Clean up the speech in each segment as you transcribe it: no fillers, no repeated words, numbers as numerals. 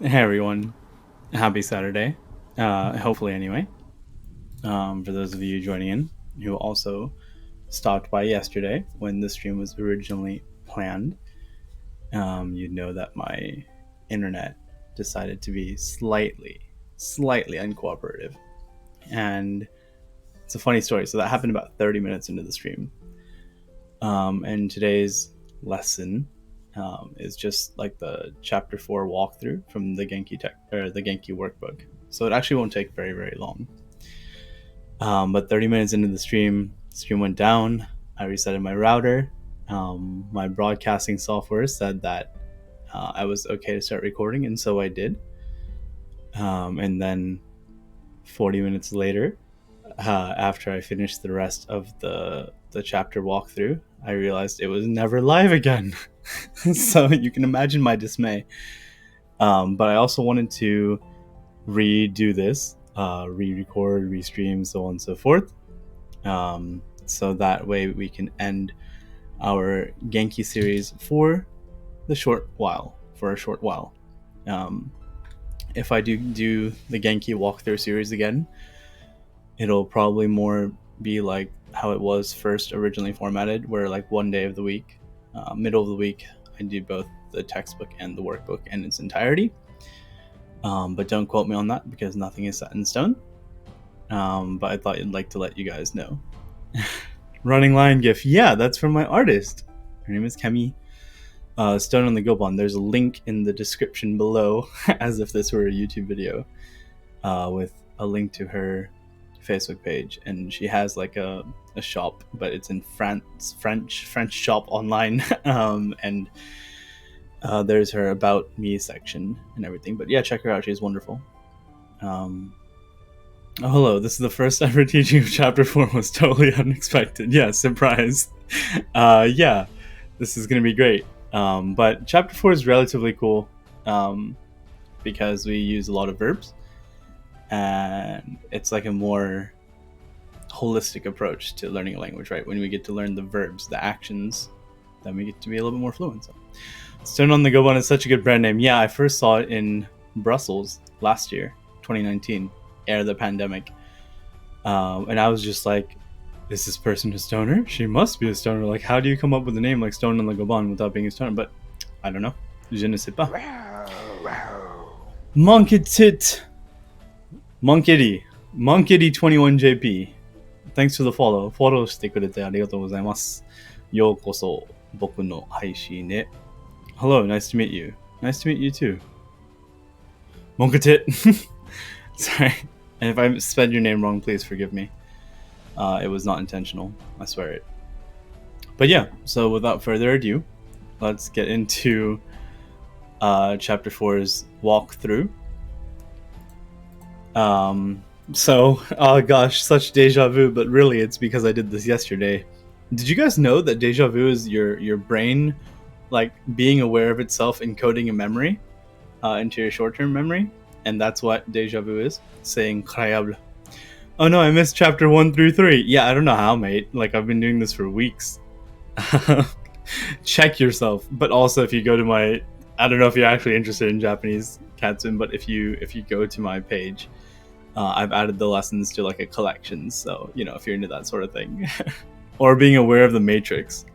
Hey everyone, happy Saturday. Hopefully, anyway. For those of you joining in who also stopped by yesterday when the stream was originally planned, you'd know that my internet decided to be slightly uncooperative. And it's a funny story. So that happened about 30 minutes into the stream. And today's lesson is just like the chapter 4 walkthrough from the Genki workbook. So it actually won't take very long. But 30 minutes into the stream went down. I resetted my router. My broadcasting software said that I was okay to start recording, and so I did. And then 40 minutes later, after I finished the rest of the chapter walkthrough, I realized it was never live again. So you can imagine my dismay. But I also wanted to redo this, re-record, restream, so on and so forth. So that way we can end our Genki series for a short while. If I do the Genki walkthrough series again, it'll probably more be like how it was first originally formatted, where like one day of the week, middle of the week, I do both the textbook and the workbook in its entirety. But don't quote me on that because nothing is set in stone. But I thought I'd like to let you guys know. Running Lion GIF. Yeah, that's from my artist. Her name is Kemi. Stone on the Gobon. There's a link in the description below, as if this were a YouTube video, with a link to her Facebook page. And she has like a shop, but it's in French shop online. And there's her About Me section and everything. But yeah, check her out. She's wonderful. Oh, hello. This is the first ever teaching of Chapter 4 was totally unexpected. Yeah, surprise. Yeah, this is going to be great. But Chapter 4 is relatively cool because we use a lot of verbs. And it's like a more holistic approach to learning a language, right? When we get to learn the verbs, the actions, then we get to be a little bit more fluent. So, Stone on the Gobon is such a good brand name. Yeah, I first saw it in Brussels last year, 2019. Ere the pandemic, and I was just like, is this person a stoner? She must be a stoner. Like, how do you come up with a name like Stone on the Gobon without being a stoner? But I don't know. Je ne sais pas. Monkey Monkey 21JP. Thanks for the follow. フォローしてくれてありがとうございます。ようこそ僕の配信へ。Hello, nice to meet you. Nice to meet you too. Monkey Sorry. And if I spelled your name wrong, please forgive me. It was not intentional. I swear it. But yeah, so without further ado, let's get into Chapter 4's walkthrough. Oh gosh, such deja vu, but really it's because I did this yesterday. Did you guys know that deja vu is your brain, like, being aware of itself encoding a memory into your short-term memory? And that's what deja vu is. C'est incroyable. Oh no, I missed chapter 1 through 3. Yeah, I don't know how, mate. Like, I've been doing this for weeks. Check yourself. But also, if you go to my... I don't know if you're actually interested in Japanese Katsum, but if you go to my page, I've added the lessons to like a collection. So, you know, if you're into that sort of thing. Or being aware of the Matrix.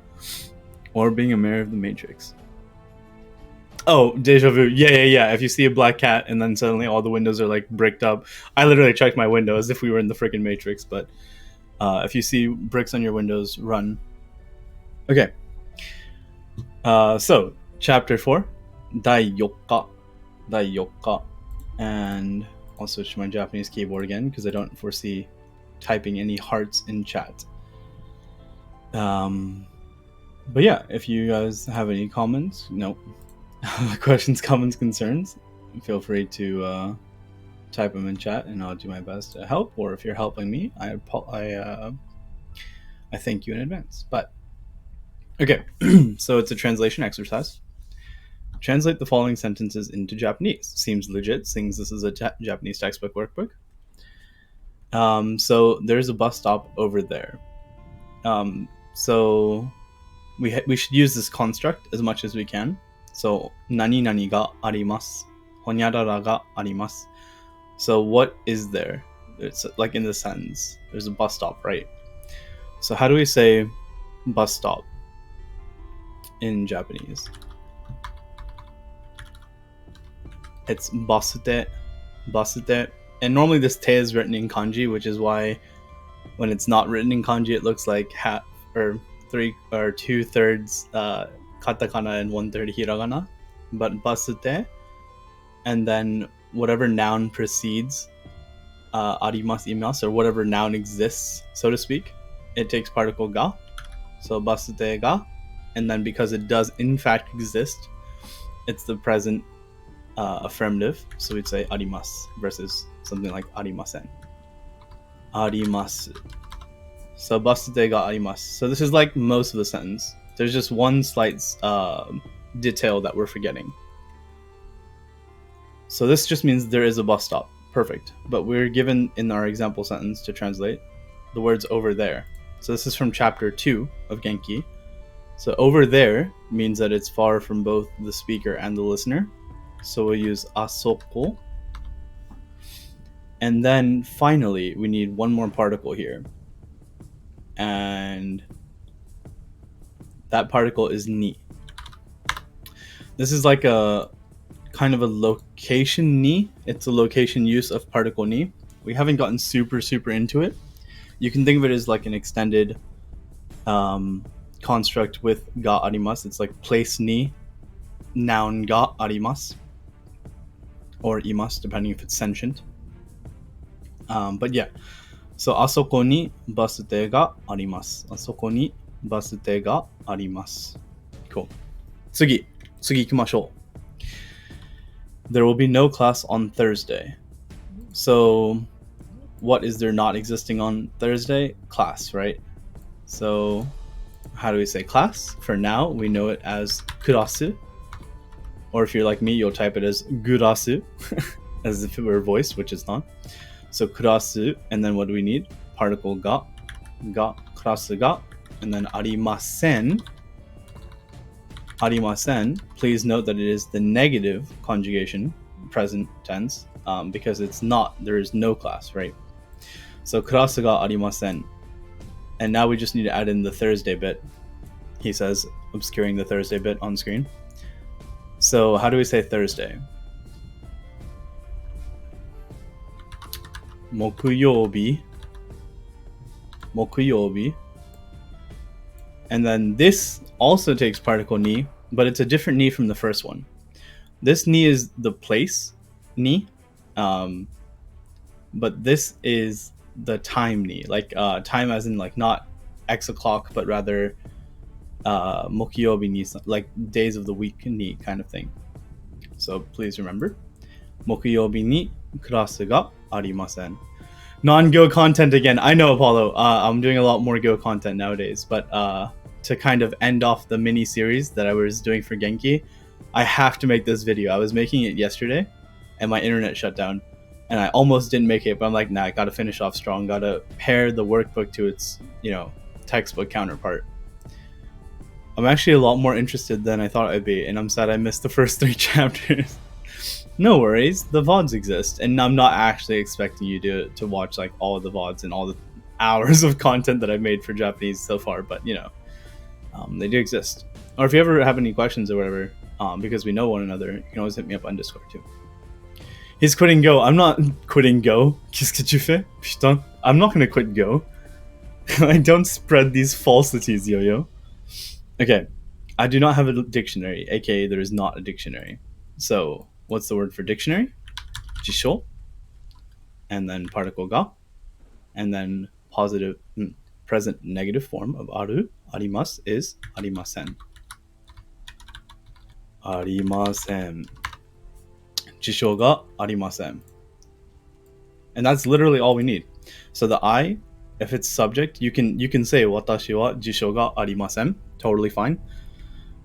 Oh, deja vu. Yeah. If you see a black cat and then suddenly all the windows are like bricked up. I literally checked my window as if we were in the freaking Matrix, but if you see bricks on your windows, run. Okay. So, chapter 4. 第4日. And I'll switch to my Japanese keyboard again because I don't foresee typing any hearts in chat. But yeah, if you guys have any comments, questions, comments, concerns, feel free to type them in chat and I'll do my best to help. Or if you're helping me, I thank you in advance. But okay, so it's a translation exercise. Translate the following sentences into Japanese. Seems legit, seeing this is a Japanese textbook workbook. So there's a bus stop over there. So we should use this construct as much as we can. So, 何々があります。honyarara ga arimasu. So what is there? It's like in the sentence. There's a bus stop, right? So how do we say bus stop in Japanese? It's basute, basute. And normally this te is written in kanji, which is why when it's not written in kanji, it looks like half or 2/3 katakana and 1/3 hiragana. But basute, and then whatever noun precedes arimasu, imasu, or whatever noun exists, so to speak, it takes particle ga. So basute ga, and then because it does in fact exist, it's the present affirmative. So we'd say arimasu versus something like arimasen. Arimasu. So basute ga arimasu. So this is like most of the sentence. There's just one slight detail that we're forgetting. So this just means there is a bus stop. Perfect. But we're given in our example sentence to translate the words over there. So this is from chapter 2 of Genki. So over there means that it's far from both the speaker and the listener. So we'll use asoko. And then finally, we need one more particle here. And that particle is ni. This is like a kind of a location ni. It's a location use of particle ni. We haven't gotten super into it. You can think of it as like an extended construct with ga arimasu. It's like place ni, noun ga arimasu, or imasu, depending if it's sentient. But yeah, so asoko ni basute ga arimasu. Asoko ni basute ga arimasu. Cool. Tsugi ikimashou. There will be no class on Thursday. So what is there not existing on Thursday? Class, right? So how do we say class? For now, we know it as kurasu. Or if you're like me, you'll type it as gurasu, as if it were a voice, which is not. So kurasu, and then what do we need? Particle ga, kurasu ga, and then arimasen. Arimasen, please note that it is the negative conjugation, present tense, because it's not, there is no class, right? So kurasu ga arimasen. And now we just need to add in the Thursday bit. He says, obscuring the Thursday bit on screen. So how do we say Thursday? Mokuyobi. And then this also takes particle ni, but it's a different ni from the first one. This ni is the place ni, but this is the time ni, like time as in like not X o'clock, but rather mokuyobi ni, like days of the week ni kind of thing. So please remember, mokuyobi ni kurasu ga arimasen. Non-Go content again. I know, Apollo. I'm doing a lot more Go content nowadays, but to kind of end off the mini series that I was doing for Genki, I have to make this video. I was making it yesterday, and my internet shut down, and I almost didn't make it. But I'm like, nah, I gotta finish off strong. Gotta pair the workbook to its, textbook counterpart. I'm actually a lot more interested than I thought I'd be, and I'm sad I missed the first 3 chapters. No worries, the VODs exist, and I'm not actually expecting you to watch like all of the VODs and all the hours of content that I've made for Japanese so far, but they do exist. Or if you ever have any questions or whatever, because we know one another, you can always hit me up on Discord too. He's quitting Go. I'm not quitting Go. Qu'est-ce que tu fais? Putain. I'm not gonna quit Go. I don't spread these falsities, yo-yo. Okay, I do not have a dictionary, aka there is not a dictionary. So what's the word for dictionary? Jisho. And then particle ga. And then present negative form of aru, arimasu, is arimasen. Arimasen. Jisho ga arimasen. And that's literally all we need. So the I, if it's subject, you can say watashi wa jisho ga arimasen. Totally fine.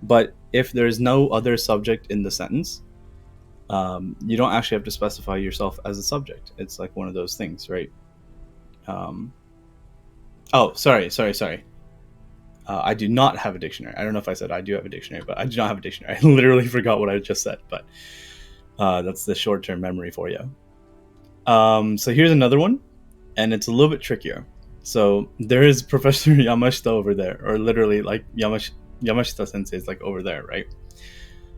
But if there's no other subject in the sentence, you don't actually have to specify yourself as a subject. It's like one of those things, right? Sorry. I do not have a dictionary. I don't know if I said I do have a dictionary, but I do not have a dictionary. I literally forgot what I just said. But That's the short-term memory for you. So here's another one, and it's a little bit trickier. So there is Professor Yamashita over there, or literally like Yamashita Sensei is like over there, right?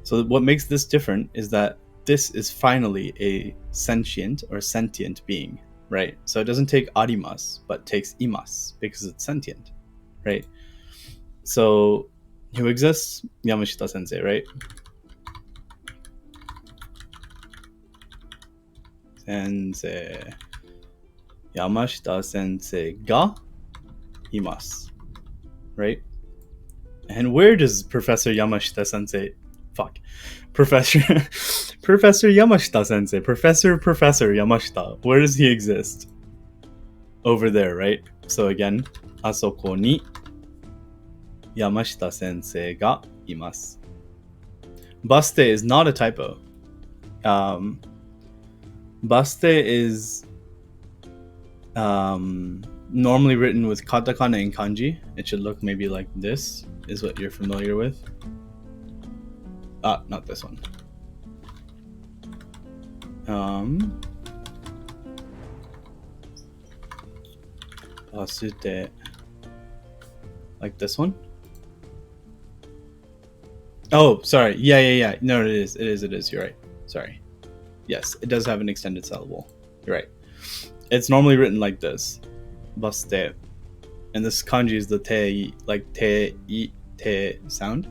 So what makes this different is that this is finally a sentient or sentient being, right? So it doesn't take arimas, but takes imas because it's sentient, right? So who exists? Yamashita Sensei, right? Sensei. Yamashita Sensei ga imasu, right? And where does Professor Yamashita Sensei, Professor Professor Yamashita Sensei, Professor Yamashita, where does he exist? Over there, right? So again, asoko ni Yamashita Sensei ga imasu. Baste is not a typo. Baste is normally written with katakana and kanji. It should look maybe like this, is what you're familiar with. Not this one. Basute, like this one. Oh, sorry. Yeah. No, it is. You're right. Sorry. Yes, it does have an extended syllable. You're right. It's normally written like this, baste, and this kanji is the te, like te sound.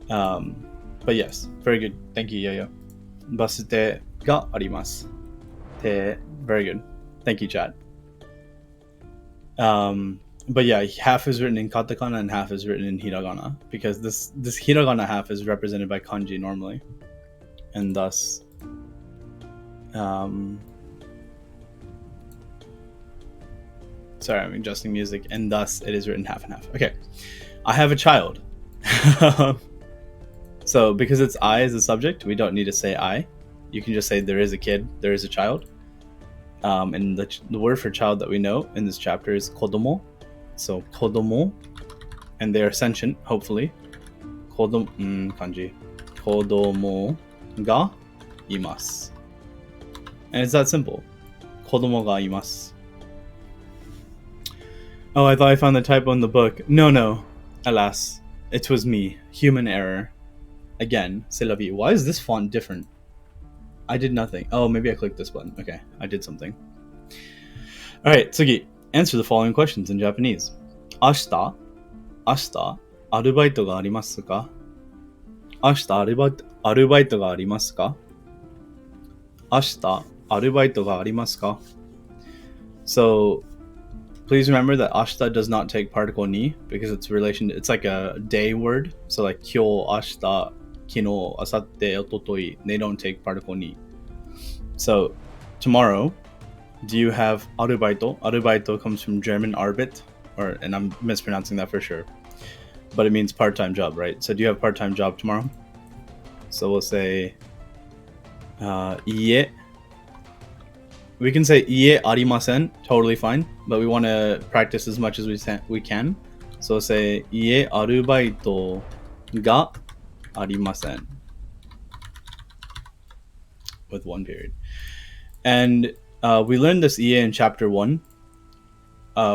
But yes, very good. Thank you, Yo-Yo. Basute ga arimasu. Te, very good. Thank you, Chad. But yeah, half is written in katakana and half is written in hiragana, because this hiragana half is represented by kanji normally, and thus sorry, I'm adjusting music, and thus it is written half and half. Okay, I have a child. So because it's I as the subject, we don't need to say I. You can just say there is a kid, there is a child. And the word for child that we know in this chapter is kodomo. So kodomo, and they are sentient, hopefully. Kanji. Kodomo ga imasu. And it's that simple. Kodomo ga imasu. Oh, I thought I found the typo in the book. No. Alas, it was me. Human error. Again, c'est la vie. Why is this font different? I did nothing. Oh, maybe I clicked this button. Okay, I did something. Alright, Tsugi. Answer the following questions in Japanese. Ashita, arubaito ga arimasu ka? Ashita, arubaito ga arimasu ka? Ashita, arubaito ga arimasu ka? So, please remember that ashita does not take particle ni, because it's like a day word. So like kyo, ashita, kino, asatte, ototoi, they don't take particle ni. So tomorrow, do you have arubaito? Arubaito comes from German Arbeit, and I'm mispronouncing that for sure, but it means part-time job, right? So do you have part-time job tomorrow? So we'll say iie. We can say iie arimasen, totally fine, but we want to practice as much as we can. So say iie arubaito ga arimasen with one period. And we learned this iie in chapter 1.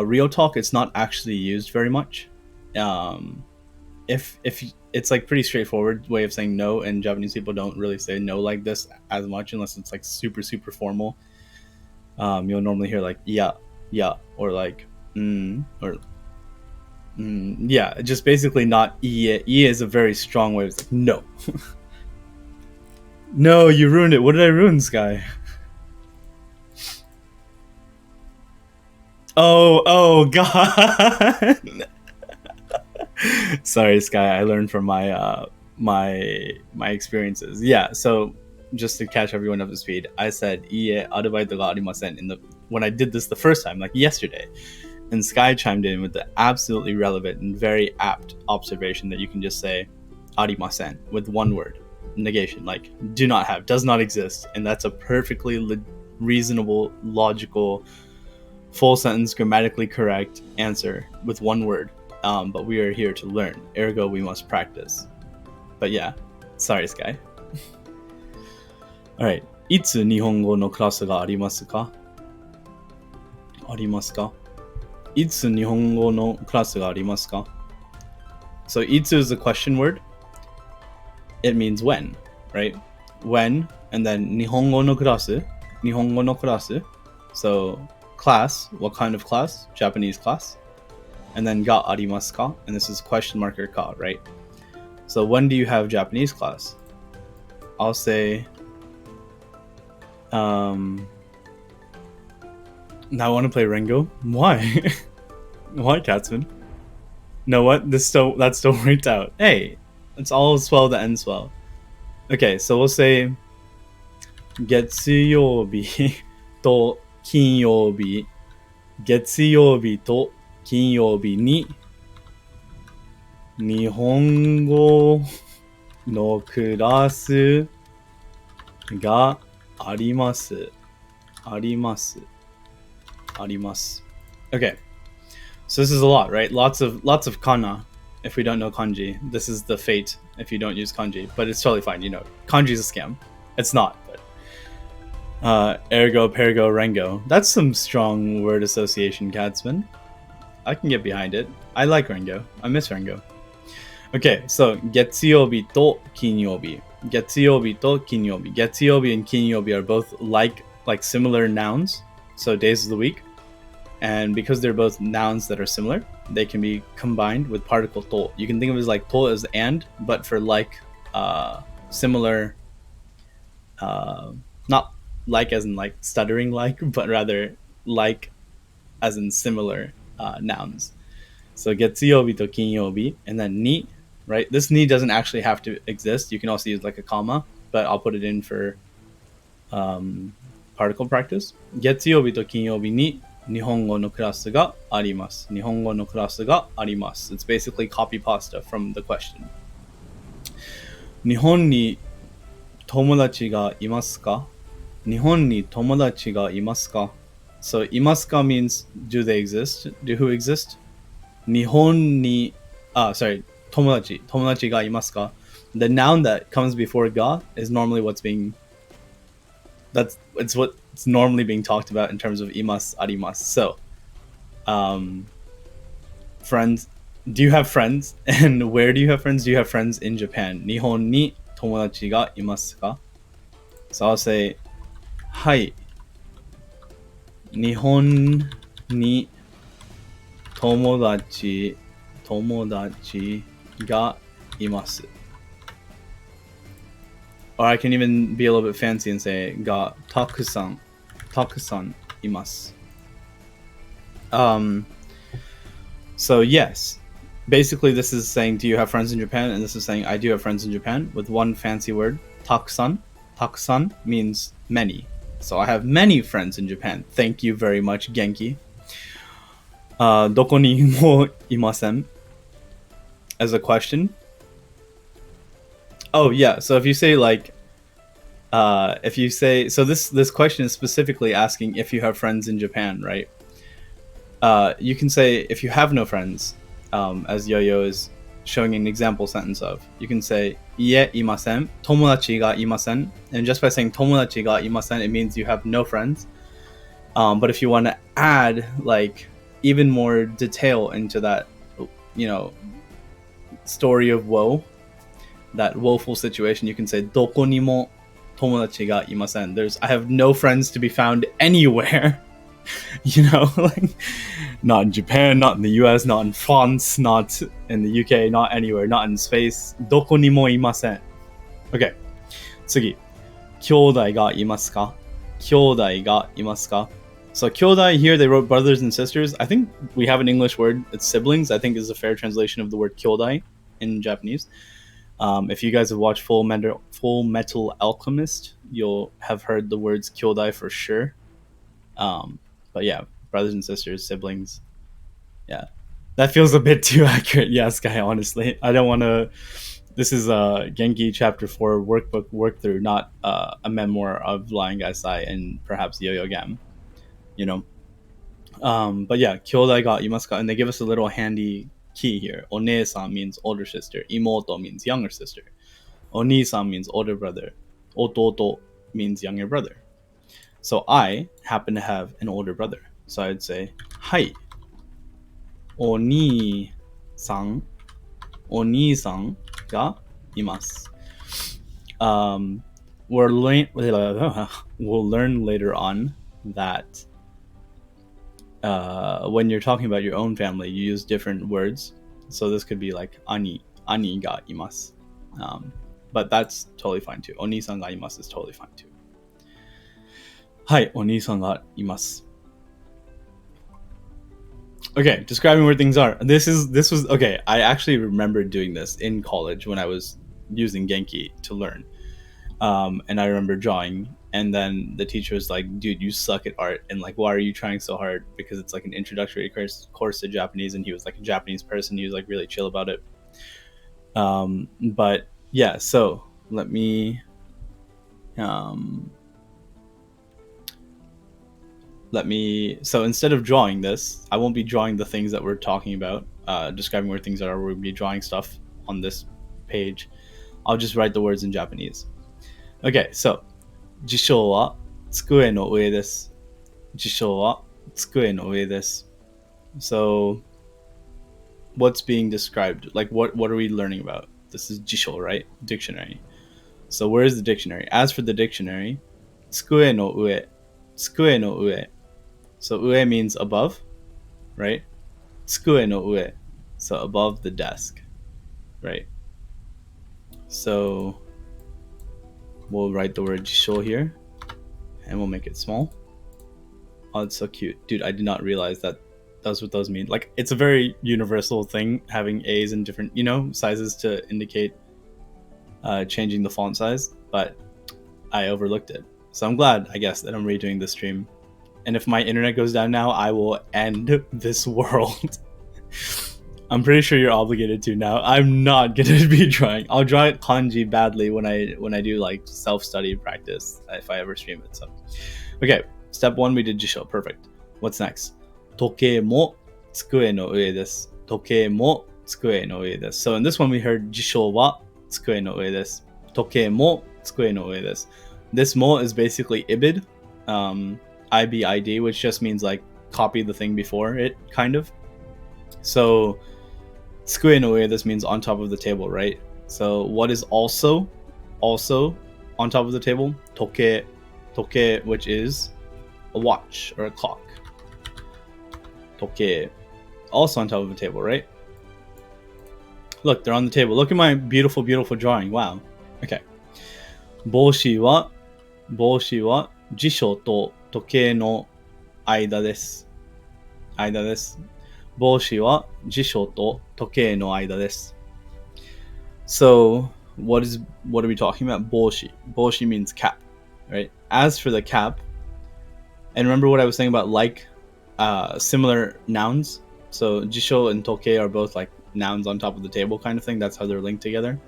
Real talk, it's not actually used very much. If it's like pretty straightforward way of saying no, and Japanese people don't really say no like this as much unless it's like super formal. You'll normally hear like yeah, or like or yeah, just basically not ie. Ie is a very strong way. It's like no. No, you ruined it. What did I ruin, Sky? Oh God. Sorry, Sky. I learned from my my experiences. Yeah, so just to catch everyone up to speed, I said "Ie arubaito ga arimasen" when I did this the first time, like yesterday, and Sky chimed in with the absolutely relevant and very apt observation that you can just say "arimasen" with one word, negation, like do not have, does not exist, and that's a perfectly reasonable, logical, full sentence, grammatically correct answer with one word. But we are here to learn, ergo we must practice. But yeah, sorry, Sky. Alright. いつ日本語のクラスがありますか？ありますか？いつ日本語のクラスがありますか? So いつ is a question word. It means when, right? When, and then 日本語のクラス. 日本語のクラス. So class, what kind of class? Japanese class. And then がありますか? And this is question marker ka, right? So when do you have Japanese class? I'll say, now I want to play Rengo. Why? Why, Katzman? No, what? That's still worked out. Hey, it's all swell that ends well. Okay, so we'll say 月曜日と金曜日。月曜日と金曜日に日本語のクラスがあります。あります。あります。Okay. So this is a lot, right? Lots of kana if we don't know kanji. This is the fate if you don't use kanji, but it's totally fine, you know. Kanji is a scam. It's not, but ergo, pergo, rengo. That's some strong word association, Katzman. I can get behind it. I like rengo. I miss rengo. Okay, so 月曜日と金曜日。月曜日と金曜日。月曜日 and 金曜日 are both like similar nouns, so days of the week. And because they're both nouns that are similar, they can be combined with particle to. You can think of it as like to as and, but for like similar, not like as in like stuttering like, but rather like as in similar nouns. So 月曜日と金曜日 and then ni, right? This ni doesn't actually have to exist. You can also use like a comma, but I'll put it in for particle practice. 月曜日と金曜日に日本語のクラスがあります。日本語のクラスがあります。It's basically copy pasta from the question. 日本に友達がいますか？日本に友達がいますか？ So いますか means do they exist? Do who exist? 日本にsorry 友達がいますか? The noun that comes before ga is normally it's what's normally being talked about in terms of imas, arimas. So, friends, do you have friends? And where do you have friends? Do you have friends in Japan? Nihon ni tomodachi ga imasu ka? So I'll say, はい。日本に友達がいます。Or I can even be a little bit fancy and say がたくさんいます。So yes, basically this is saying do you have friends in Japan, and this is saying I do have friends in Japan with one fancy word, たくさん. たくさん means many. So I have many friends in Japan. Thank you very much, Genki. どこにもいません as a question. Oh yeah, so if you say like so this question is specifically asking if you have friends in Japan, right? You can say if you have no friends, as Yo-Yo is showing an example sentence of. You can say いえいません tomodachi ga imasen, and just by saying tomodachi ga imasen, it means you have no friends. But if you want to add like even more detail into that, you know, story of woe, that woeful situation, you can say どこにも友達がいません. I have no friends to be found anywhere. You know, like not in Japan, not in the US, not in France, not in the UK, not anywhere, not in space. どこにもいません. Okay, 次。兄弟がいますか? 兄弟がいますか? So 兄弟 here they wrote brothers and sisters. I think we have an English word, it's siblings. I think is a fair translation of the word 兄弟 in Japanese. If you guys have watched Full Metal Alchemist, you'll have heard the words 兄弟 for sure. But yeah, brothers and sisters, siblings. Yeah, that feels a bit too accurate. Yeah, Sky, honestly. I don't want to... This is Genki Chapter 4 workbook work through, not a memoir of Lion Gaisai and perhaps Yo-Yo Gam. You know? But yeah, 兄弟がいますか? And they give us a little handy key here. お姉さん means older sister. 妹 means younger sister. お兄さん means older brother. 弟 means younger brother. So I happen to have an older brother. So I'd say, Hai, oni-san, oni-san ga imasu. Um, we'll learn later on that when you're talking about your own family, you use different words. So this could be like ani ga imasu. But that's totally fine too. Oni-san ga imasu is totally fine too. Hai, oni-san ga imasu. Okay, describing where things are. This was okay. I actually remember doing this in college when I was using Genki to learn. And I remember drawing, and then the teacher was like, dude, you suck at art, and like, why are you trying so hard? Because it's like an introductory course to Japanese, and he was like a Japanese person. He was like really chill about it. But yeah, so let me so instead of drawing this, I won't be drawing the things that we're talking about, describing where things are. We'll be drawing stuff on this page. I'll just write the words in Japanese. Okay, so 辞書は机の上です。辞書は机の上です。So, what's being described? Like, what are we learning about? This is 辞書, right? Dictionary. So, where is the dictionary? As for the dictionary, 机の上. 机の上. So, 上 means above, right? 机の上. So, above the desk, right? So, we'll write the word 辞書 here, and we'll make it small. Oh, it's so cute. Dude, I did not realize that that's what those mean. Like, it's a very universal thing, having A's in different, sizes to indicate changing the font size, but I overlooked it. So I'm glad, I guess, that I'm redoing this stream. And if my internet goes down now, I will end this world. I'm pretty sure you're obligated to now. I'm not gonna be drawing. I'll draw it kanji badly when I do like self-study practice, if I ever stream it. So, okay, step 1 we did jisho, perfect. What's next? Toke mo tsukue no ue desu. Toke mo tsukue no ue desu. So in this one we heard jisho wa tsukue no ue desu. Toke mo tsukue no ue desu. This mo is basically ibid, IBID, which just means like copy the thing before it, kind of. So tsukue no ue, this means on top of the table, right? So what is also on top of the table? Toke, which is a watch or a clock. Toke, also on top of the table, right? Look, they're on the table. Look at my beautiful, beautiful drawing. Wow. Okay. 帽子は辞書と時計の間です。間です。帽子は辞書と時計の間です。So, what are we talking about? 帽子. 帽子 means cap, right? As for the cap, and remember what I was saying about like similar nouns? So, 辞書 and 時計 are both like nouns on top of the table kind of thing. That's how they're linked together.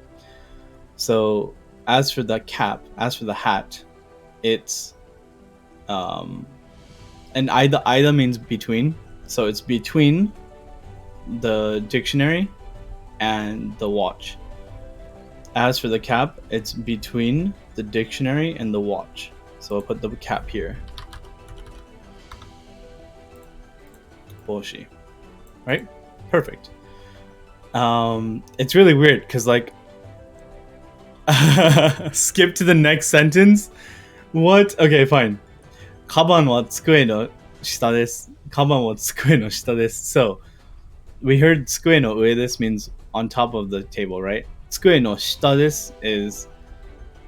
So, as for the cap, as for the hat, it's and ida means between, so it's between the dictionary and the watch. As for the cap, it's between the dictionary and the watch. So I'll put the cap here. Boshi. Right? Perfect. It's really weird because like skip to the next sentence. What? Okay, fine. カバンは机の下です。カバンは机の下です。So, we heard 机の上です means on top of the table, right? 机の下です is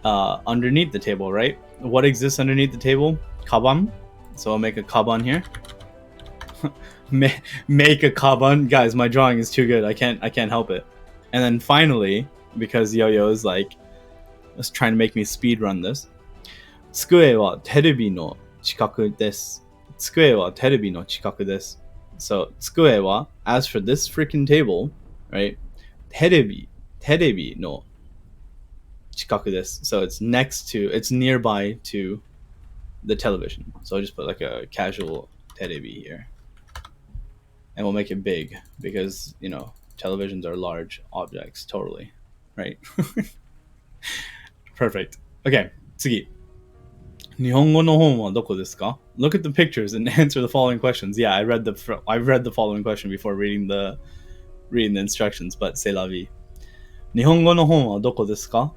underneath the table, right? What exists underneath the table? カバン. So I'll make a カバン here. Make a カバン. Guys, my drawing is too good. I can't help it. And then finally, because Yo-Yo is like trying to make me speed run this. 机はテレビの近くです。机はテレビの近くです。So, 机は, as for this freaking table, right? テレビの近くです。So, it's nearby to the television. So, I'll just put like a casual テレビ here. And we'll make it big because, televisions are large objects, totally. Right? Perfect. Okay, 次. Nihongo no hon wa doko desu ka? Look at the pictures and answer the following questions. Yeah, I read the following question before reading the instructions, but c'est la vie. Nihongo no hon wa doko desu ka?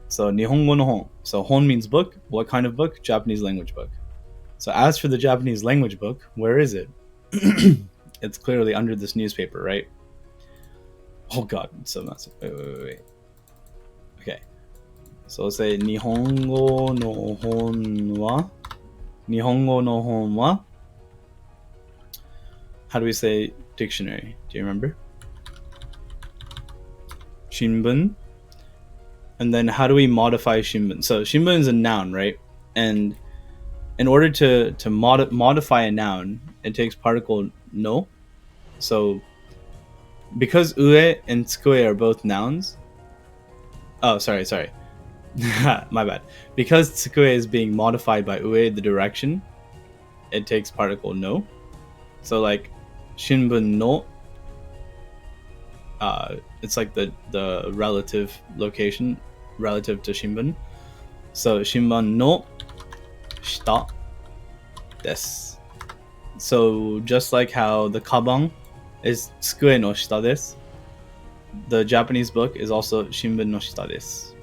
So Nihongo no hon. So hon means book. What kind of book? Japanese language book. So as for the Japanese language book, where is it? It's clearly under this newspaper, right? Oh god, so massive. Wait. Okay. So let's say Nihongo no hon wa. Nihongo no hon wa. How do we say dictionary? Do you remember? Shinbun. And then how do we modify shinbun? So shinbun is a noun, right? And in order to modify a noun, it takes particle no. So because ue and tsukue are both nouns. Oh, sorry. My bad. Because tsukue is being modified by ue, the direction, it takes particle no. So like shinbun no, it's like the relative location relative to shinbun. So shinbun no shita desu. So just like how the kaban is tsukue no shita desu, the Japanese book is also shinbun no shita desu.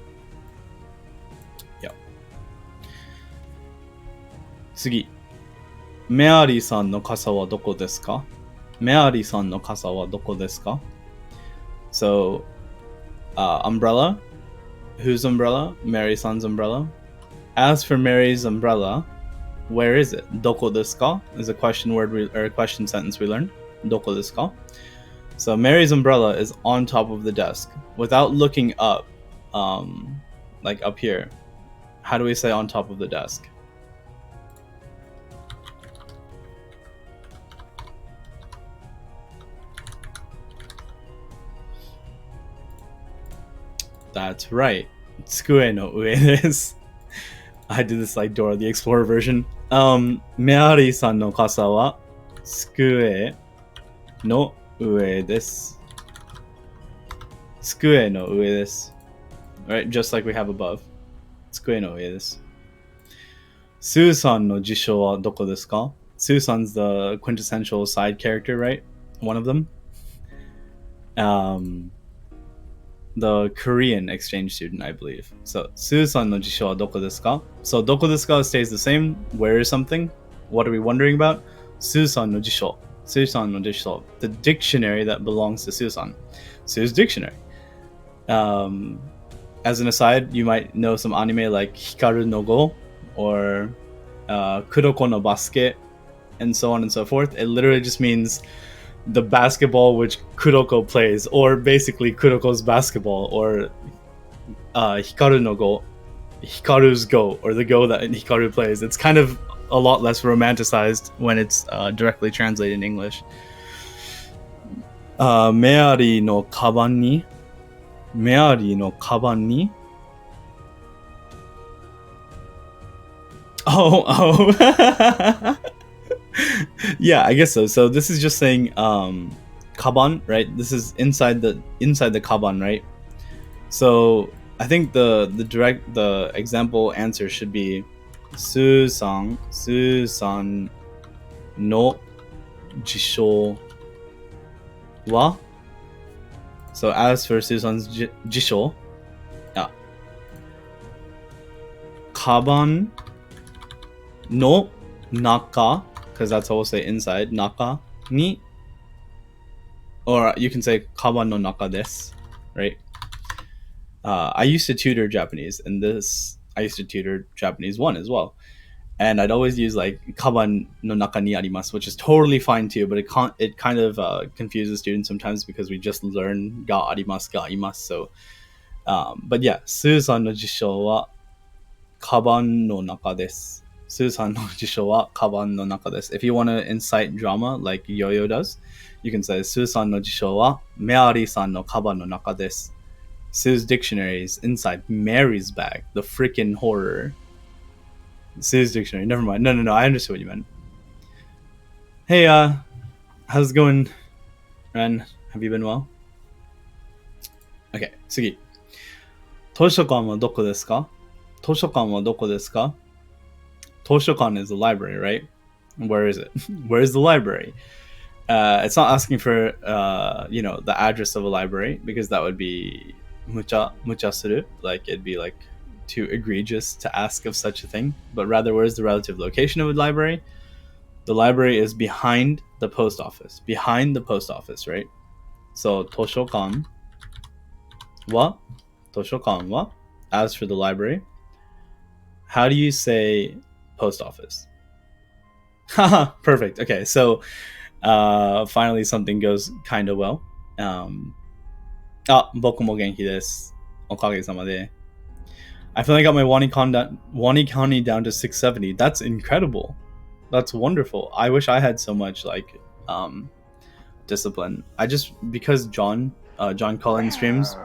Yeah. 次。メアリーさんの傘はどこですか? メアリーさんの傘はどこですか? So, umbrella. Whose umbrella? Mary-san's umbrella. As for Mary's umbrella, where is it? どこですか is a question word or a question sentence we learned. どこですか? So Mary's umbrella is on top of the desk. Without looking up, like up here, how do we say on top of the desk? That's right. Tsukue no ue desu. I did this like Dora the Explorer version. Meari-san no kasa wa tsukue no ue desu. Tsukue no ue desu. Right, just like we have above. Tsukue no ue desu. Sue-san no jisho wa doko desu ka? Sue-san's the quintessential side character, right? One of them. The Korean exchange student, I believe. So, Sue-san no jisho wa doko desu ka? So, doko desu ka stays the same. Where is something? What are we wondering about? Sue-san no jisho. Sue-san no jisho. The dictionary that belongs to Sue-san. Sue's dictionary. As an aside, you might know some anime like Hikaru no Go or Kuroko no Basket and so on and so forth. It literally just means the basketball which Kuroko plays, or basically Kuroko's basketball, or Hikaru no Go, Hikaru's Go, or the Go that Hikaru plays. It's kind of a lot less romanticized when it's directly translated in English. Meari no kaban ni. Meari no kaban ni. Oh. Yeah, I guess so. So this is just saying kaban, right? This is inside the kaban, right? So I think the example answer should be Susan no jisho wa. So as for Susan's jisho, kaban no naka, because that's how we'll say inside, naka ni, or you can say kaban no naka desu, right? I used to tutor Japanese, and I used to tutor Japanese 1 as well, and I'd always use like kaban no naka ni arimasu, which is totally fine too, but it kind of confuses students sometimes because we just learn ga arimasu, ga imasu. So, but yeah, Susan no jisho wa kaban no naka desu. Susan no jisho wa kaban no naka desu. If you want to incite drama like Yo-Yo does, you can say Susan no jisho wa Meari-san no kaban no naka desu. Sue's dictionary is inside Mary's bag. The freaking horror. Sue's dictionary. Never mind. No. I understood what you meant. Hey, how's it going, Ren? Have you been well? Okay, 次。図書館はどこですか? 図書館はどこですか? Toshokan is the library, right? Where is it? Where is the library? It's not asking for the address of a library, because that would be mucha suru, like it'd be like too egregious to ask of such a thing. But rather, where's the relative location of a library? The library is behind the post office. Behind the post office, right? So toshokan wa as for the library. How do you say post office? Haha, perfect. Okay, so finally something goes kind of well. 僕も元気です。おかげさまで。I finally got my Wani County down to 670. That's incredible. That's wonderful. I wish I had so much discipline. Because John Cullen streams,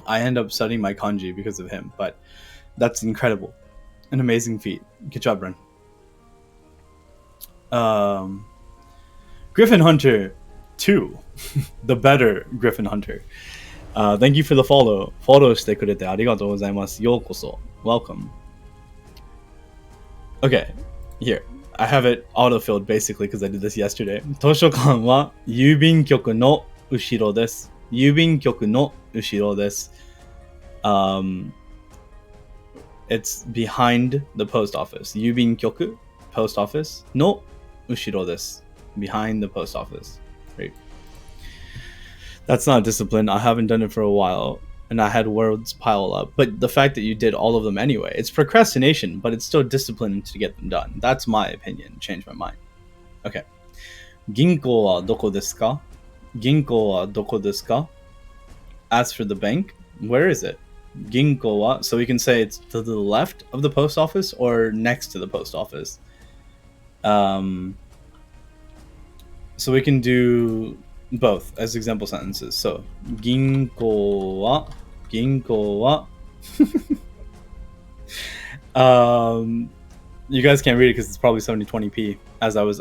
I end up studying my kanji because of him. But that's incredible. An amazing feat. Good job, Bren. Griffin Hunter 2. The better Griffin Hunter. Thank you for the follow. Follow してくれてありがとうございます。ようこそ. Welcome. Okay, here. I have it autofilled basically because I did this yesterday. 図書館は郵便局の後ろです。郵便局の後ろです。It's behind the post office. 郵便局 post office の後ろです。Behind the post office. Right. That's not discipline. I haven't done it for a while, and I had words pile up. But the fact that you did all of them anyway, it's procrastination, but it's still discipline to get them done. That's my opinion. Change my mind. Okay. 銀行はどこですか? 銀行はどこですか? As for the bank, where is it? 銀行は, so we can say it's to the left of the post office or next to the post office. So we can do both as example sentences. So 銀行は you guys can't read it because it's probably 720p, as I was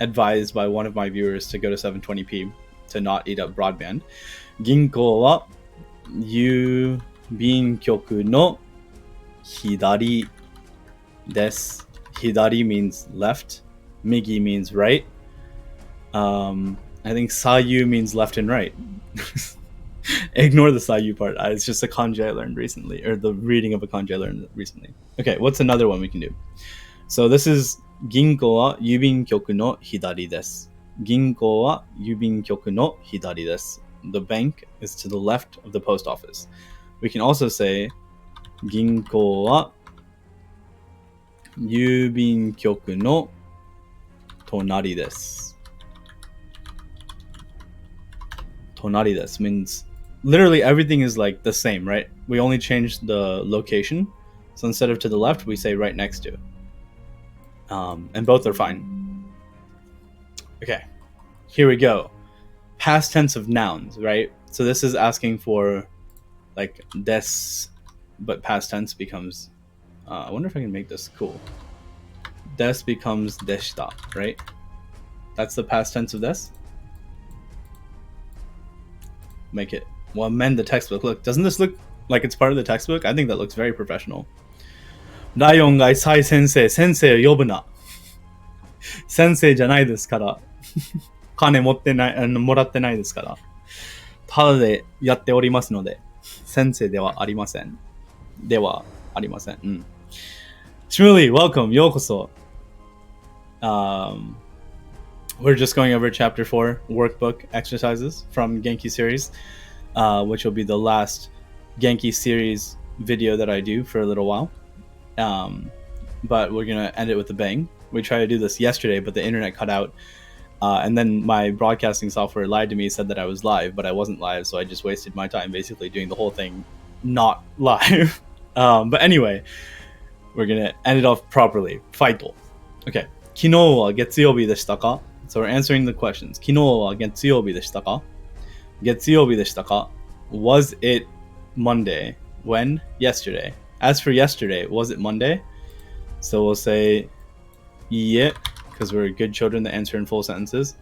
advised by one of my viewers to go to 720p to not eat up broadband. 銀行は郵便局の左です。左 means left. Migi means right. I think Sayu means left and right. Ignore the Sayu part. It's just a kanji I learned recently, or the reading of a kanji I learned recently. Okay, what's another one we can do? So this is 銀行は郵便局の左です。銀行は郵便局の左です。The bank is to the left of the post office. We can also say 銀行は郵便局の隣です。隣です means literally everything is like the same, right? We only changed the location. So instead of to the left, we say right next to. And both are fine. Okay, here we go. Past tense of nouns, right? So this is asking for like des, but past tense becomes, I wonder if I can make this cool. Des becomes deshita, right? That's the past tense of des. Make it. Well, amend the textbook. Look, doesn't this look like it's part of the textbook? I think that looks very professional. 第4回再先生、先生を呼ぶな。先生じゃないですから。金もらってないですから。ただでやっておりますので、先生ではありません。ではありません。Shmuley, welcome. ようこそ。We're just going over chapter 4 workbook exercises from Genki series, which will be the last Genki series video that I do for a little while. But we're going to end it with a bang. We tried to do this yesterday, but the internet cut out. And then my broadcasting software lied to me, said that I was live, but I wasn't live. So I just wasted my time basically doing the whole thing not live. But anyway, we're going to end it off properly. Fight. Okay. 昨日は月曜日でしたか? So we're answering the questions. 昨日は月曜日でしたか? 月曜日でしたか? Was it Monday? When? Yesterday. As for yesterday, was it Monday? So we'll say いいえ, because we're good children that answer in full sentences.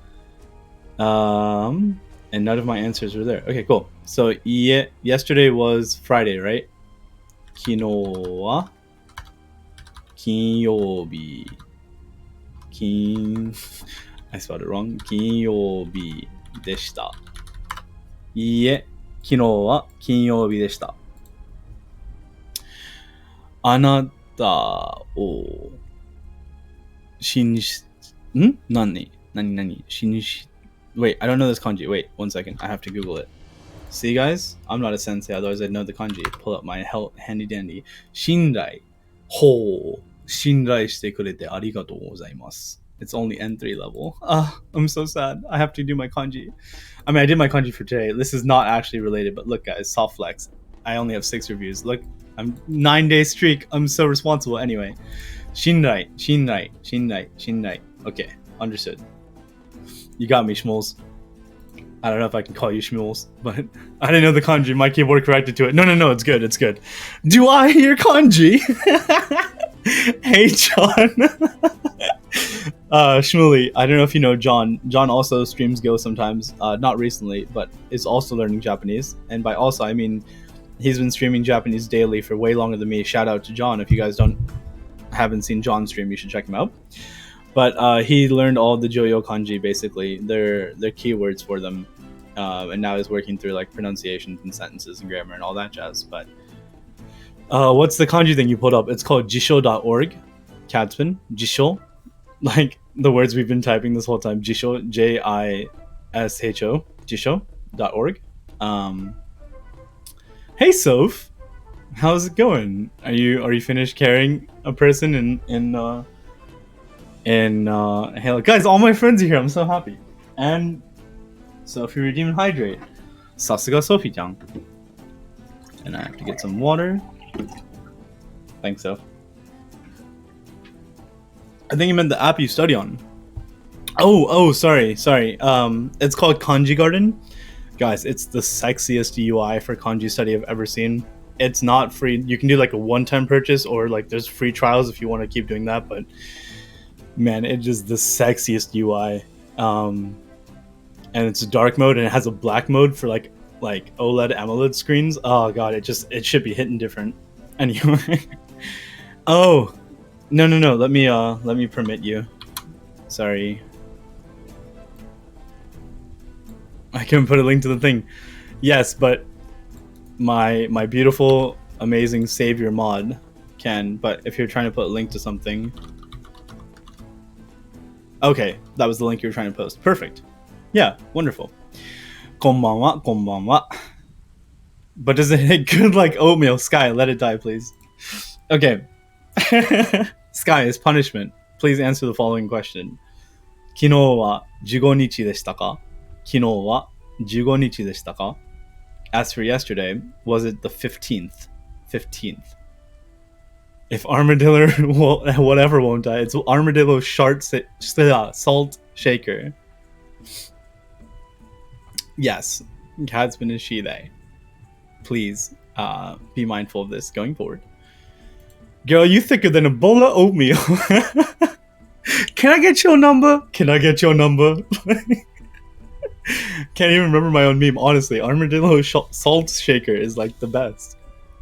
And none of my answers were there. Okay, cool. So いいえ, yesterday was Friday, right? 昨日は金曜日。I spelled it wrong. 金曜日でした。いいえ、昨日は金曜日でした。あなたを信じ、何 Wait, I don't know this kanji. Wait, 1 second. I have to Google it. See, guys? I'm not a sensei, otherwise I'd know the kanji. Pull up my handy dandy. 信頼。ほう。信頼してくれてありがとうございます。It's only N3 level. I'm so sad. I have to do my kanji. I mean, I did my kanji for today. This is not actually related, but look, guys, soft flex. I only have 6 reviews. Look, I'm 9-day streak. I'm so responsible. Anyway, 信頼. Okay, understood. You got me, Schmoles. I don't know if I can call you Schmoles, but I didn't know the kanji. My keyboard corrected to it. No, it's good. Do I hear kanji? Hey, John. Shmuley, I don't know if you know John. John also streams Go sometimes. Not recently, but is also learning Japanese. And by also, I mean he's been streaming Japanese daily for way longer than me. Shout out to John. If you guys haven't seen John stream, you should check him out. But he learned all the Joyo kanji, basically. They're keywords for them. And now he's working through like pronunciations and sentences and grammar and all that jazz. But what's the kanji thing you pulled up? It's called jisho.org. Catspin. Jisho. Like the words we've been typing this whole time. Jisho. J-I-S-H-O. Jisho.org. Hey, Soph. How's it going? Are you finished carrying a person in Halo? Guys, all my friends are here. I'm so happy. And Sophie redeemed hydrate. Sasuga Sophie-chan. And I have to get some water. Thanks, Soph. I think you meant the app you study on. Oh, sorry. It's called Kanji Garden. Guys, it's the sexiest UI for kanji study I've ever seen. It's not free. You can do like a one-time purchase, or like there's free trials if you want to keep doing that. But man, it is the sexiest UI. And it's dark mode, and it has a black mode for like OLED AMOLED screens. Oh god, it should be hitting different. Anyway. Oh no, let me permit you. Sorry, I can put a link to the thing. Yes, but my beautiful amazing savior mod can. But if you're trying to put a link to something, okay, that was the link you were trying to post. Perfect. Yeah, wonderful. Konbanwa. But does it hit good like oatmeal? Sky, let it die, please. Okay. Sky, is punishment. Please answer the following question. 昨日は15日でしたか? 昨日は15日でしたか? As for yesterday, was it the 15th? 15th. If armadillo whatever won't die, it's armadillo salt shaker. Yes, Catsman is she, they. Please be mindful of this going forward. Girl, you thicker than a bowl of oatmeal. Can I get your number? Can't even remember my own meme. Honestly, armadillo salt shaker is like the best.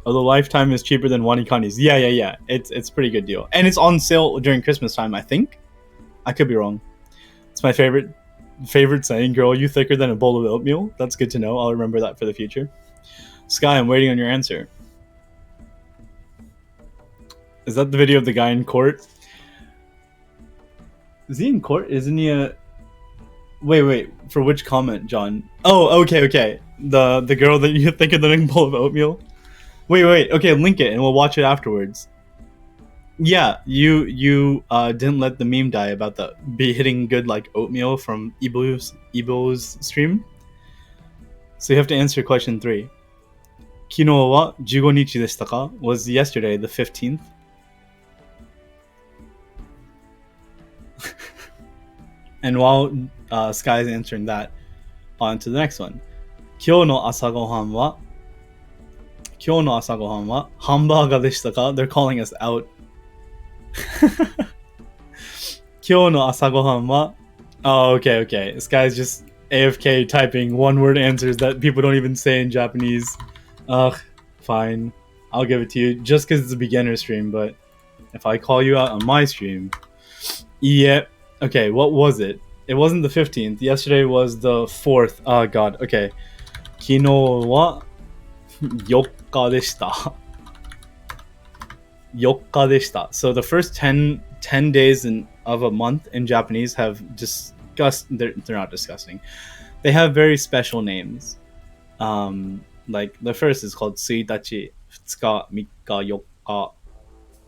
Although lifetime is cheaper than Wanikani's. Yeah. It's a pretty good deal. And it's on sale during Christmas time, I think. I could be wrong. It's my favorite saying. Girl, you thicker than a bowl of oatmeal. That's good to know. I'll remember that for the future. Sky, I'm waiting on your answer. Is that the video of the guy in court? Is he in court? Isn't he a... Wait. For which comment, John? Oh, okay. The girl that you think of the bowl of oatmeal? Wait. Okay, link it and we'll watch it afterwards. Yeah, you didn't let the meme die about the be hitting good like oatmeal from Ibo's stream. So you have to answer question 3. 昨日は15日でしたか? Was yesterday the 15th? And while Sky's answering that, on to the next one. 今日の朝ごはんはハンバーガーでしたか? They're calling us out. 今日の朝ごはんは Oh, okay. This guy's just AFK typing one-word answers that people don't even say in Japanese. Ugh, fine. I'll give it to you just because it's a beginner stream, but If I call you out on my stream, yeah. Okay, what was it? It wasn't the 15th. Yesterday was the 4th. Oh god. Okay. 昨日は4日でした。4日でした. So the first 10 days of a month in Japanese have they're not disgusting. They have very special names. Like the first is called 1日、2日、3日、4日、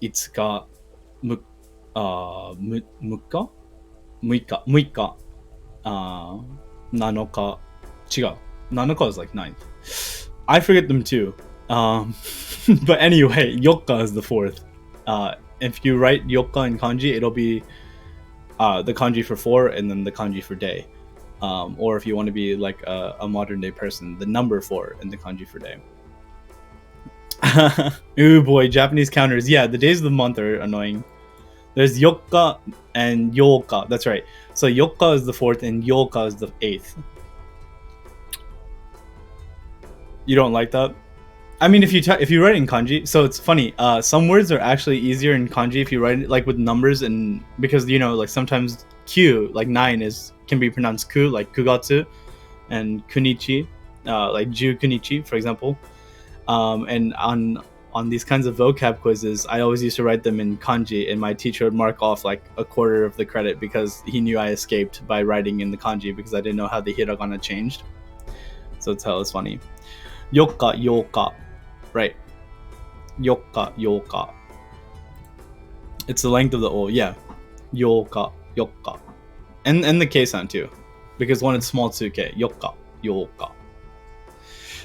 5日、6日、6日、7日、違う。7日 is like 9th. I forget them too. But anyway, Yokka is the 4th. If you write Yokka in kanji, it'll be the kanji for 4 and then the kanji for day. Or if you want to be like a modern day person, the number 4 and the kanji for day. Ooh boy, Japanese counters. Yeah, the days of the month are annoying. There's Yokka and Yoka. That's right. So Yokka is the 4th and Yoka is the 8th. You don't like that? I mean, if you write it in kanji, so it's funny. Some words are actually easier in kanji if you write it like with numbers, and because like sometimes Q like 9 can be pronounced ku, like kugatsu, and kunichi, like ju kunichi, for example. And on these kinds of vocab quizzes, I always used to write them in kanji, and my teacher would mark off like a quarter of the credit because he knew I escaped by writing in the kanji because I didn't know how the hiragana changed. So it's hell is funny. Yokka, yoka. Right. Yokka, yoka. It's the length of the O, yeah. Yoka, yoka. And the K sound too. Because when it's small, it's K. Yokka, yoka.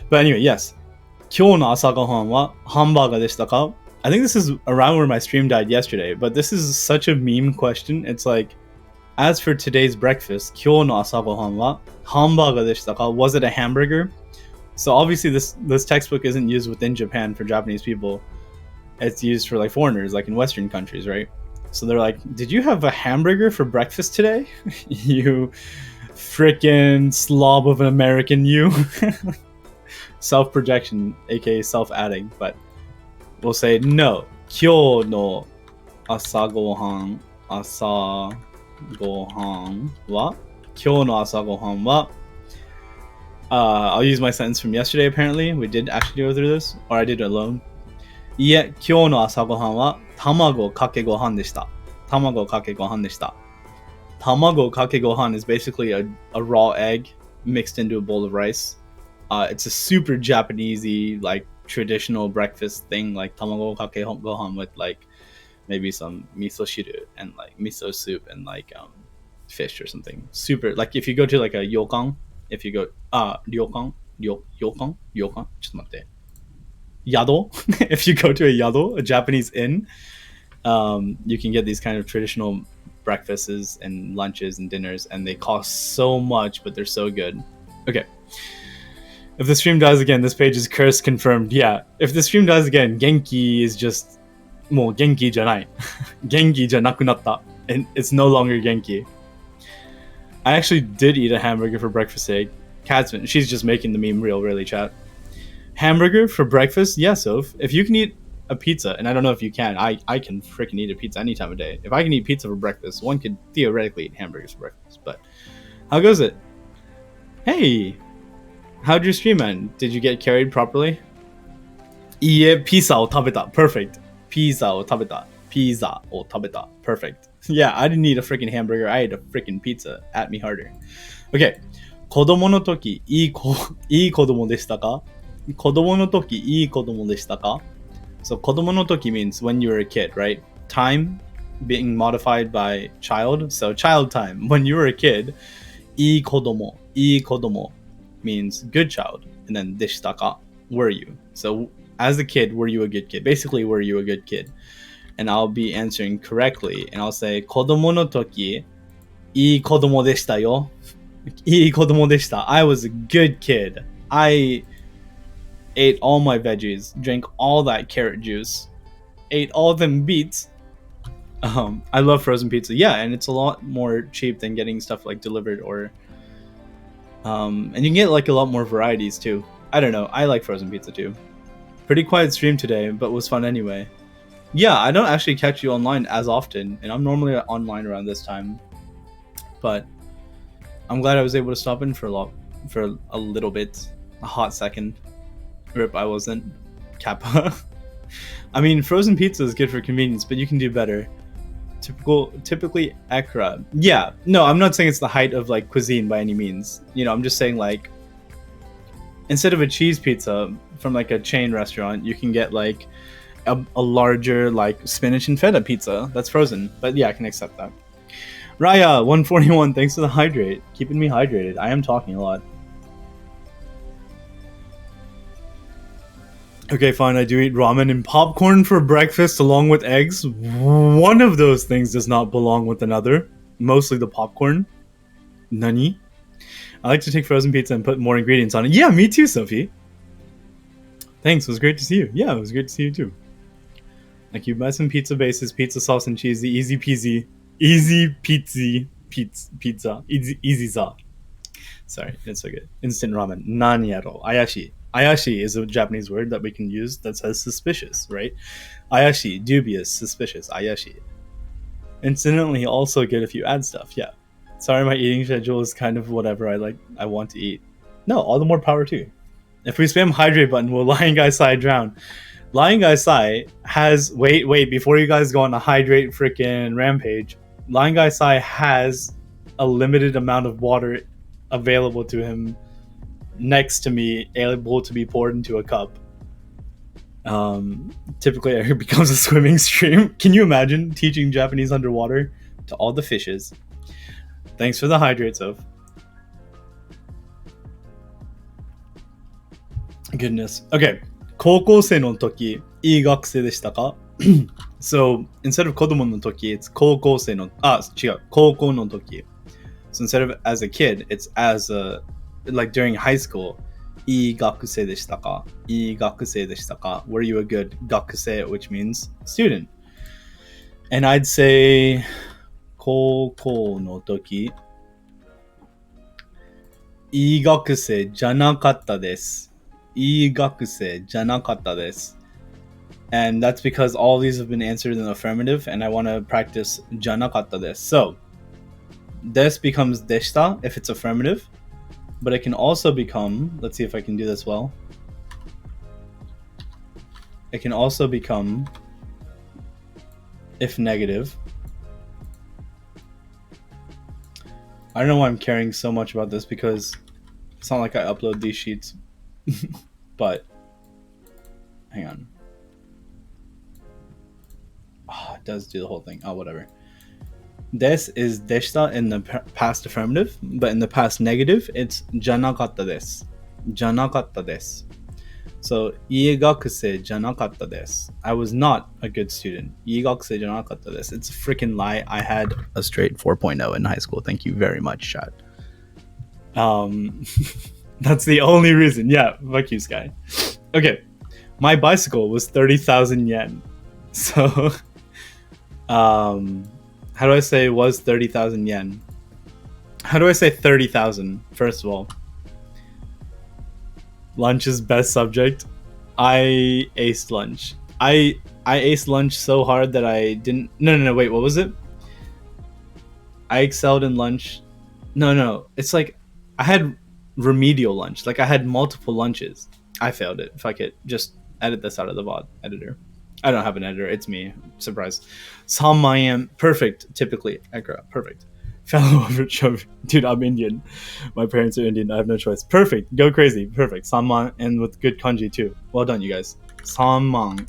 But anyway, yes. 今日の朝ごはんはハンバーガーでしたか? I think this is around where my stream died yesterday, but this is such a meme question. It's like, as for today's breakfast, 今日の朝ごはんはハンバーガーでしたか? Was it a hamburger? So obviously this textbook isn't used within Japan for Japanese people. It's used for like foreigners, like in Western countries, right? So they're like, did you have a hamburger for breakfast today? You frickin' slob of an American, you. Self-projection, aka self-adding, but we'll say no. 今日の朝ごはんは今日の朝ごはんはI'll use my sentence from yesterday, apparently. We did actually go through this, or I did it alone. いえ、今日の朝ごはんは卵かけご飯でした。卵かけご飯でした。Tamago kake gohan is basically a raw egg mixed into a bowl of rice. It's a super Japanesey, like traditional breakfast thing, like tamago kake gohan with like maybe some miso shiru and like miso soup and like fish or something. Super, like if you go to like a ryokan, if you go ryokan, just matte. Yado, if you go to a yado, a Japanese inn, you can get these kind of traditional breakfasts and lunches and dinners, and they cost so much, but they're so good. Okay. If the stream dies again, this page is curse confirmed. Yeah. If the stream dies again, Genki is just もうGenkiじゃない。Genkiじゃなくなった。And it's no longer Genki. I actually did eat a hamburger for breakfast today. Katzman, she's just making the meme real, really, chat. Hamburger for breakfast? Yeah, Soph. If you can eat a pizza, and I don't know if you can, I can freaking eat a pizza any time of day. If I can eat pizza for breakfast, one could theoretically eat hamburgers for breakfast. But how goes it? Hey, how'd your stream end? Did you get carried properly? いいえ、ピザを食べた。Perfect. ピザを食べた。ピザを食べた。Perfect. Yeah, I didn't eat a freaking hamburger. I ate a freaking pizza. At me harder. Okay. 子供の時、いい子供でしたか? 子供の時、いい子供でしたか? So 子供の時 means when you were a kid, right? Time being modified by child. So child time. When you were a kid, いい子供 means good child. And then でしたか were you? So as a kid, were you a good kid? Basically, were you a good kid? And I'll be answering correctly. And I'll say 子供の時、いい子供でしたよ. いい子供でした. I was a good kid. I ate all my veggies, drank all that carrot juice, ate all them beets. I love frozen pizza. Yeah, and it's a lot more cheap than getting stuff like delivered or and you can get like a lot more varieties too. I don't know. I like frozen pizza too. Pretty quiet stream today, but was fun anyway. Yeah, I don't actually catch you online as often, and I'm normally online around this time. But I'm glad I was able to stop in for a little bit, a hot second. Rip, I wasn't. Kappa. I mean, frozen pizza is good for convenience, but you can do better. Typically ekra. Yeah, no, I'm not saying it's the height of like cuisine by any means. You know, I'm just saying like instead of a cheese pizza from like a chain restaurant, you can get like a larger like spinach and feta pizza that's frozen. But yeah, I can accept that. Raya 141, thanks for the hydrate, keeping me hydrated. I am talking a lot. Okay, fine, I do eat ramen and popcorn for breakfast along with eggs. One of those things does not belong with another. Mostly the popcorn. Nani? I like to take frozen pizza and put more ingredients on it. Yeah, me too, Sophie. Thanks, it was great to see you. Yeah, it was great to see you too. Like, you buy some pizza bases, pizza sauce and cheese, the easy peasy. Easy pizza. Easy za. Sorry, it's so good. Instant ramen. Nanyaro. Ayashi. Ayashi is a Japanese word that we can use that says suspicious, right? Ayashi, dubious, suspicious. Ayashi. Incidentally, also good if you add stuff. Yeah. Sorry, my eating schedule is kind of whatever I want to eat. No, all the more power too. If we spam hydrate button, will Lion Guy Sai drown? Lion Guy Sai has wait before you guys go on a hydrate freaking rampage. Lion Guy Sai has a limited amount of water available to him next to me, able to be poured into a cup. Typically, it becomes a swimming stream. Can you imagine teaching Japanese underwater to all the fishes? Thanks for the hydrates of. Goodness. Okay. 高校生の時、いい学生でしたか? So, instead of 子供の時, it's 高校生の、違う、高校の時. So instead of as a kid, it's as a, like during high school, いい学生でしたか? いい学生でしたか? Were you a good 学生, which means student? And I'd say 高校の時、いい学生じゃなかったです。いい学生じゃなかったです。And that's because all these have been answered in the affirmative, and I want to practice じゃなかったです. So, this becomes でした if it's affirmative, but it can also become, let's see if I can do this well. It can also become if negative. I don't know why I'm caring so much about this because it's not like I upload these sheets. But hang on. Oh, it does do the whole thing. Oh, whatever. This is deshita in the past affirmative, but in the past negative, it's じゃなかったです。じゃなかったです。So, いい学生じゃなかったです。I was not a good student. いい学生じゃなかったです。It's a freaking lie. I had a straight 4.0 in high school. Thank you very much, chat. That's the only reason. Yeah, fuck you, Sky. Okay, my bicycle was 30,000 yen. So, how do I say was 30,000 yen? How do I say 30,000? First of all, lunch is best subject. I aced lunch. I aced lunch so hard that I didn't. No. Wait, what was it? I excelled in lunch. No. It's like I had remedial lunch. Like I had multiple lunches. I failed it. If I could just edit this out of the VOD editor. I don't have an editor. It's me. Surprise. Samayam. Perfect. Typically. Ekra. Perfect. Fellow overshove. Dude, I'm Indian. My parents are Indian. I have no choice. Perfect. Go crazy. Perfect. Saman. And with good kanji too. Well done, you guys. Saman.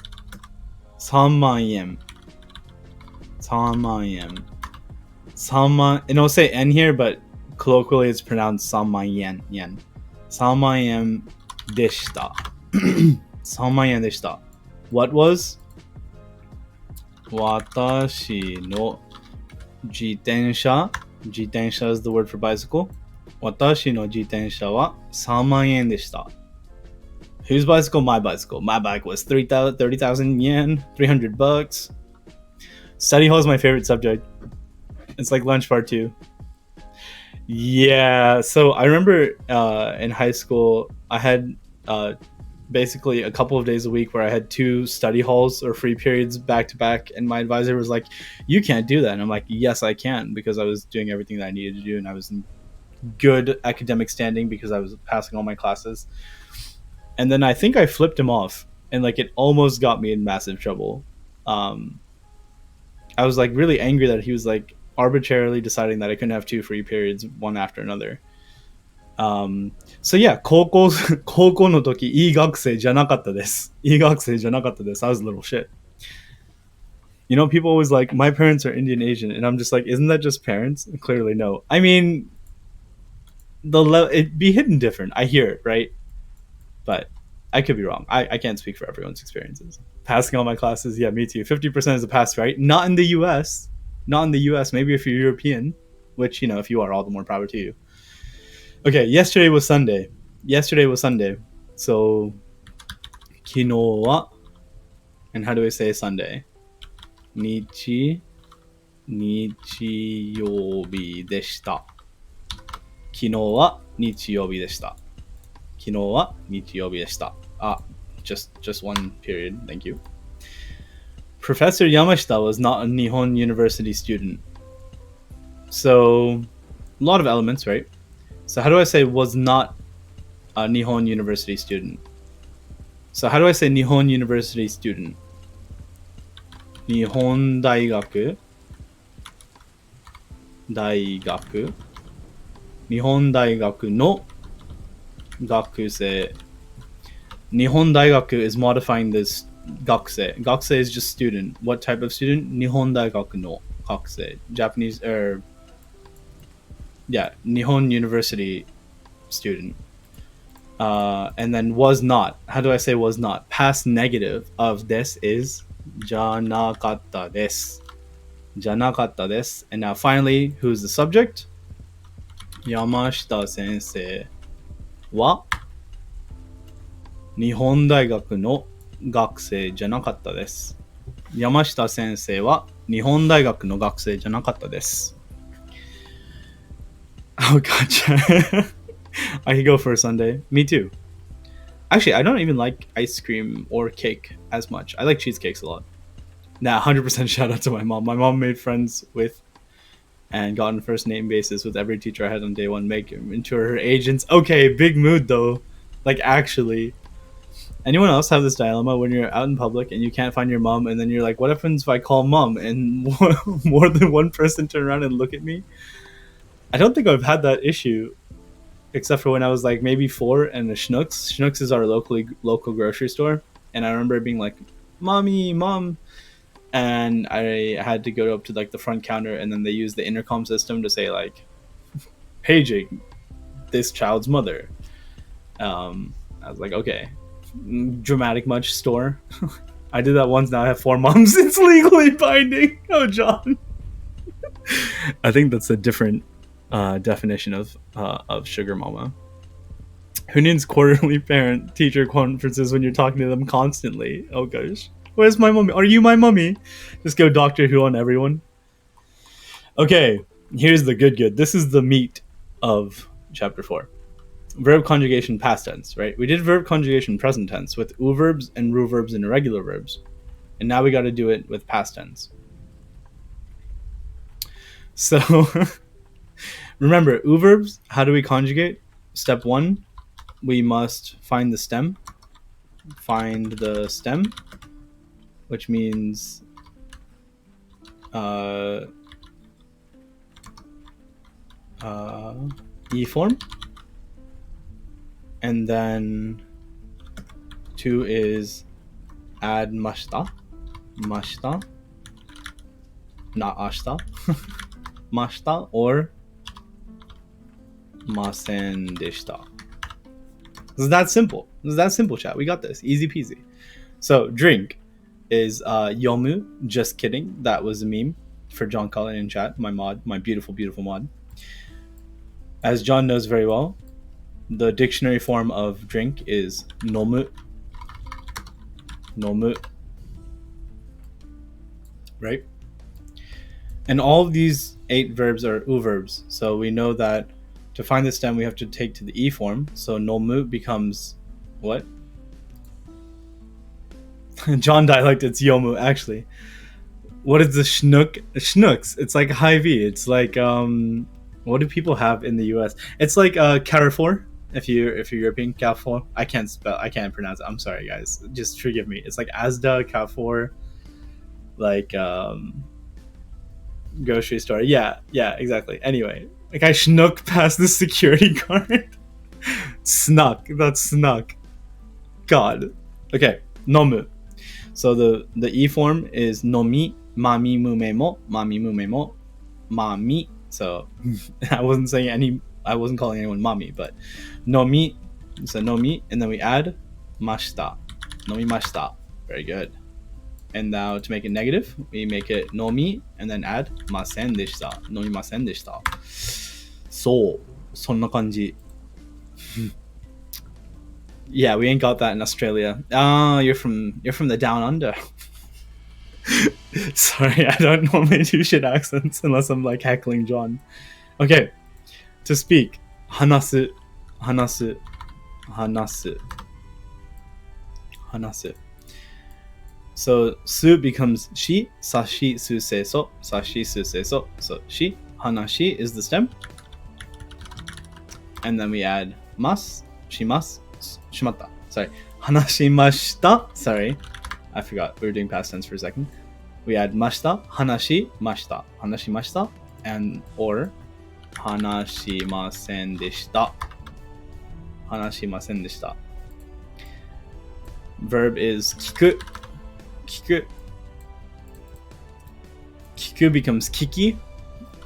Samayam. Samayam. Sama. And I'll say N here, but colloquially it's pronounced Samayen. Yen. Samayen deshita. Samayen deshita. What was? Watashi no jitensha. Jitensha is the word for bicycle. Watashi no jitensha wa 3,000 yen deshita. Whose bicycle? My bicycle. My bike was 30,000 yen, $300. Study hall is my favorite subject. It's like lunch part 2. Yeah, so I remember in high school I had basically a couple of days a week where I had 2 study halls or free periods back to back, and my advisor was like, "You can't do that." And I'm like, "Yes, I can," because I was doing everything that I needed to do, and I was in good academic standing because I was passing all my classes. And then I think I flipped him off, and like it almost got me in massive trouble. Um, I was like really angry that he was like arbitrarily deciding that I couldn't have 2 free periods one after another. So yeah, 高校の時いい学生じゃなかったです。いい学生じゃなかったです。I was a little shit. You know, people always like, my parents are Indian Asian, and I'm just like, isn't that just parents? Clearly, no. I mean, it'd be hidden different. I hear it, right? But I could be wrong. I can't speak for everyone's experiences. Passing all my classes, yeah, me too. 50% is a pass, right? Not in the US. Not in the US. Maybe if you're European, which, you know, if you are, all the more power to you. Okay, yesterday was Sunday. So, 昨日は, and how do I say Sunday? 日曜日でした。昨日は日曜日でした。昨日は日曜日でした。Just one period. Thank you. Professor Yamashita was not a Nihon University student. So, a lot of elements, right? So how do I say was not a Nihon University student? So how do I say Nihon University student? 日本大学日本大学の学生 Nihon Daigaku is modifying this gakusei. Gakusei is just student. What type of student? Nihon Daigaku no gakusei. Japanese, Nihon University student. And then was not. How do I say was not? Past negative of this is じゃなかったです。じゃなかったです. And now finally, who's the subject? 山下先生は日本大学の学生じゃなかったです。山下先生は日本大学の学生じゃなかったです。Oh, gotcha. I could go for a sundae. Me too. Actually, I don't even like ice cream or cake as much. I like cheesecakes a lot. Nah, 100% shout out to my mom. My mom made friends with and got on first name basis with every teacher I had on day one, make them into her agents. Okay, big mood though. Like, actually. Anyone else have this dilemma when you're out in public and you can't find your mom, and then you're like, what happens if I call mom and more than one person turn around and look at me? I don't think I've had that issue, except for when I was like maybe 4 and a Schnucks. Schnucks is our local grocery store, and I remember being like, "Mommy, mom," and I had to go up to like the front counter, and then they used the intercom system to say like, "Paging this child's mother." I was like, okay, dramatic much store. I did that once. Now I have 4 moms. It's legally binding. Oh, John. I think that's a different definition of sugar mama. Who needs quarterly parent-teacher conferences when you're talking to them constantly? Oh gosh. Where's my mommy? Are you my mommy? Just go Doctor Who on everyone. Okay, here's the good. This is the meat of chapter 4. Verb conjugation past tense, right? We did verb conjugation present tense with u verbs and ru verbs and irregular verbs. And now we got to do it with past tense. So, remember, u verbs, how do we conjugate? Step 1, we must find the stem. Find the stem, which means E form. And then 2 is add mashita. Mashita. Not ashita. Mashita or masen deshita. This is that simple. Chat. We got this. Easy peasy. So, drink is yomu. Just kidding. That was a meme for John Cullen in chat. My mod. My beautiful, beautiful mod. As John knows very well, the dictionary form of drink is nomu. Nomu. Right? And all of these 8 verbs are u verbs. So we know that to find the stem, we have to take to the E form. So nomu becomes what? John dialect, it's yomu, actually. What is the schnook? Schnooks. It's like high V. It's like what do people have in the US? It's like Carrefour. If you're European, Carrefour. I can't pronounce it. I'm sorry guys. Just forgive me. It's like Asda, Carrefour, like grocery store. Yeah, exactly. Anyway, like I schnook past the security guard. Snuck. That's snuck. God. Okay. Nomu. So the E form is nomi, mami mumemo, mami mumemo, mami. So I wasn't calling anyone mommy, but nomi, so nomi, and then we add mashita, nomi mashita. Very good. And now to make it negative, we make it nomi and then add masen deshita, nomi masen deshita. So, そんな感じ. Yeah, we ain't got that in Australia. Oh, you're from the down under. Sorry, I don't normally do shit accents unless I'm like heckling John. Okay, to speak. Hanasu, hanasu, hanasu, hanasu. So su becomes shi, sashi su seiso, sashi su seiso. So shi, hanashi is the stem. And then we add mas, shimas, shimatta. Sorry, hanashimashita. Sorry, I forgot. We were doing past tense for a second. We add mashita, hanashi, mashita, hanashimashita, and or hanashimasen deshita. Hanashimasen deshita. Verb is kiku. Kiku. Kiku becomes kiki.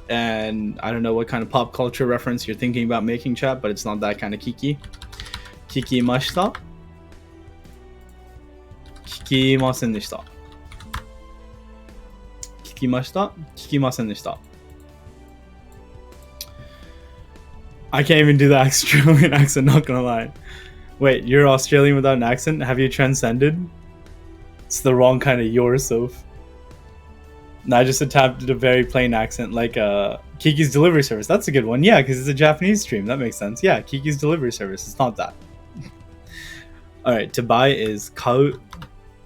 And I don't know what kind of pop culture reference you're thinking about making, chat, but it's not that kind of kiki. Kikimashita. Kikimasen deshita. Kikimashita. Kikimasen deshita. I can't even do the Australian accent, not gonna lie. Wait, you're Australian without an accent? Have you transcended? It's the wrong kind of yours, Soph. No, I just adapted a very plain accent, like Kiki's Delivery Service. That's a good one. Yeah, because it's a Japanese stream. That makes sense. Yeah, Kiki's Delivery Service. It's not that. All right, to buy is kau,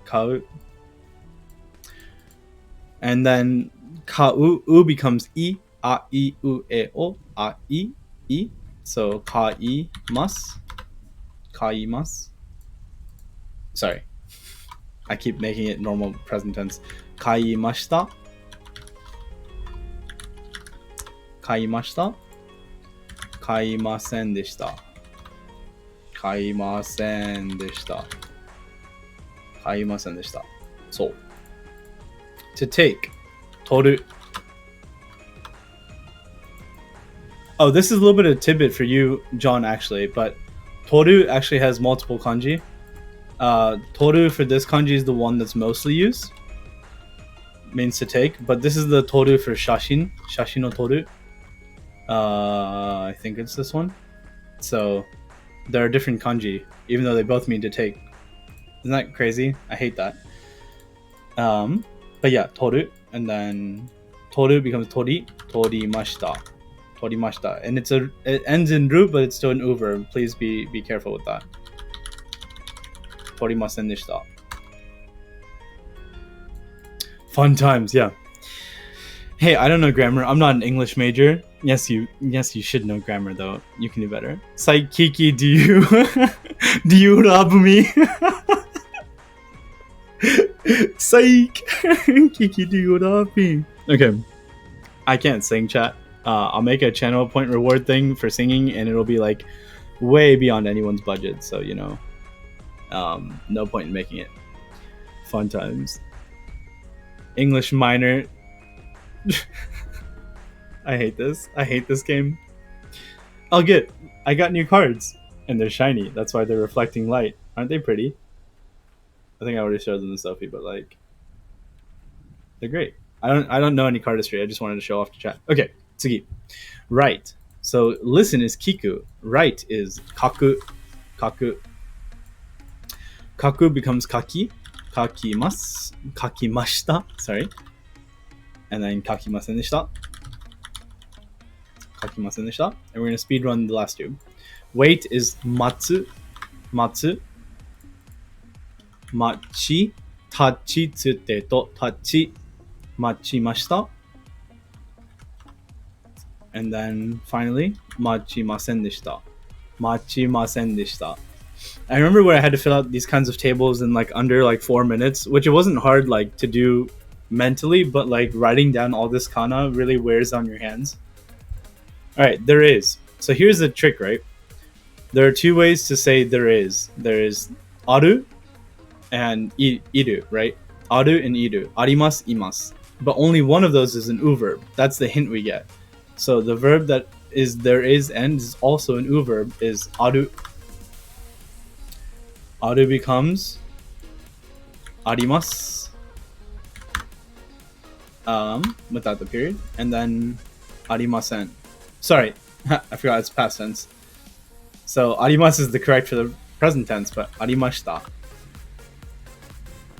kau, and then kau u becomes I, a I u e o, a I. So kaimasu, kaimasu. Sorry, I keep making it normal present tense. Kaimashita. Kaimashita. Kaimasen deshita. Kaimasen deshita. Kaimasen deshita. So, to take. Toru. Oh, this is a little bit of a tidbit for you, John, actually, but toru actually has multiple kanji. Toru for this kanji is the one that's mostly used. Means to take, but this is the toru for shashin. Shashin no toru. I think it's this one. So there are different kanji, even though they both mean to take. Isn't that crazy? I hate that. But yeah, toru, and then toru becomes tori, torimashita, torimashita, and it ends in ru, but it's still an u verb. Please be careful with that. Torimasen deshita. Fun times, yeah. Hey, I don't know grammar. I'm not an English major. Yes, you should know grammar though. You can do better. Saikiki, do you rob me? Psych! Kiki, do you rob me? Okay. I can't sing, chat. I'll make a channel point reward thing for singing, and it'll be like way beyond anyone's budget. So, you know, no point in making it. Fun times. English minor. I hate this. I hate this game. I got new cards, and they're shiny. That's why they're reflecting light. Aren't they pretty? I think I already showed them to Sophie, but like, they're great. I don't know any cardistry. I just wanted to show off to chat. Okay, tsugi. Right. So listen is kiku. Right is kaku. Kaku. Kaku becomes kaki. Kakimasu. Kakimashita. Sorry. And then kakimasen deshita. Kakimasen deshita. And we're going to speed run the last two. Wait is matsu. Matsu. Machi. tachi tsute to tachi machimashita. And then finally, machimasen deshita. Machimasen deshita. I remember where I had to fill out these kinds of tables in like under like 4 minutes, which it wasn't hard like to do mentally, but like writing down all this kana really wears on your hands. All right, there is. So here's the trick, right? There are two ways to say there is. There is aru and iru, right? Aru and iru. Arimasu, imasu. But only one of those is an u verb. That's the hint we get. So the verb that is there is and is also an u verb is aru. Aru becomes arimasu without the period, and then arimasen. Sorry, I forgot it's past tense. So arimasu is the correct for the present tense, but arimashita.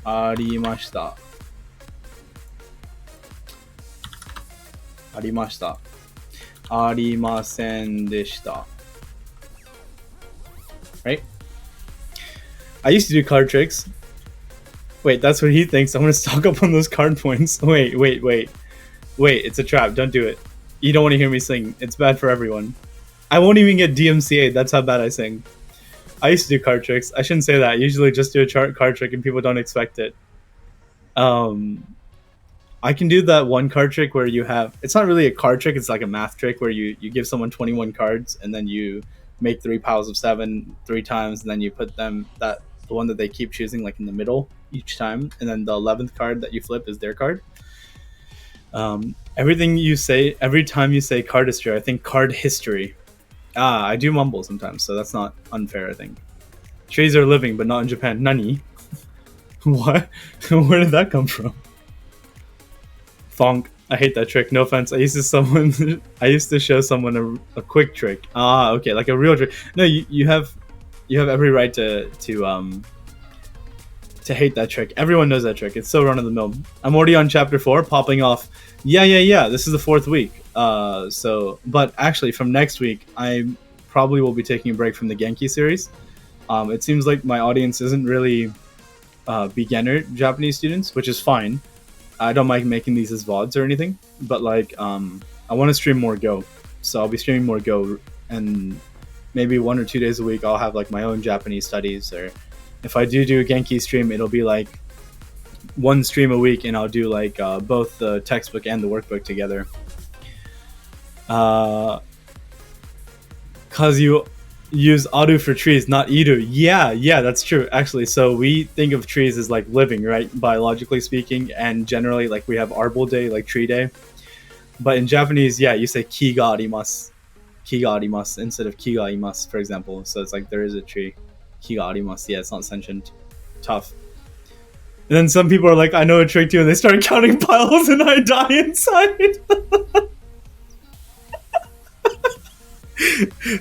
Arimashita. Arimashita. Arimasen deshita. Right? I used to do card tricks. Wait, that's what he thinks. I'm gonna stock up on those card points. Wait, it's a trap. Don't do it. You don't want to hear me sing. It's bad for everyone. I won't even get DMCA. That's how bad I sing. I used to do card tricks. I shouldn't say that. I usually just do a card trick and people don't expect it. I can do that one card trick where you have... It's not really a card trick. It's like a math trick where you give someone 21 cards and then you make 3 piles of 7 3 times, and then you put them... the one that they keep choosing like in the middle each time, and then the 11th card that you flip is their card. Everything you say, every time you say card history, I think card history. I do mumble sometimes, so that's not unfair, I think. Trees are living, but not in Japan. Nani? What? Where did that come from? Thonk. I hate that trick. No offense. I used to show someone a quick trick. Okay, like a real trick. No, you have every right to hate that trick. Everyone knows that trick. It's so run of the mill. I'm already on chapter 4, popping off. Yeah. This is the 4th week. But actually, from next week, I probably will be taking a break from the Genki series. It seems like my audience isn't really beginner Japanese students, which is fine. I don't mind making these as VODs or anything, but like I want to stream more Go, so I'll be streaming more Go, and maybe 1 or 2 days a week I'll have like my own Japanese studies, or if I do a Genki stream, it'll be like 1 stream a week, and I'll do like both the textbook and the workbook together. Cause you use aru for trees, not iru. Yeah, that's true, actually. So we think of trees as like living, right, biologically speaking, and generally like we have arbol day, like tree day. But in Japanese, you say ki ga arimasu. Ki ga arimasu instead of ki ga imasu, for example. So it's like there is a tree. Ki ga arimasu. Yeah, it's not sentient. Tough. And then some people are like, I know a trick too, and they start counting piles and I die inside.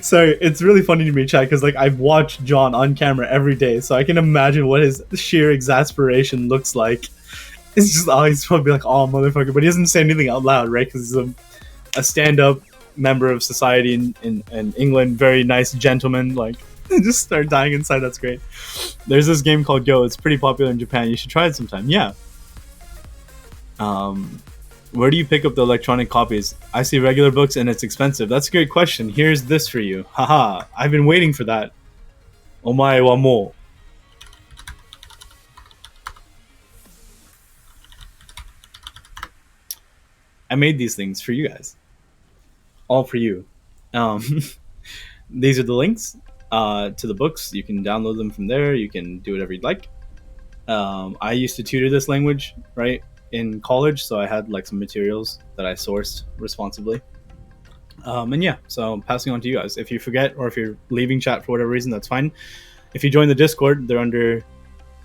Sorry, it's really funny to me, chat, because like I've watched John on camera every day, so I can imagine what his sheer exasperation looks like. It's just he's probably like, oh motherfucker, but he doesn't say anything out loud, right? Because he's a stand-up member of society in England, very nice gentleman. Like, just start dying inside. That's great. There's this game called Go. It's pretty popular in Japan. You should try it sometime. Yeah. Where do you pick up the electronic copies? I see regular books and it's expensive. That's a great question. Here's this for you. Haha, I've been waiting for that. Omae wa mo. I made these things for you guys. All for you. These are the links to the books. You can download them from there. You can do whatever you'd like. I used to tutor this language, right, in college, so I had like some materials that I sourced responsibly. And yeah, so I'm passing on to you guys. If you forget or if you're leaving chat for whatever reason, that's fine. If you join the Discord, they're under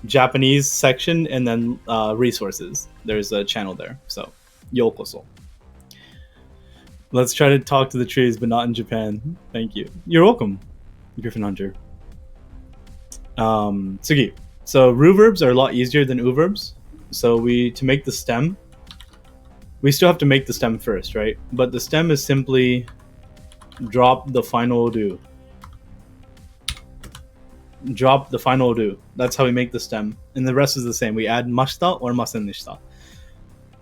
Japanese section and then resources. There's a channel there. So, yokoso. Let's try to talk to the trees, but not in Japan. Thank you. You're welcome, Griffin Hunter. Tsugi. So ru verbs are a lot easier than u verbs. So to make the stem, we still have to make the stem first, right? But the stem is simply drop the final ru. drop the final ru. That's how we make the stem. And the rest is the same. We add mashita or masen deshita.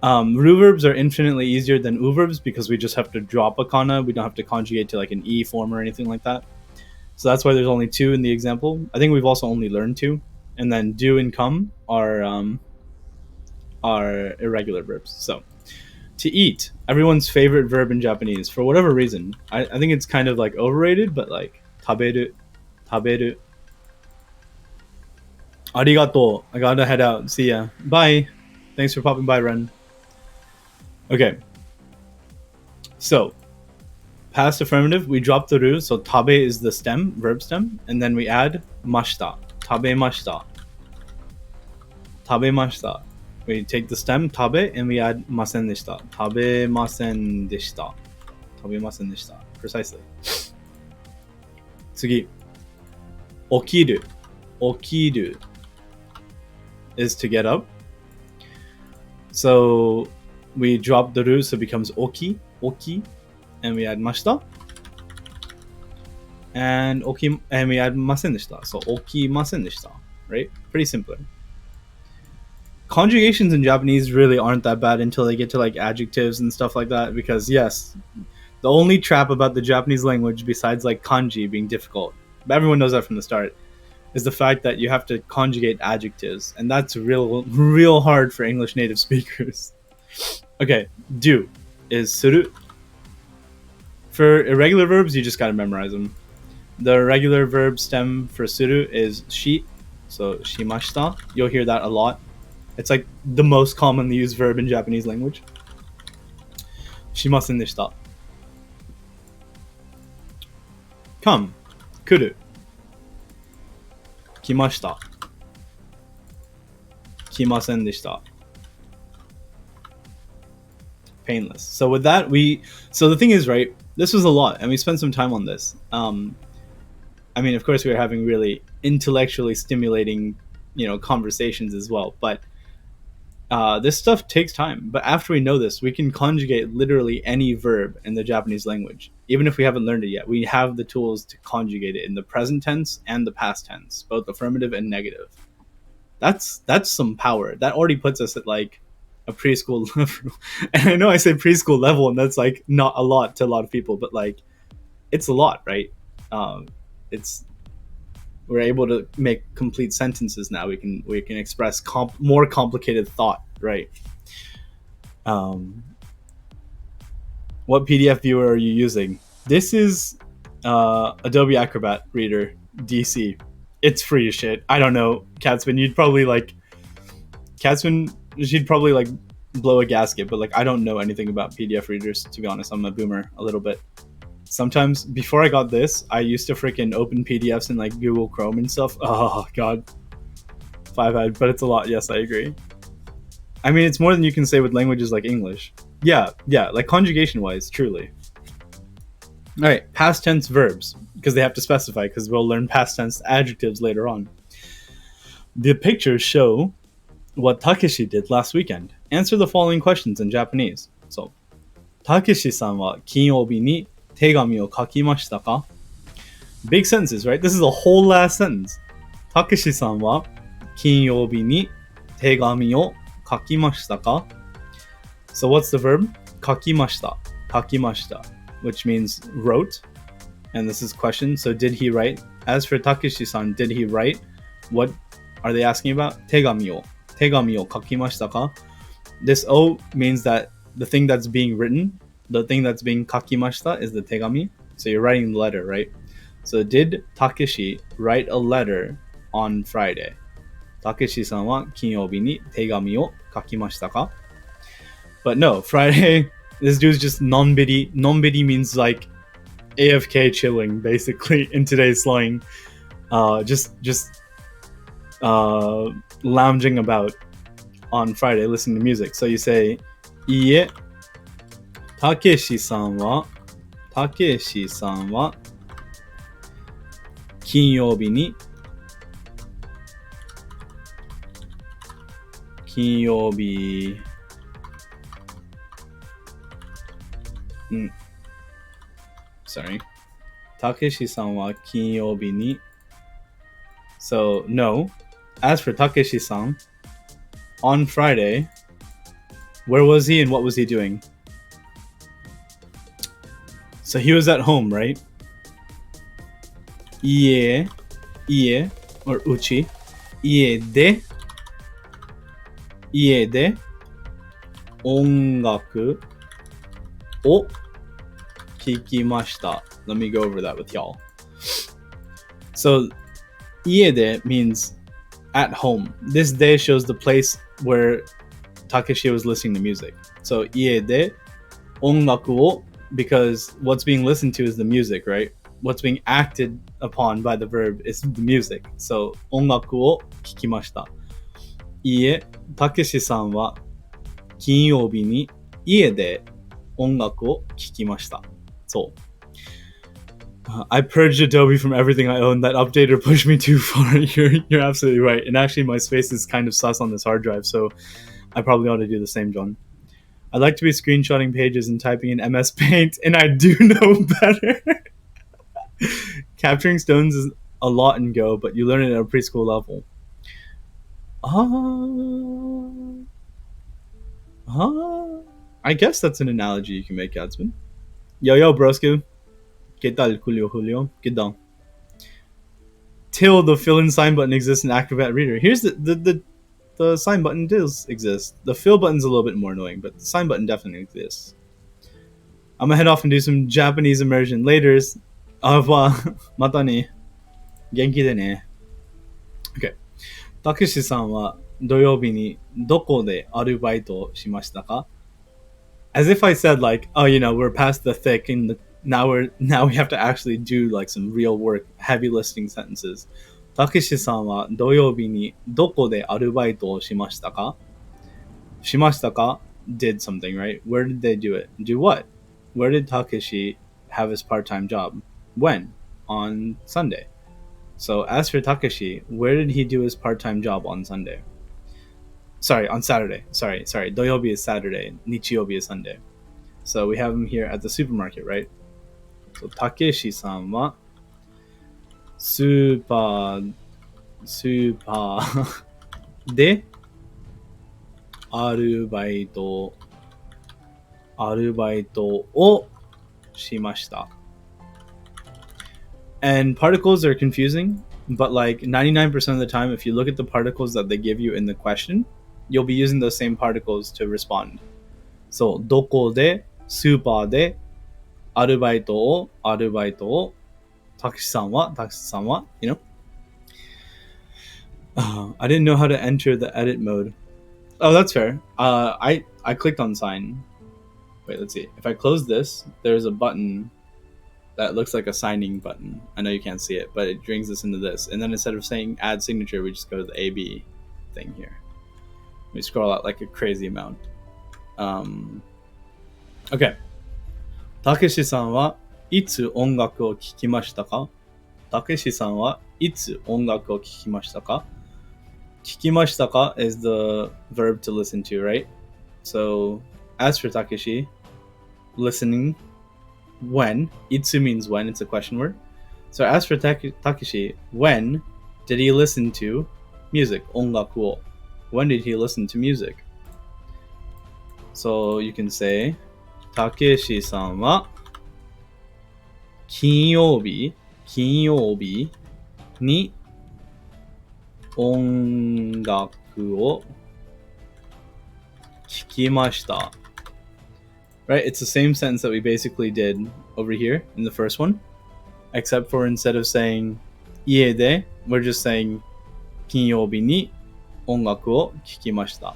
Ru verbs are infinitely easier than u verbs because we just have to drop a kana. We don't have to conjugate to like an e form or anything like that. So that's why there's only 2 in the example. I think we've also only learned 2. And then do and come are irregular verbs. So to eat, everyone's favorite verb in Japanese for whatever reason. I think it's kind of like overrated, but like taberu, taberu. Arigato. I gotta head out. See ya. Bye. Thanks for popping by, Ren. Okay. So past affirmative, we drop the ru. So tabe is the stem, verb stem, and then we add mashita. Tabemashita. Tabemashita. We take the stem tabe and we add masen deshita. Tabemasen deshita. Tabemasen deshita. Precisely. 次。起きる。起きる is to get up. So we drop the ru, so it becomes oki, oki, and we add mashita. And oki, and we add masen deshita. So oki masen deshita, right? Pretty simple. Conjugations in Japanese really aren't that bad until they get to like adjectives and stuff like that, because yes, the only trap about the Japanese language, besides like kanji being difficult, but everyone knows that from the start, is the fact that you have to conjugate adjectives, and that's real hard for English native speakers. Okay, do is suru. For irregular verbs, you just gotta memorize them. The regular verb stem for suru is shi, so shimashita. You'll hear that a lot. It's like the most commonly used verb in Japanese language. Shimasen deshita. Come, kuru. Kimashita. Kimasen deshita. Painless. So with that, so the thing is, right, this was a lot, and we spent some time on this. I mean, of course, we were having really intellectually stimulating, conversations as well, but this stuff takes time. But after we know this, we can conjugate literally any verb in the Japanese language. Even if we haven't learned it yet, we have the tools to conjugate it in the present tense and the past tense, both affirmative and negative. That's some power. That already puts us at like a preschool level. And I know I say preschool level, and that's like not a lot to a lot of people, but like it's a lot, right? We're able to make complete sentences now. We can express more complicated thought, right? What PDF viewer are you using? This is Adobe Acrobat Reader DC. It's free as shit. I don't know, Catsman. She'd probably like blow a gasket, but like I don't know anything about PDF readers, to be honest. I'm a boomer a little bit. Sometimes before I got this, I used to freaking open PDFs in like Google Chrome and stuff. Oh god, five-eyed, but it's a lot. Yes, I agree. I mean, it's more than you can say with languages like English. Yeah, like conjugation wise, truly. All right, past tense verbs, because they have to specify, because we'll learn past tense adjectives later on. The pictures show what Takeshi did last weekend. Answer the following questions in Japanese. So, Takeshi-san wa kinyoubi ni tegami o kakimashita ka? Big sentences, right? This is a whole last sentence. Takeshi-san wa kinyoubi ni tegami o kakimashita ka? So what's the verb? Kakimashita. Kakimashita, which means wrote. And this is question. So did he write? As for Takeshi-san, did he write? What are they asking about? Tegami o. Tegami o kakimashita ka? This o means that the thing that's being written, the thing that's being kakimashita is the tegami. So you're writing the letter, right? So did Takeshi write a letter on Friday? Takeshi-san wa kinyoubi ni tegami o kakimashita ka? But no, Friday, this dude's just non-biddy. Non-biddy means like AFK chilling, basically, in today's slang. Just lounging about on Friday, listening to music. So you say, Iie, Takeshi-san wa kinyoubi ni Takeshi-san wa kinyoubi ni So, no. As for Takeshi-san, on Friday, where was he and what was he doing? So he was at home, right? Ie, or uchi. Ie de, ongaku o kikimashita. Let me go over that with y'all. So, ie de means at home. This de shows the place where Takeshi was listening to music. So, ie de ongaku o, because what's being listened to is the music, right? What's being acted upon by the verb is the music. So, 音楽を聴きました。いえ、たけしさんは金曜日に家で音楽を聴きました。そう。I purged Adobe from everything I own. That updater pushed me too far. You're absolutely right. And actually, my space is kind of sus on this hard drive, so I probably ought to do the same, John. I like to be screenshotting pages and typing in MS Paint, and I do know better. Capturing stones is a lot in Go, but you learn it at a preschool level. I guess that's an analogy you can make, Gadsman. Yo, brosko. ¿Qué tal, Julio? ¿Qué tal? Till the fill-in sign button exists in Acrobat Reader. Here's the sign button does exist. The fill button's a little bit more annoying, but the sign button definitely exists. I'm gonna head off and do some Japanese immersion. Laters. Au revoir. Mata ne. Genki de ne. Okay. Takeshi-san wa doyoubi ni doko de arubaito shimashita ka? As if I said like, oh, we're past the thick and now we have to actually do like some real work, heavy listing sentences. Takeshi-san wa doyoubi ni doko de arubaito shimashita ka? Shimashita ka did something, right? Where did they do it? Do what? Where did Takeshi have his part-time job? When? On Sunday. So as for Takeshi, where did he do his part-time job on Sunday? Sorry, on Saturday. Sorry. Doyobi is Saturday. Nichiyobi is Sunday. So we have him here at the supermarket, right? So Takeshi-san wa super de arubaito o shimashita. And particles are confusing, but like 99% of the time, if you look at the particles that they give you in the question, you'll be using those same particles to respond. So, どこで、スーパーで、アルバイトを、タクシーさんは、I didn't know how to enter the edit mode. Oh, that's fair. I clicked on sign. Wait, let's see. If I close this, there's a button that looks like a signing button. I know you can't see it, but it brings us into this. And then instead of saying add signature, we just go to the AB thing here. We scroll out like a crazy amount. Okay. Takeshi-san wa itsu ongaku o kikimashita ka? Takeshi-san wa itsu ongaku o kikimashita ka? Kikimashita ka is the verb to listen to, right? So, as for Takeshi, listening, when, itsu means when, it's a question word. So as for Takeshi, when did he listen to music? Ongaku o. When did he listen to music? So you can say, Takeshi-san wa kinyoubi ni ongaku o kikimashita. Right? It's the same sentence that we basically did over here in the first one, except for instead of saying ie de, we're just saying kinyoubi ni ongaku o kikimashita.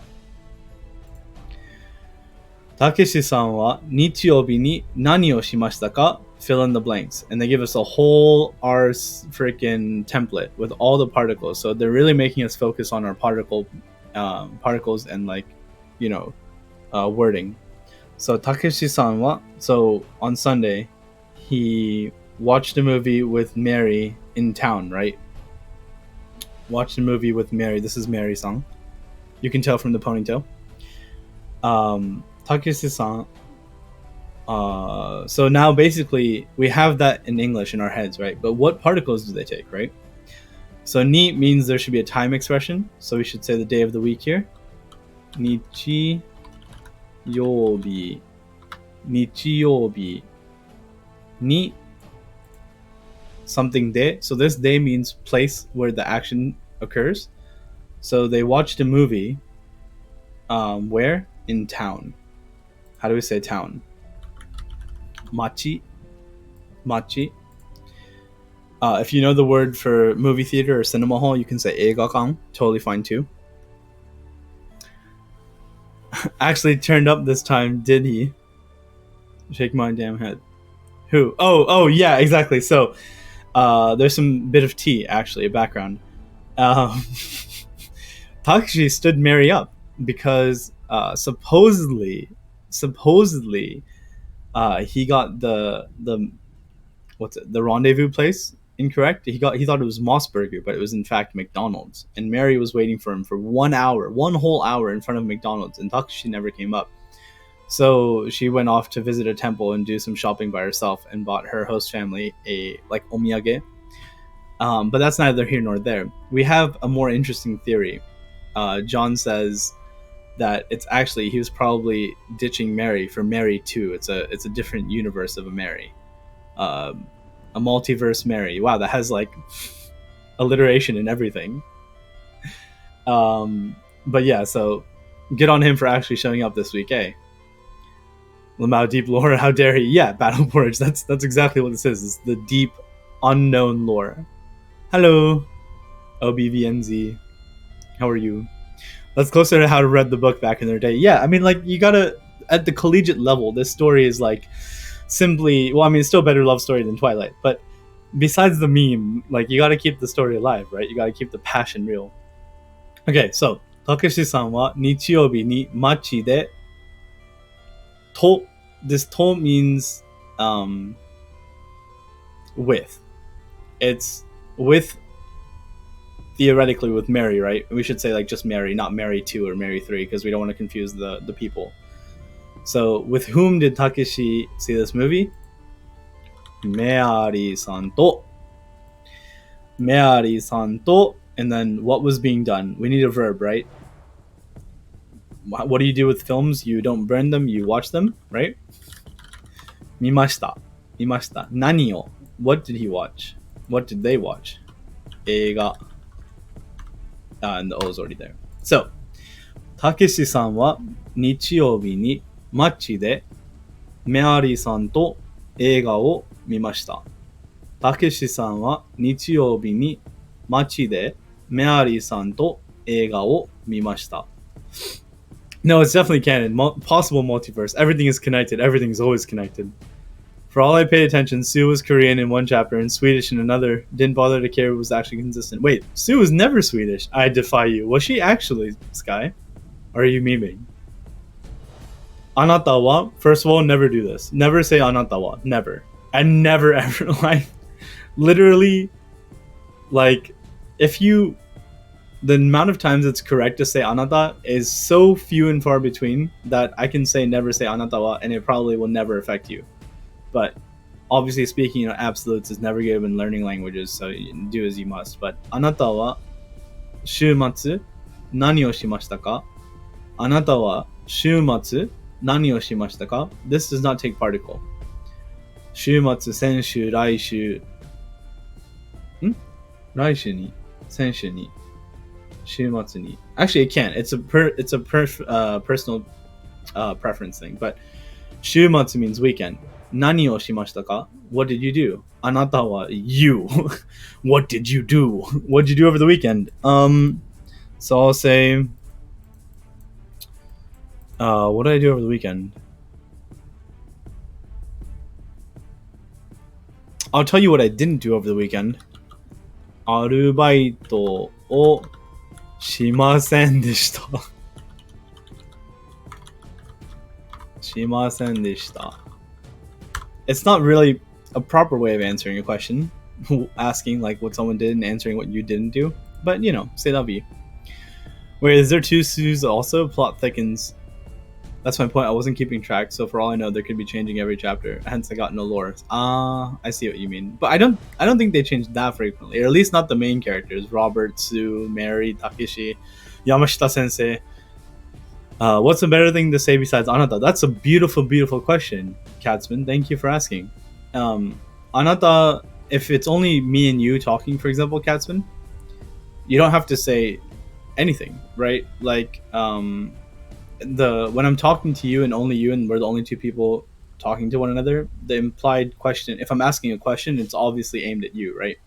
Takeshi-san wa nichiyoubi ni nani o shimashita ka? Fill in the blanks. And they give us a whole R freaking template with all the particles. So they're really making us focus on our particles and wording. So Takeshi-san wa, so on Sunday, he watched a movie with Mary in town, right? Watched a movie with Mary. This is Mary-san. You can tell from the ponytail. Takeshi-san. So now basically we have that in English in our heads, right? But what particles do they take, right? So ni means there should be a time expression. So we should say the day of the week here. Nichi yobi. Nichiyobi. Ni something day. So this day means place where the action occurs. So they watched a movie. Where? In town. How do we say town? Machi. Machi. If you know the word for movie theater or cinema hall, you can say eigakan. Totally fine too. Actually turned up this time, did he? Shake my damn head. Who? Oh, yeah, exactly. So, there's some bit of tea, actually, background. Takashi stood Mary up because supposedly, he got the rendezvous place incorrect. He thought it was Mossburger, but it was in fact McDonald's. And Mary was waiting for him for 1 hour, one whole hour in front of McDonald's, and Takashi never came up. So she went off to visit a temple and do some shopping by herself and bought her host family a omiyage. But that's neither here nor there. We have a more interesting theory. John says that it's actually he was probably ditching Mary for Mary 2. It's a different universe of a Mary. A multiverse Mary. Wow, that has like alliteration and everything. But yeah, so good on him for actually showing up this week, eh? Lamau deep lore, how dare he? Yeah, Battle Porridge. That's exactly what this is. It's the deep, unknown lore. Hello, OBVNZ. How are you? That's closer to how to read the book back in their day. Yeah, I mean, like, you gotta, at the collegiate level, this story is like simply, well, I mean, it's still a better love story than Twilight, but besides the meme, like, you gotta keep the story alive, right? You gotta keep the passion real. Okay, so, Takeshi-san wa nichiyoubi ni machi de to. This to means with. It's with, theoretically, with Mary, right? We should say like just Mary, not Mary 2 or Mary 3, because we don't want to confuse the people. So with whom did Takeshi see this movie? Mary-san to. Mary-san to. And then what was being done? We need a verb, right? What do you do with films? You don't burn them, you watch them, right? Mimashita. Mimashita. Nani o? What did he watch? What did they watch? Eiga. And the O is already there. So, Takeshi-san wa nichiyoubi ni machi de Mary-san to eiga o mimashita. Takeshi-san wa nichiyoubi ni machi de Mary-san to eiga o mimashita. No, it's definitely canon. Possible multiverse. Everything is connected. Everything is always connected. For all I paid attention, Sue was Korean in one chapter and Swedish in another. Didn't bother to care it was actually consistent. Wait, Sue was never Swedish. I defy you. Was she actually, Sky? Or are you memeing? Anata wa? First of all, never do this. Never say anata wa. Never. And never ever. Like, literally, like, if you... The amount of times it's correct to say anata is so few and far between that I can say never say anata wa and it probably will never affect you. But obviously speaking, absolutes is never good when learning languages, so you do as you must. But anata wa shumatsu nani o shimashita ka? Anata wa shumatsu nani o shimashita ka? This does not take particle. Shumatsu, senshu, raishu. Raishu ni, senshu ni, shumatsu ni. Actually, it can't. It's a personal preference thing. But shumatsu means weekend. Nani o shimashita ka? What did you do? Anata wa you. What did you do? What did you do over the weekend? So I'll say, what did I do over the weekend? I'll tell you what I didn't do over the weekend. アルバイトをしませんでした。しませんでした。It's not really a proper way of answering a question, asking like what someone did and answering what you didn't do. But you know, c'est la vie. Wait, is there two Sues also? Plot thickens. That's my point. I wasn't keeping track, so for all I know, they could be changing every chapter. Hence, I got no lore. Ah, I see what you mean. But I don't think they changed that frequently, or at least not the main characters: Robert, Sue, Mary, Takeshi, Yamashita Sensei. What's a better thing to say besides anata? That's a beautiful, beautiful question, Katzman. Thank you for asking. Anata, if it's only me and you talking, for example, Katzman, you don't have to say anything, right? Like, when I'm talking to you and only you, and we're the only two people talking to one another, the implied question, if I'm asking a question, it's obviously aimed at you, right?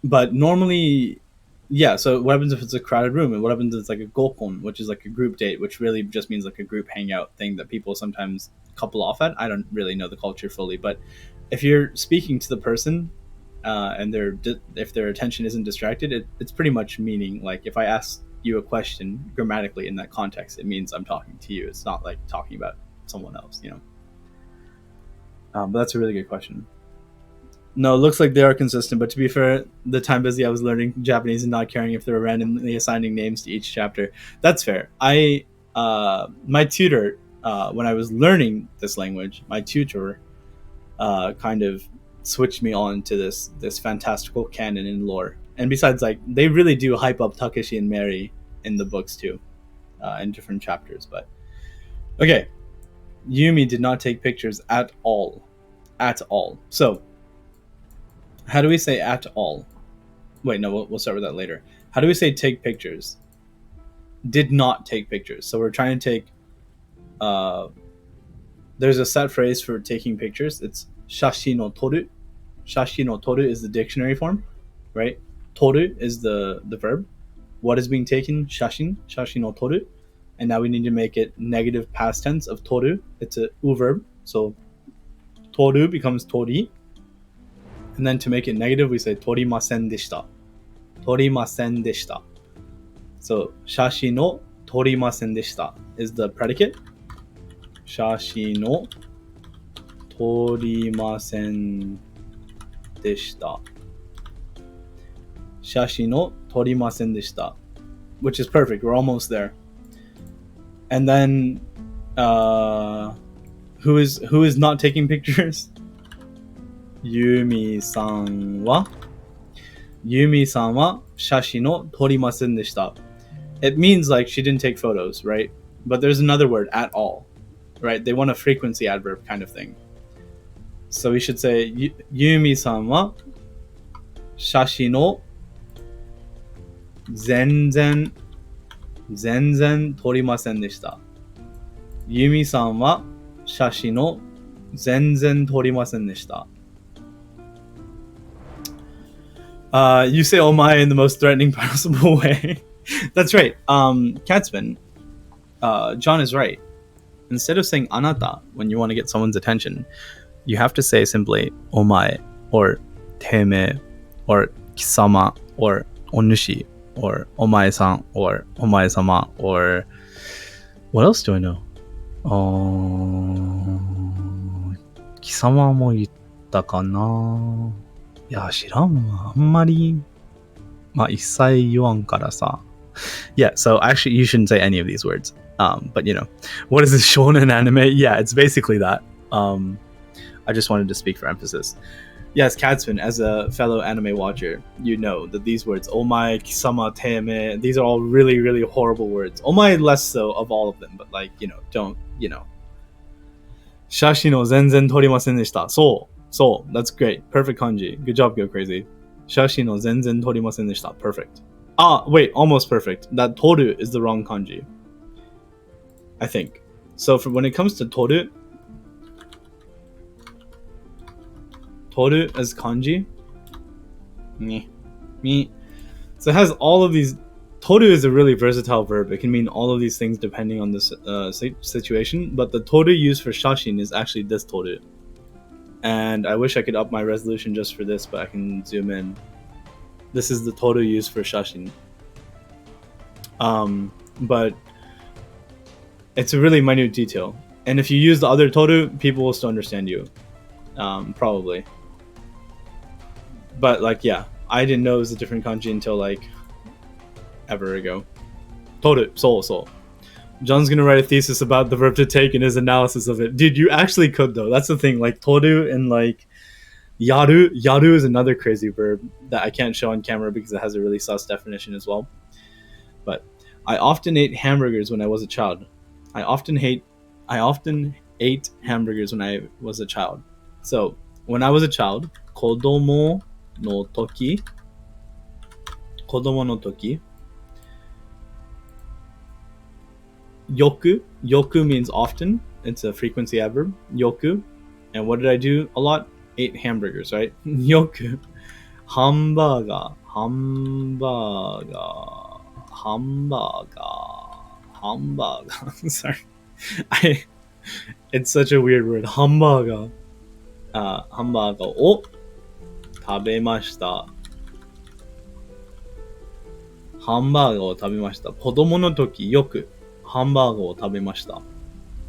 But normally, yeah. So what happens if it's a crowded room, and what happens if it's like a gokon, which is like a group date, which really just means like a group hangout thing that people sometimes couple off at. I don't really know the culture fully, but if you're speaking to the person, and if their attention isn't distracted, it's pretty much meaning like if I ask you a question grammatically in that context, it means I'm talking to you. It's not like talking about someone else, you know. But that's a really good question. No, it looks like they are consistent, but to be fair, the time busy I was learning Japanese and not caring if they were randomly assigning names to each chapter. That's fair. My tutor, when I was learning this language, my tutor kind of switched me on to this fantastical canon and lore. And besides, like, they really do hype up Takeshi and Mary in the books too, in different chapters. But okay, Yumi did not take pictures at all, at all. So how do we say at all? Wait, no, we'll start with that later. How do we say take pictures? Did not take pictures. So we're trying to take. There's a set phrase for taking pictures. It's shashi no toru. Shashi no toru is the dictionary form, right? Toru is the verb. What is being taken? Shashin. Shashi no toru. And now we need to make it negative past tense of toru. It's a u verb. So toru becomes tori. And then to make it negative, we say torimasen deshita. Torimasen deshita. So shashi no torimasen deshita is the predicate. Shashi no torimasen deshita. Shashi no torimasen deshita. Which is perfect. We're almost there. And then who is not taking pictures? Yumi-san wa shashi no torimasen deshita. It means like she didn't take photos, right? But there's another word, at all, right? They want a frequency adverb kind of thing. So we should say Yumi-san wa shashi no zenzen torimasen deshita. Yumi-san wa shashi no zenzen torimasen deshita. You say "oh my" in the most threatening possible way. That's right. Katzman, John is right. Instead of saying anata when you want to get someone's attention, you have to say simply "oh my" or "teme" or "kisama" or "onushi" or "omae-san" or "omae-sama" or what else do I know? "Kisama" も言ったかな。いや、知らんわ。あんまり、まあ、一切言わんからさ。Yeah, so actually you shouldn't say any of these words. But you know, what is a shonen anime? Yeah, it's basically that. I just wanted to speak for emphasis. Yes, Katzman, as a fellow anime watcher, you know that these words, omae, kisama, teme, these are all really, really horrible words. Omae less so of all of them, but like, you know, don't, you know. Shashi no zenzen torimasen deshita. So, that's great. Perfect kanji. Good job, Go Crazy. Shashi no zenzen torimasen deshita. Perfect. Wait, almost perfect. That toru is the wrong kanji, I think. So for when it comes to toru as kanji, me. So it has all of these. Toru is a really versatile verb. It can mean all of these things depending on the situation. But the toru used for shashin is actually this toru. And I wish I could up my resolution just for this, but I can zoom in. This is the toru used for shashin. But it's a really minute detail. And if you use the other toru, people will still understand you. Probably. But like, yeah, I didn't know it was a different kanji until like ever ago. Toru. So. John's gonna write a thesis about the verb to take and his analysis of it. Dude, you actually could though. That's the thing. Like toru and like yaru. Yaru is another crazy verb that I can't show on camera because it has a really sus definition as well. But I often ate hamburgers when I was a child. I often ate hamburgers when I was a child. So when I was a child, kodomo no toki. Yoku means often. It's a frequency adverb. Yoku. And what did I do a lot? Ate hamburgers, right? Yoku. Hamburger. Sorry. It's such a weird word. Hamburger. Hamburger o tabemashita. ハンバーガーを食べました。子供の時よくハンバーガーを食べました。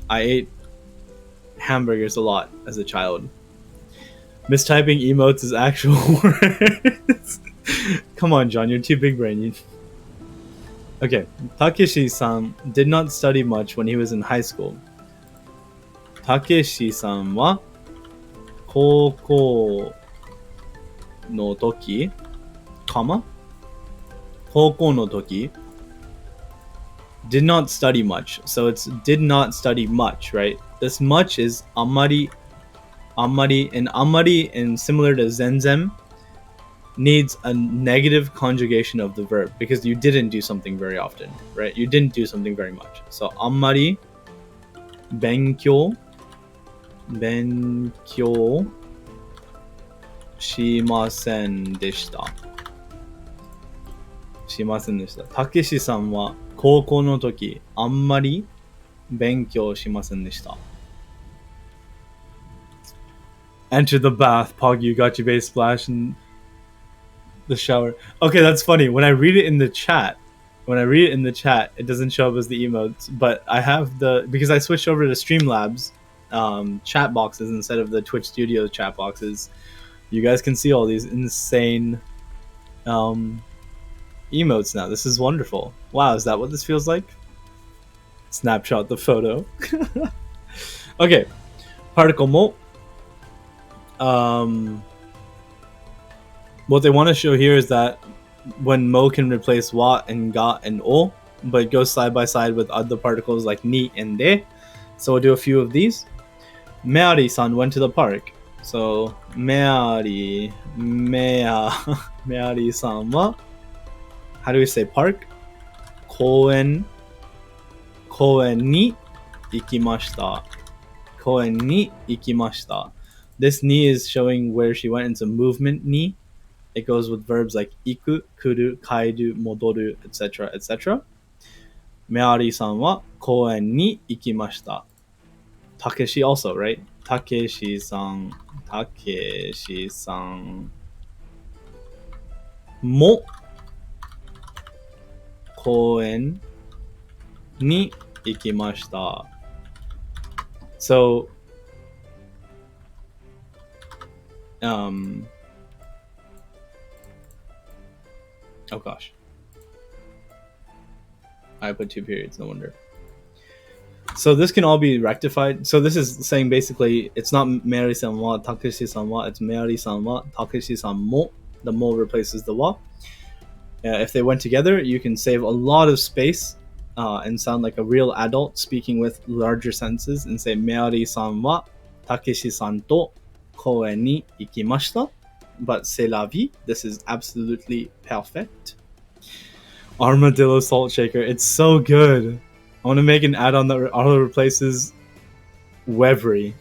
I ate hamburgers a lot as a child. Mistyping emotes is actual words. Come on, John, you're too big brain. Okay, Takeshi-san did not study much when he was in high school. Takeshi-san は高校の時かま高校の時 did not study much. So it's did not study much, right? This much is amari, and amari, and similar to zenzen, needs a negative conjugation of the verb because you didn't do something very often, right? You didn't do something very much. So amari, benkyou, shimasen deshita. しませんでした。たけしさんは高校の時あんまり勉強しませんでした。Enter the bath, Poggy, got you base splash in the shower. Okay, that's funny. When I read it in the chat, it doesn't show up as the emotes, but I have because I switched over to Streamlabs chat boxes instead of the Twitch Studio chat boxes. You guys can see all these insane emotes now. This is wonderful. Wow, is that what this feels like? Snapshot the photo. Okay, particle mo. What they want to show here is that when mo can replace wa and ga and o, but it goes side by side with other particles like ni and de. So we'll do a few of these. Meari-san went to the park. So Meari-san wa, how do we say park? 公園に行きました。公園に行きました。This ni is showing where she went. It's a movement ni. It goes with verbs like 行く、来る、帰る、戻る、etc. etc. メアリーさんは公園に行きました。たけし also, right? たけしさんも公園に行きました。So, oh gosh. I put 2 periods, no wonder. So this can all be rectified. So this is saying basically it's not Meari-san wa Takeshi-san wa, it's Meari-san wa Takeshi-san mo. The mo replaces the wa. If they went together, you can save a lot of space and sound like a real adult speaking with larger sentences and say Meari-san wa Takeshi-san to koen ni ikimashita. But c'est la vie. This is absolutely perfect. Armadillo salt shaker. It's so good. I want to make an add-on that auto replaces Wevery.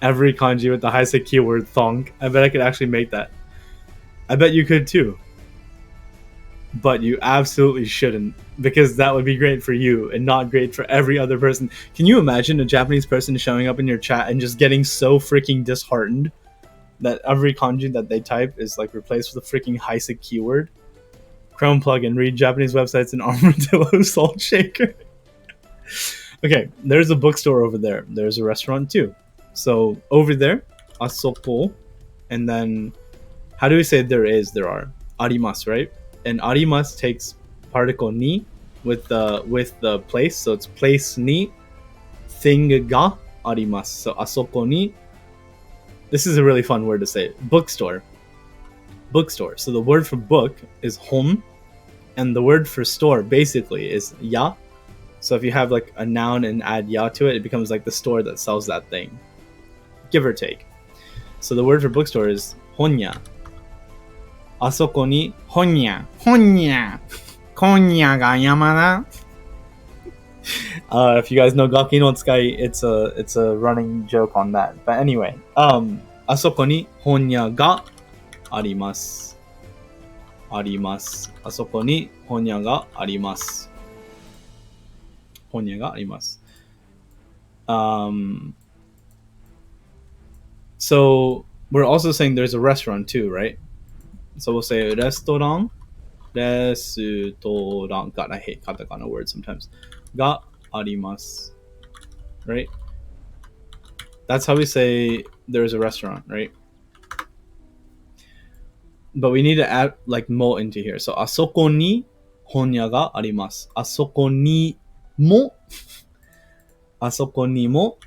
Every kanji with the Heisei keyword thonk. I bet I could actually make that. I bet you could too. But you absolutely shouldn't, because that would be great for you and not great for every other person. Can you imagine a Japanese person showing up in your chat and just getting so freaking disheartened that every kanji that they type is like replaced with a freaking Heisei keyword? Chrome plugin, read Japanese websites and Armadillo salt shaker. Okay, there's a bookstore over there. There's a restaurant too. So over there, asoko, and then how do we say there are? Arimasu, right? And arimasu takes particle ni with the place. So it's place ni thing ga arimasu. So asoko ni. This is a really fun word to say. Bookstore. Bookstore. So the word for book is hon, and the word for store basically is ya. So if you have like a noun and add ya to it, it becomes like the store that sells that thing, give or take. So the word for bookstore is honya. Asoko ni honya. Honya. Konya ga yamada. If you guys know Gaki no Tsukai, it's a running joke on that. But anyway, asoko ni honya ga arimasu. Arimasu. Asoko ni honya ga arimasu. Honya ga arimasu. So we're also saying there's a restaurant too, right? So we'll say restaurant. Restaurant. God, I hate katakana words sometimes. Ga arimasu. Right? That's how we say there's a restaurant, right? But we need to add like mo into here. So asoko ni honya ga arimasu. Asoko ni mo. Asoko ni mo.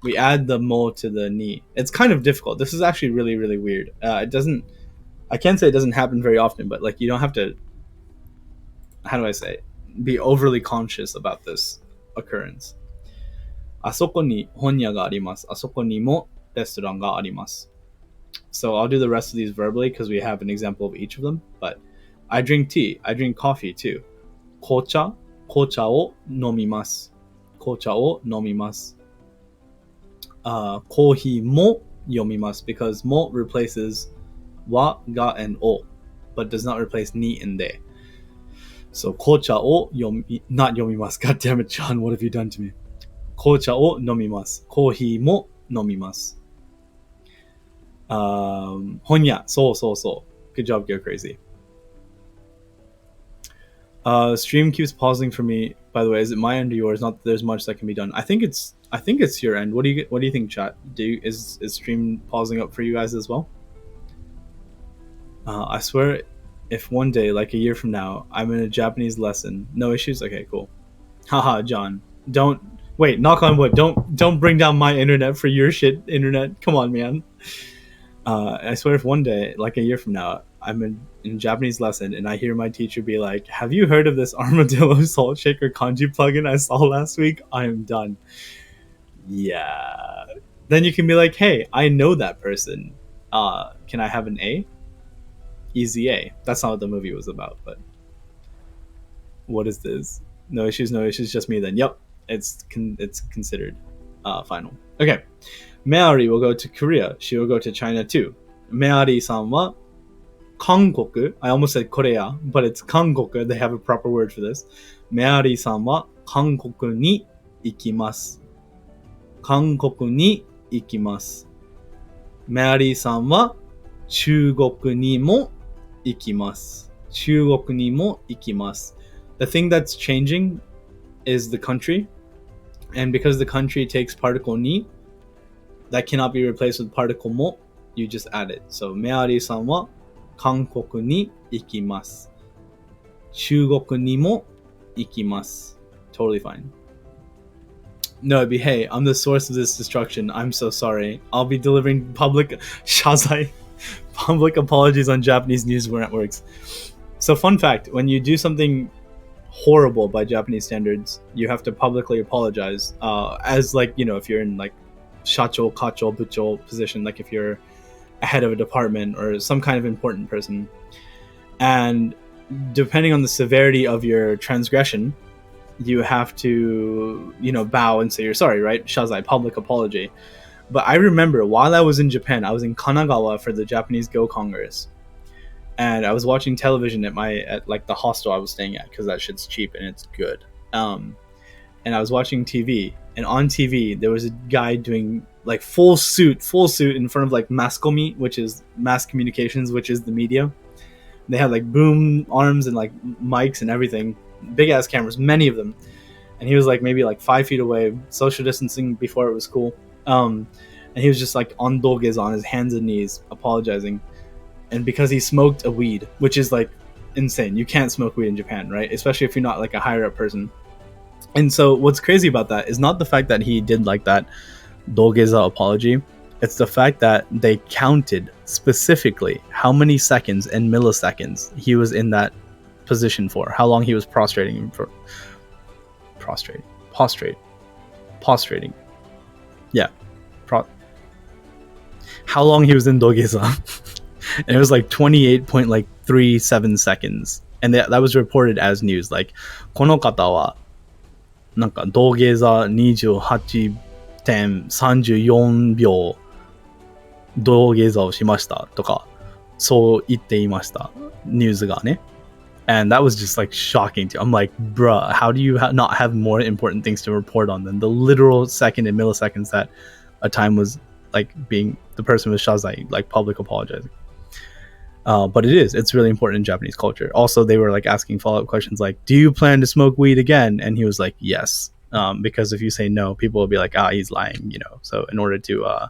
We add the mo to the ni. It's kind of difficult. This is actually really, really weird. It doesn't. I can't say it doesn't happen very often, but like you don't have to. How do I say? Be overly conscious about this occurrence. Asoko ni honya ga arimasu. Asoko ni mo restaurant ga arimasu. So I'll do the rest of these verbally because we have an example of each of them. But I drink tea. I drink coffee too. Kocha. Kocha o nomimasu. Kocha o nomimasu. Kohi mo yomimasu because mo replaces wa, ga, and o, but does not replace ni and de. So kocha o not yomimasu. God damn it, John, what have you done to me? Kocha o nomimasu. Kohi mo nomimasu. Honya. So. Good job, Gear Crazy. Stream keeps pausing for me. By the way, is it my end or yours? Not that there's much that can be done. I think it's your end. What do you think, chat? Is stream pausing up for you guys as well? I swear, if one day, like a year from now, I'm in a Japanese lesson, no issues. Okay, cool. Haha, John. Don't wait. Knock on wood. Don't bring down my internet for your shit. Internet. Come on, man. I swear, if one day, like a year from now, I'm in a Japanese lesson and I hear my teacher be like, "Have you heard of this armadillo salt shaker kanji plugin I saw last week?" I am done. Yeah. Then you can be like, "Hey, I know that person. Can I have an A?" Easy A. That's not what the movie was about, but what is this? No issues, just me then. Yep, it's considered final. Okay. Meari will go to Korea. She will go to China too. Meari-san wa Kangoku. I almost said Korea, but it's Kangoku. They have a proper word for this. Meari-san wa Kangoku ni ikimasu. Kangoku ni ikimasu. Meari-san wa Chugoku ni mo ikimasu. Chugoku ni mo ikimasu. The thing that's changing is the country. And because the country takes particle ni, that cannot be replaced with particle mo. You just add it. So, Meari-san wa Kangoku ni ikimasu. Chugoku ni mo ikimasu. Totally fine. No, it'd be, hey, I'm the source of this destruction. I'm so sorry. I'll be delivering public shazai, public apologies on Japanese news networks. So, fun fact, when you do something horrible by Japanese standards, you have to publicly apologize. As like, if you're in like shacho, kacho, bucho position, like if you're a head of a department or some kind of important person. And depending on the severity of your transgression, you have to, bow and say you're sorry, right? Shazai, public apology. But I remember while I was in Japan, I was in Kanagawa for the Japanese Go Congress. And I was watching television at like the hostel I was staying at, because that shit's cheap and it's good. And I was watching TV, and on TV there was a guy doing like full suit in front of like maskomi, which is mass communications, which is the media. They had like boom arms and like mics and everything, big ass cameras, many of them. And he was like maybe like 5 feet away, social distancing before it was cool. And he was just like on doges, on his hands and knees, apologizing. And because he smoked a weed, which is like insane. You can't smoke weed in Japan, right? Especially if you're not like a higher up person. And so what's crazy about that is not the fact that he did like that Dogeza apology. It's the fact that they counted specifically how many seconds and milliseconds he was in that position for, how long he was prostrating. Yeah. How long he was in Dogeza. And it was like 28.37 seconds. And that was reported as news. Like, この方はなんか土下座28.34秒土下座をしましたとかそう言っていましたニュースがね and that was just like shocking to I'm like bruh how do you not have more important things to report on than the literal second and milliseconds that a time was like being the person was shazai like public apologizing. But it's really important in Japanese culture. Also, they were like asking follow-up questions like, do you plan to smoke weed again? And he was like, yes. Because if you say no, people will be like, he's lying, you know. So in order to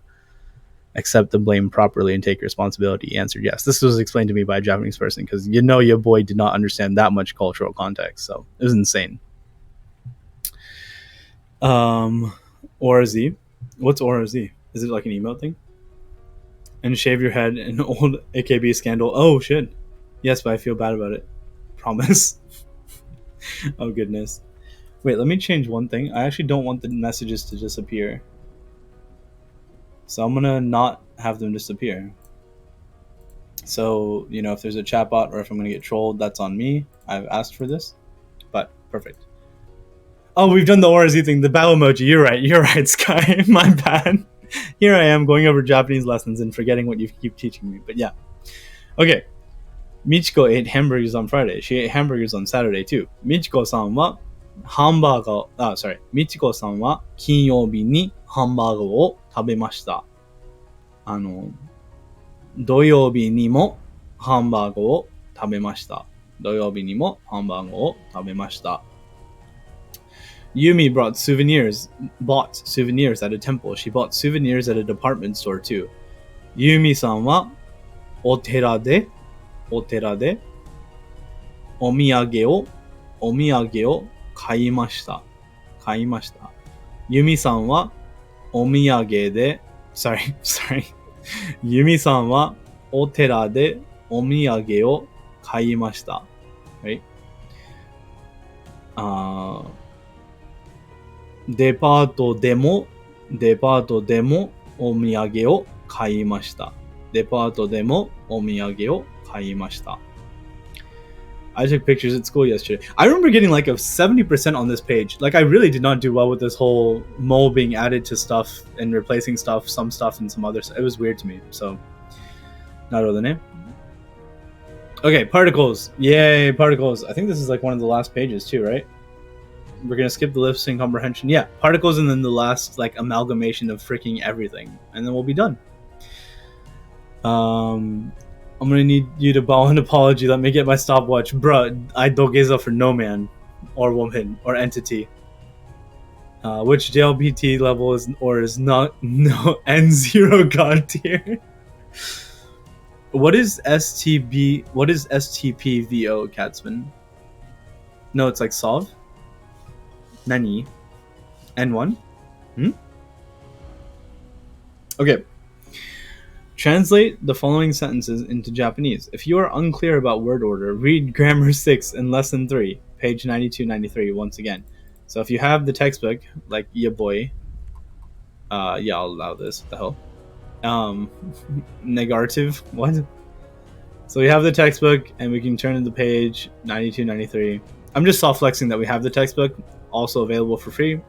accept the blame properly and take responsibility, he answered yes. This was explained to me by a Japanese person because, you know, your boy did not understand that much cultural context. So it was insane. ORZ. What's ORZ? Is it like an email thing? And shave your head, an old AKB scandal. Oh shit. Yes, but I feel bad about it. Promise. Oh goodness. Wait, let me change one thing. I actually don't want the messages to disappear. So I'm gonna not have them disappear. So, you know, if there's a chatbot or if I'm gonna get trolled, that's on me. I've asked for this. But perfect. Oh, we've done the ORZ thing, the bow emoji. You're right, Sky. My bad. Here I am going over Japanese lessons and forgetting what you keep teaching me. But yeah. Okay. Michiko ate hamburgers on Friday. She ate hamburgers on Saturday too. Michiko-san wa Michiko-san wa kinyoubi ni hamburger wo tabemashita. 土曜日にもハンバーガーを食べました。土曜日にもハンバーガーを食べました。Yumi bought souvenirs at a temple. She bought souvenirs at a department store too. Yumi-san はお寺でお土産を買いました。Yumi-san はお土産でYumi-san はお寺でお土産を買いました。Right? デパートでもお土産を買いました。I took pictures at school yesterday. I remember getting like a 70% on this page. Like I really did not do well with this whole mo being added to stuff and replacing stuff, some stuff and some other stuff. It was weird to me. So, name. Okay, particles. Yay, particles. I think this is like one of the last pages too, right? We're gonna skip the listening comprehension. Yeah, particles and then the last like amalgamation of freaking everything. And then we'll be done. I'm gonna need you to bow an apology. Let me get my stopwatch. Bruh, I dogeza for no man or woman or entity. Which JLPT level is not N0 god tier? What is STP? What is STPVO, Catsman? No, it's like solve. Nani? N1? Okay. Translate the following sentences into Japanese. If you are unclear about word order, read Grammar 6 in Lesson 3, page 92-93 once again. So if you have the textbook, like ya boy, yeah, I'll allow this. What the hell? Negative? What? So we have the textbook, and we can turn to the page 92-93. I'm just soft flexing that we have the textbook, also available for free.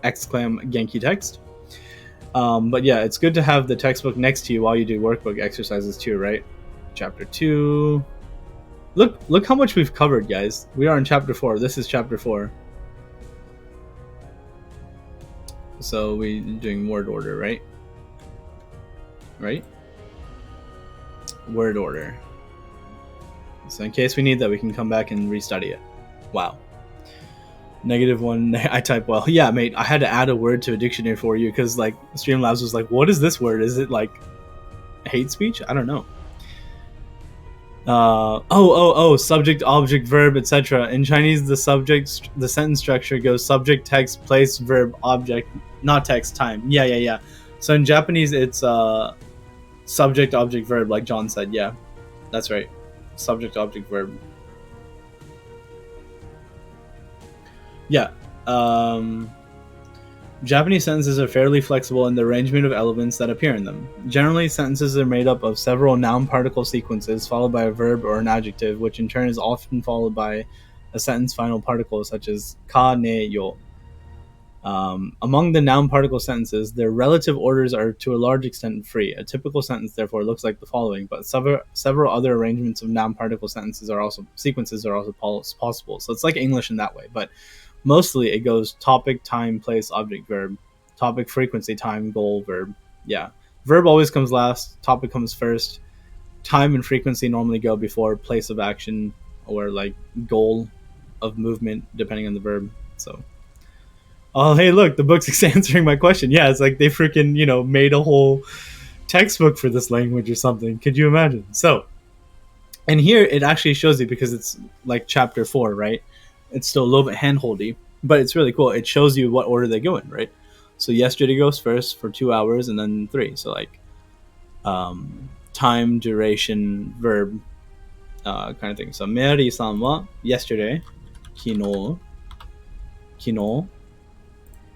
Exclaim Genki text. But yeah, it's good to have the textbook next to you while you do workbook exercises too, right? Chapter 2. Look how much we've covered, guys. We are in chapter 4. This is chapter 4. So we're doing word order, right? Right? Word order. So in case we need that, we can come back and restudy it. Wow. -1, I type well. Yeah, mate, I had to add a word to a dictionary for you because, like, Streamlabs was like, what is this word? Is it, like, hate speech? I don't know. Subject, object, verb, etc. In Chinese, the sentence structure goes subject, text, place, verb, object, not text, time. Yeah. So in Japanese, it's subject, object, verb, like John said. Yeah, that's right. Subject, object, verb. Yeah. Um, Japanese sentences are fairly flexible in the arrangement of elements that appear in them. Generally, sentences are made up of several noun particle sequences followed by a verb or an adjective, which in turn is often followed by a sentence final particle such as ka, ne, yo. Among the noun particle sentences, their relative orders are to a large extent free. A typical sentence, therefore, looks like the following, but several other arrangements of noun particle sentences are also possible. So it's like English in that way, but mostly it goes topic, time, place, object, verb. Topic, frequency, time, goal, verb. Yeah. Verb always comes last. Topic comes first. Time and frequency normally go before place of action or like goal of movement, depending on the verb. So, oh, hey, look, the book's answering my question. Yeah, it's like they freaking, made a whole textbook for this language or something. Could you imagine? So, and here it actually shows you because it's like chapter 4, right? It's still a little bit handholdy, but it's really cool. It shows you what order they go in, right? So yesterday goes first for 2 hours and then 3. So like time, duration, verb, kind of thing. So Mary-san wa yesterday, kino,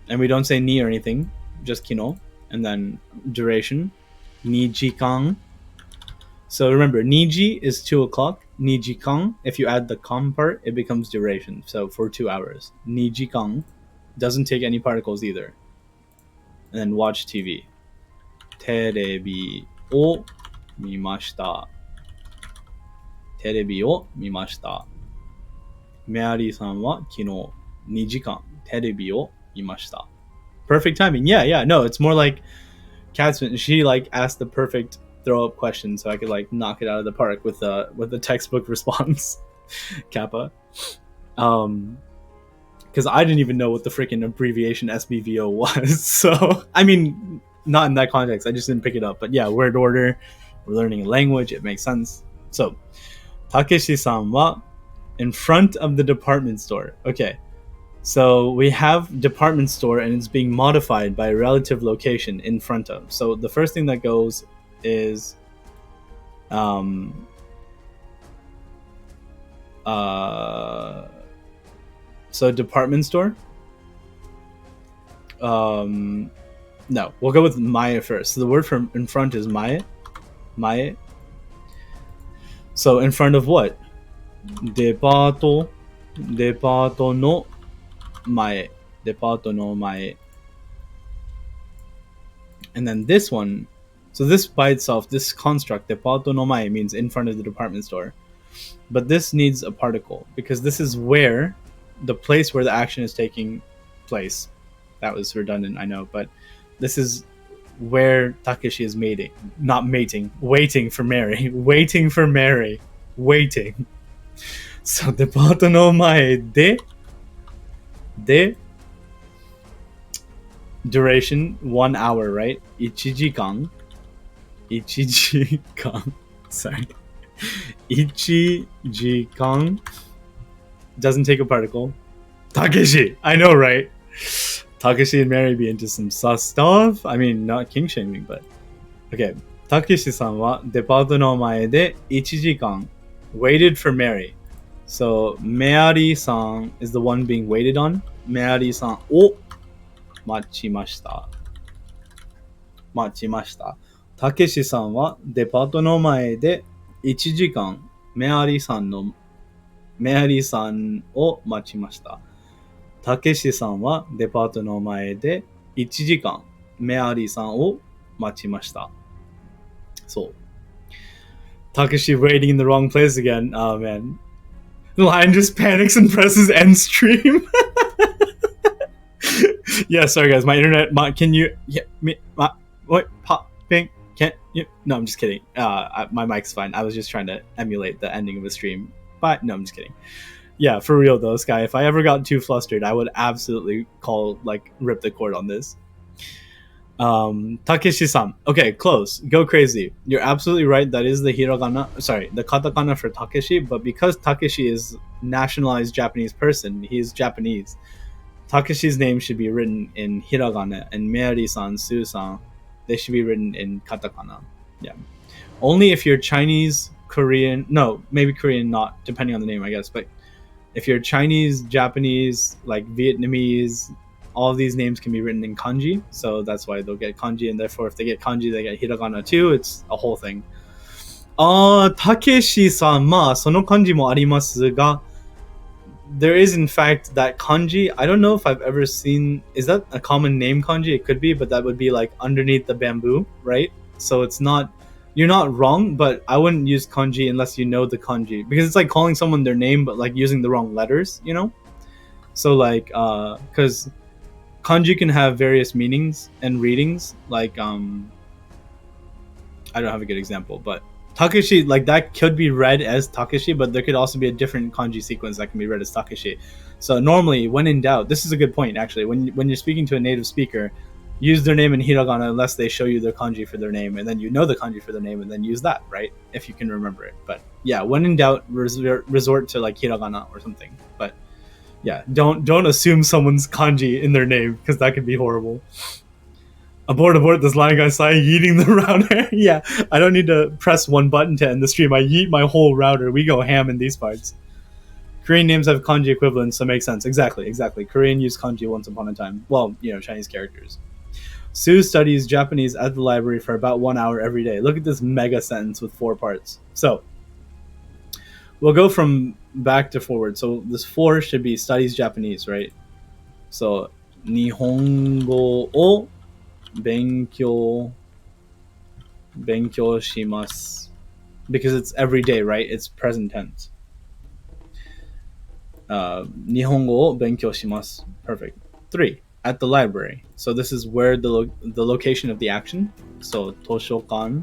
and we don't say ni or anything, just kino. And then duration, nijikan. So remember, niji is 2 o'clock. Nijikan, if you add the kan part, it becomes duration. So for 2 hours. Nijikan doesn't take any particles either. And then watch TV. Terebi o mimashita. Terebi o mimashita. Mary-san wa kino 2時間 terebi o mimashita. Perfect timing. Yeah. No, it's more like Catsman. She like asked the perfect throw up question, so I could like knock it out of the park with the textbook response. Kappa. Because I didn't even know what the freaking abbreviation SBVO was. So I mean, not in that context. I just didn't pick it up. But yeah, word order. We're learning a language. It makes sense. So Takeshi-san wa in front of the department store. Okay. So we have department store and it's being modified by a relative location in front of. So the first thing that goes is so department store. No, we'll go with mae first. So the word for in front is mae. So in front of what? Departo no mae. Departo no mae. And then this one, so this by itself, this construct, departo no mae, means in front of the department store. But this needs a particle because this is where the place where the action is taking place. That was redundant, I know, but this is where Takeshi is waiting for Mary. So, departo no mae de duration 1 hour, right? Ichijikan. Sorry. Ichijikan doesn't take a particle. Takeshi, I know, right? Takeshi and Mary be into some sus stuff. I mean, not king shaming, but okay. Takeshi-san wa departo no mae de 1時間 waited for Mary. So Mary-san is the one being waited on. Mary-san o machimashita. Takeshi-san wa departo no mae de 1時間 Mary-sanを待ちました。たけしさんはデパートの前で1時間メアリーさんを待ちました。そう。Takeshi waiting in the wrong place again. Oh man. The lion just panics and presses end stream. Yeah, sorry guys, my internet. Can you? Yeah, what? Popping? Can't you? No, I'm just kidding. My mic's fine. I was just trying to emulate the ending of a stream. But no, I'm just kidding. Yeah, for real though, Sky. If I ever got too flustered, I would absolutely rip the cord on this. Takeshi-san. Okay, close. Go crazy. You're absolutely right. That is the hiragana. Sorry, the katakana for Takeshi. But because Takeshi is nationalized Japanese person, he's Japanese. Takeshi's name should be written in hiragana, and Meari-san, Sue-san, they should be written in katakana. Yeah. Only if you're Chinese, Korean. No, maybe Korean, not depending on the name, I guess. But if you're Chinese, Japanese, like Vietnamese, all of these names can be written in kanji. So that's why they'll get kanji, and therefore, if they get kanji, they get hiragana too. It's a whole thing. Takeshi-san, まあ、その漢字もありますが、there is in fact that kanji. I don't know if I've ever seen. Is that a common name kanji? It could be, but that would be like underneath the bamboo, right? So it's not. You're not wrong, but I wouldn't use kanji unless you know the kanji, because it's like calling someone their name but like using the wrong letters, you know. So like, because kanji can have various meanings and readings. Like, I don't have a good example, but Takeshi, like that could be read as Takeshi, but there could also be a different kanji sequence that can be read as Takeshi. So normally, when in doubt, this is a good point actually. When you're speaking to a native speaker, use their name in hiragana unless they show you their kanji for their name, and then you know the kanji for their name, and then use that, right? If you can remember it. But yeah, when in doubt, resort to like hiragana or something. But yeah, don't assume someone's kanji in their name, because that could be horrible. Abort, this line guy saying yeeting the router. Yeah, I don't need to press one button to end the stream. I yeet my whole router. We go ham in these parts. Korean names have kanji equivalents, so it makes sense. Exactly. Korean used kanji once upon a time. Well, Chinese characters. Sue studies Japanese at the library for about 1 hour every day. Look at this mega sentence with 4 parts. So, we'll go from back to forward. So, this 4 should be studies Japanese, right? So, Nihongo o 勉強します because it's every day, right? It's present tense. 日本語を勉強します perfect. 3 at the library. So this is where the location of the action. So 図書館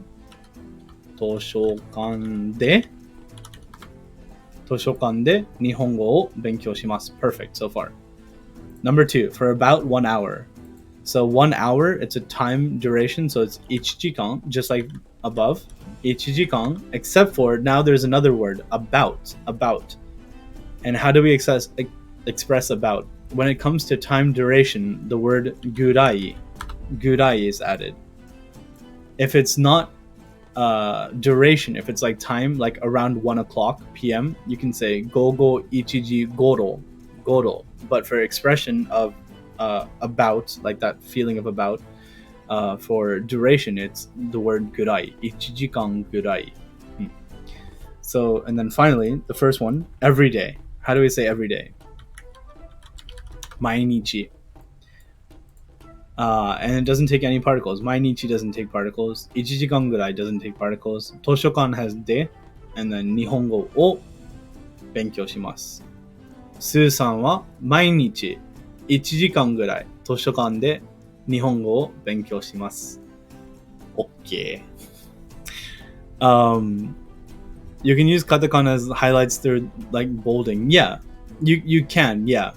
で日本語を勉強します perfect so far. Number 2 for about 1 hour. So 1 hour, it's a time duration, so it's 1時間, just like above. 1時間, except for now there's another word, about. And how do we express about? When it comes to time duration, the word gurai is added. If it's not duration, if it's like time, like around 1 o'clock p.m., you can say gogo ichiji goro. But for expression of about, like that feeling of about, for duration, it's the word gurai, 1時間 gurai. So, and then finally, the first one, every day. How do we say every day? 毎日. And it doesn't take any particles. 毎日 doesn't take particles. 1時間 gurai doesn't take particles. 図書館 has de, and then 日本語を勉強します。スーさんは毎日1時間ぐらい図書館で日本語を勉強します。OK. You can use katakana as highlights through like bolding. Yeah, you can. Yeah.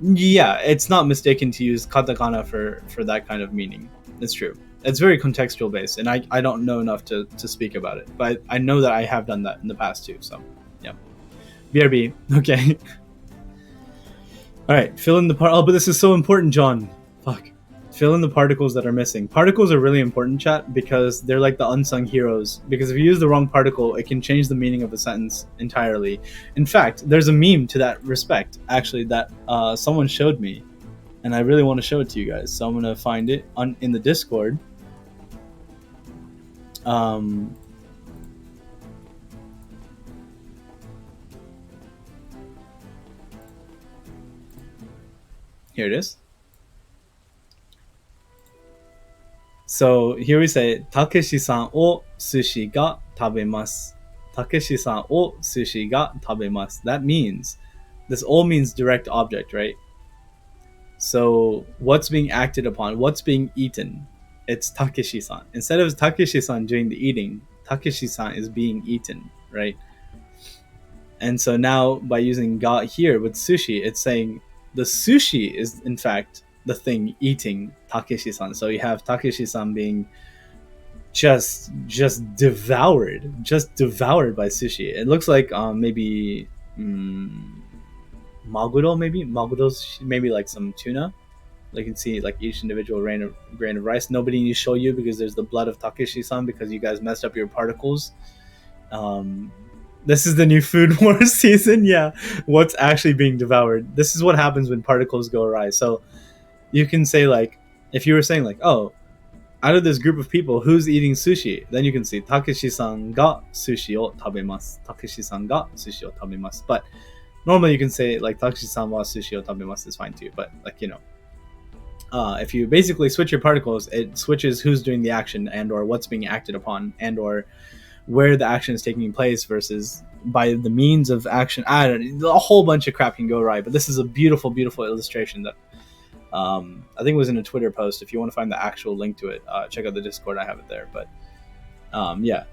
Yeah, it's not mistaken to use katakana for that kind of meaning. It's true. It's very contextual based, and I don't know enough to speak about it, but I know that I have done that in the past too. So, yeah. BRB. Okay. All right. Fill in the part. Oh, but this is so important, John. Fuck. Fill in the particles that are missing. Particles are really important, chat, because they're like the unsung heroes. Because if you use the wrong particle, it can change the meaning of a sentence entirely. In fact, there's a meme to that respect, actually, that someone showed me, and I really want to show it to you guys. So I'm gonna find it in the Discord. Here it is. So here we say, Takeshi-san o sushi ga tabemasu. Takeshi-san o sushi ga tabemasu. That means, this all means direct object, right? So what's being acted upon? What's being eaten? It's Takeshi-san. Instead of Takeshi-san doing the eating, Takeshi-san is being eaten, right? And so now by using ga here with sushi, it's saying the sushi is in fact the thing eating Takeshi-san. So you have Takeshi-san being just devoured by sushi. It looks like maybe maguro, maguro's maybe like some tuna. Like you can see like each individual grain of rice. Nobody needs to show you because there's the blood of Takeshi-san because you guys messed up your particles. Um, this is the new food war season. Yeah, what's actually being devoured? This is what happens when particles go awry. So you can say like, if you were saying like, oh, out of this group of people, who's eating sushi? Then you can see Takeshi-san ga sushi o tabemasu. Takeshi-san ga sushi o tabemasu. But normally you can say like Takeshi-san wa sushi o tabemasu is fine too. But like if you basically switch your particles, it switches who's doing the action and or what's being acted upon and or where the action is taking place versus by the means of action. I don't know, a whole bunch of crap can go right, but this is a beautiful, beautiful illustration that I think it was in a Twitter post. If you want to find the actual link to it, check out the Discord. I have it there. But yeah.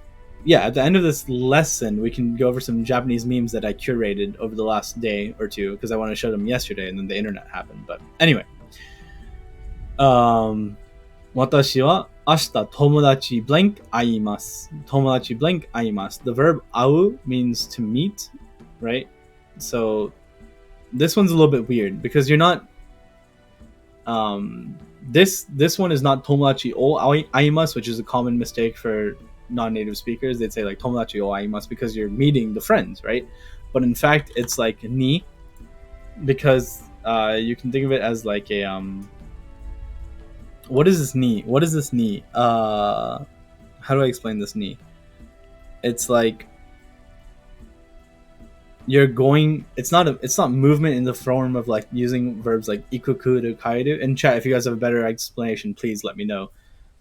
At the end of this lesson, we can go over some Japanese memes that I curated over the last day or two because I want to show them yesterday and then the internet happened. But anyway. 私は明日友達 blank 会います。友達 blank 会います。The verb 会う means to meet, right? So this one's a little bit weird because you're not this one is not 友達を会います, which is a common mistake for non-native speakers. They'd say like 友達を会います because you're meeting the friends, right? But in fact, it's like に because you can think of it as like a what is this ni? What is this ni? How do I explain this ni? It's like you're going. It's not movement in the form of like using verbs like ikuku to kaidu. In chat, if you guys have a better explanation, please let me know.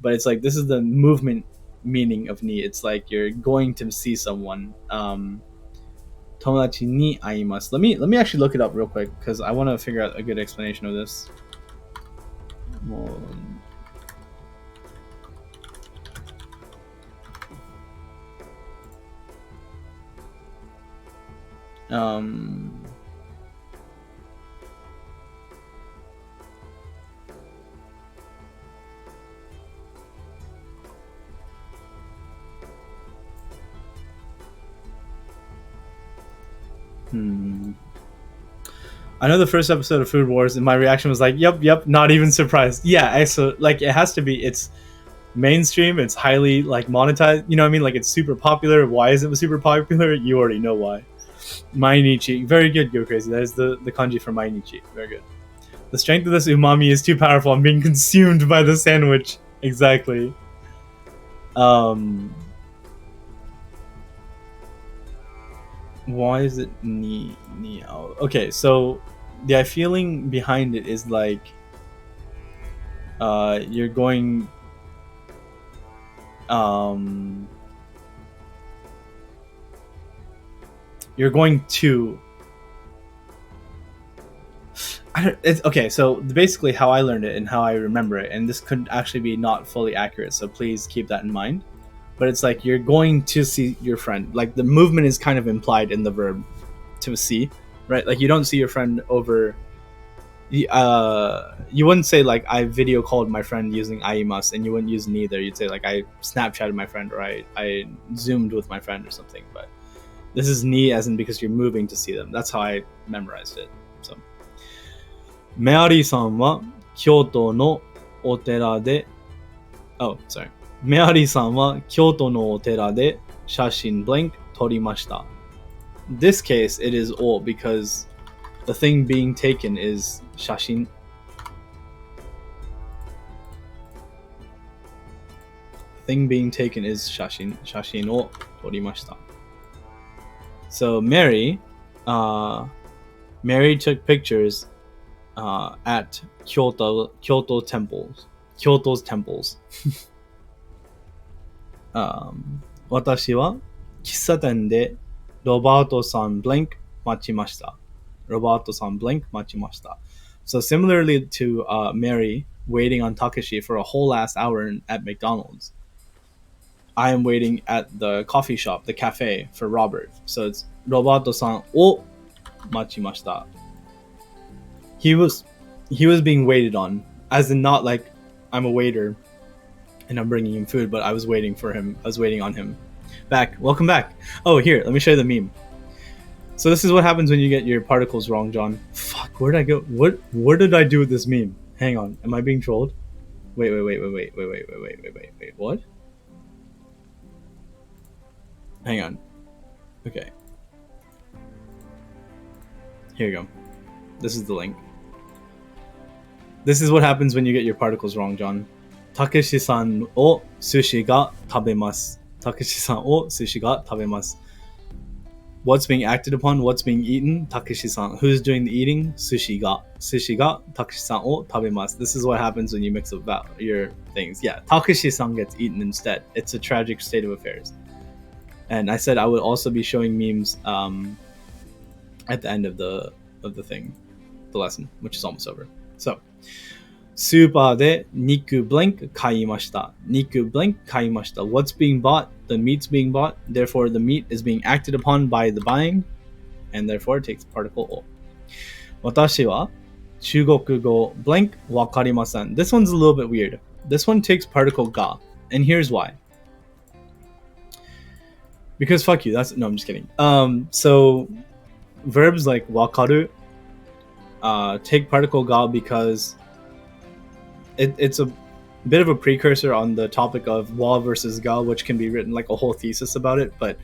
But it's like this is the movement meaning of ni. It's like you're going to see someone. Tomodachi ni aimasu. Let me actually look it up real quick because I want to figure out a good explanation of this. I know the first episode of Food Wars, and my reaction was like, "Yep, not even surprised." Yeah, so like it has to be. It's mainstream. It's highly like monetized. You know what I mean? Like it's super popular. Why is it super popular? You already know why. Mainichi, very good. Go crazy. That is the kanji for Mainichi. Very good. The strength of this umami is too powerful. I'm being consumed by the sandwich. Exactly. Why is it ni ao? Okay, so the feeling behind it is like you're going to it's okay, so basically how I learned it and how I remember it, and this could actually be not fully accurate, so please keep that in mind. But it's like you're going to see your friend. Like the movement is kind of implied in the verb to see, right? Like you don't see your friend over. You wouldn't say like I video called my friend using aimas, and you wouldn't use neither. You'd say like I Snapchatted my friend or I zoomed with my friend or something. But this is ni as in because you're moving to see them. That's how I memorized it. So, メアリーさんは京都のお寺で Oh, sorry. メアリーさんは京都のお寺で写真 blank 撮りました. This case, it is all because the thing being taken is 写真. The thing being taken is 写真. 写真を撮りました. So Mary took pictures at Kyoto temples. Kyoto's temples. 私は喫茶店でロバートさん blank 待ちました。ロバートさん blank 待ちました。So similarly to Mary waiting on Takeshi for a whole last hour at McDonald's, I am waiting at the coffee shop, the cafe, for Robert. So it's ロバートさんを待ちました。He was he was being waited on, as in not like I'm a waiter and I'm bringing him food, but I was waiting for him. I was waiting on him. Back, welcome back. Oh, here, let me show you the meme. So this is what happens when you get your particles wrong, John. Fuck, where did I go? What did I do with this meme? Hang on, am I being trolled? Wait. What? Hang on. Okay. Here you go. This is the link. This is what happens when you get your particles wrong, John. Takeshi-san o sushi ga tabemasu. Takeshi-san o sushi ga tabemasu. What's being acted upon? What's being eaten? Takeshi-san. Who's doing the eating? Sushi ga. Sushi ga Takeshi-san o tabemasu. This is what happens when you mix up your things. Yeah, Takeshi-san gets eaten instead. It's a tragic state of affairs. And I said I would also be showing memes at the end of the thing, the lesson, which is almost over. So, スーパーで肉 blank 買いました。肉 blank 買いました。What's being bought? The meat's being bought. Therefore, the meat is being acted upon by the buying, and therefore it takes particle O. 私は中国語 blank わかりません。This one's a little bit weird. This one takes particle ga, and here's why. Because fuck you. No, I'm just kidding. So verbs like wakaru take particle ga because it's a bit of a precursor on the topic of wa versus ga, which can be written like a whole thesis about it. But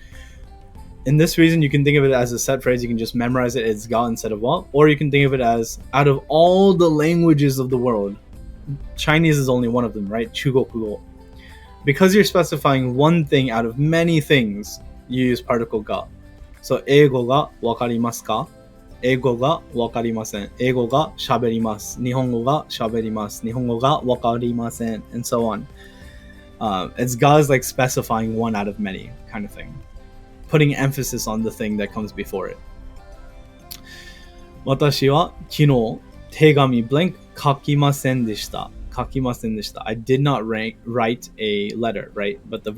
in this reason, you can think of it as a set phrase. You can just memorize it as ga instead of wa, or you can think of it as out of all the languages of the world, Chinese is only one of them, right? 中国語. Because you're specifying one thing out of many things, you use particle ga. So 英語がわかりますか? 英語がわかりません。英語が喋ります。日本語が喋ります。日本語がわかりません. And so on. It's ga is like specifying one out of many kind of thing. Putting emphasis on the thing that comes before it. 私は昨日手紙 blank 書きませんでした。書きませんでした。I did not write a letter, right? But the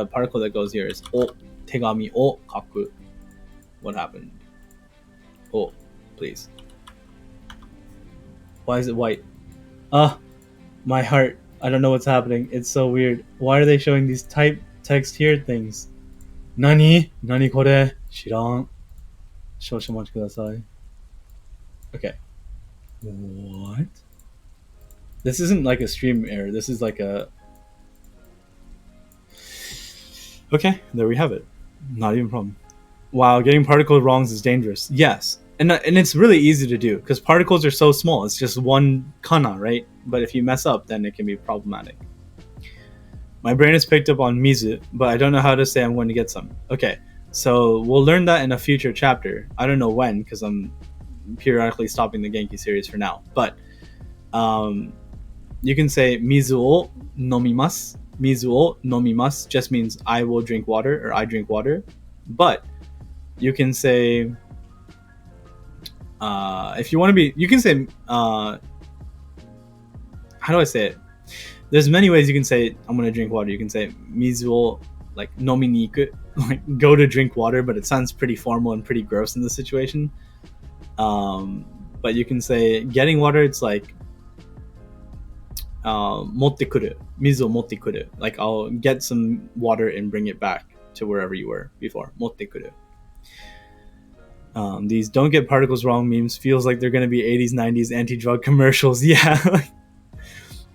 particle that goes here is お手紙を書く. What happened? Oh, please. Why is it white? My heart. I don't know what's happening. It's so weird. Why are they showing these type text here things? Nani? Nani kore? Shiran. Shoshimachi kudasai. Okay. What? This isn't like a stream error. This is like a... Okay, there we have it. Not even a problem. Wow, getting particle wrongs is dangerous. Yes. And it's really easy to do because particles are so small. It's just one kana, right? But if you mess up, then it can be problematic. My brain has picked up on mizu, but I don't know how to say I'm going to get some. Okay, so we'll learn that in a future chapter. I don't know when because I'm periodically stopping the Genki series for now. But you can say mizu o nomimasu. Mizu o nomimasu just means I will drink water or I drink water. But you can say... if you want to be, you can say, how do I say it? There's many ways you can say, I'm going to drink water. You can say, mizu wo, like, nomi ni iku, like, go to drink water, but it sounds pretty formal and pretty gross in this situation. But you can say, getting water, it's like, motte kuru, mizu wo motte kuru. Like, I'll get some water and bring it back to wherever you were before. Motte kuru. These don't get particles wrong memes feels like they're going to be 80s, 90s anti-drug commercials. Yeah.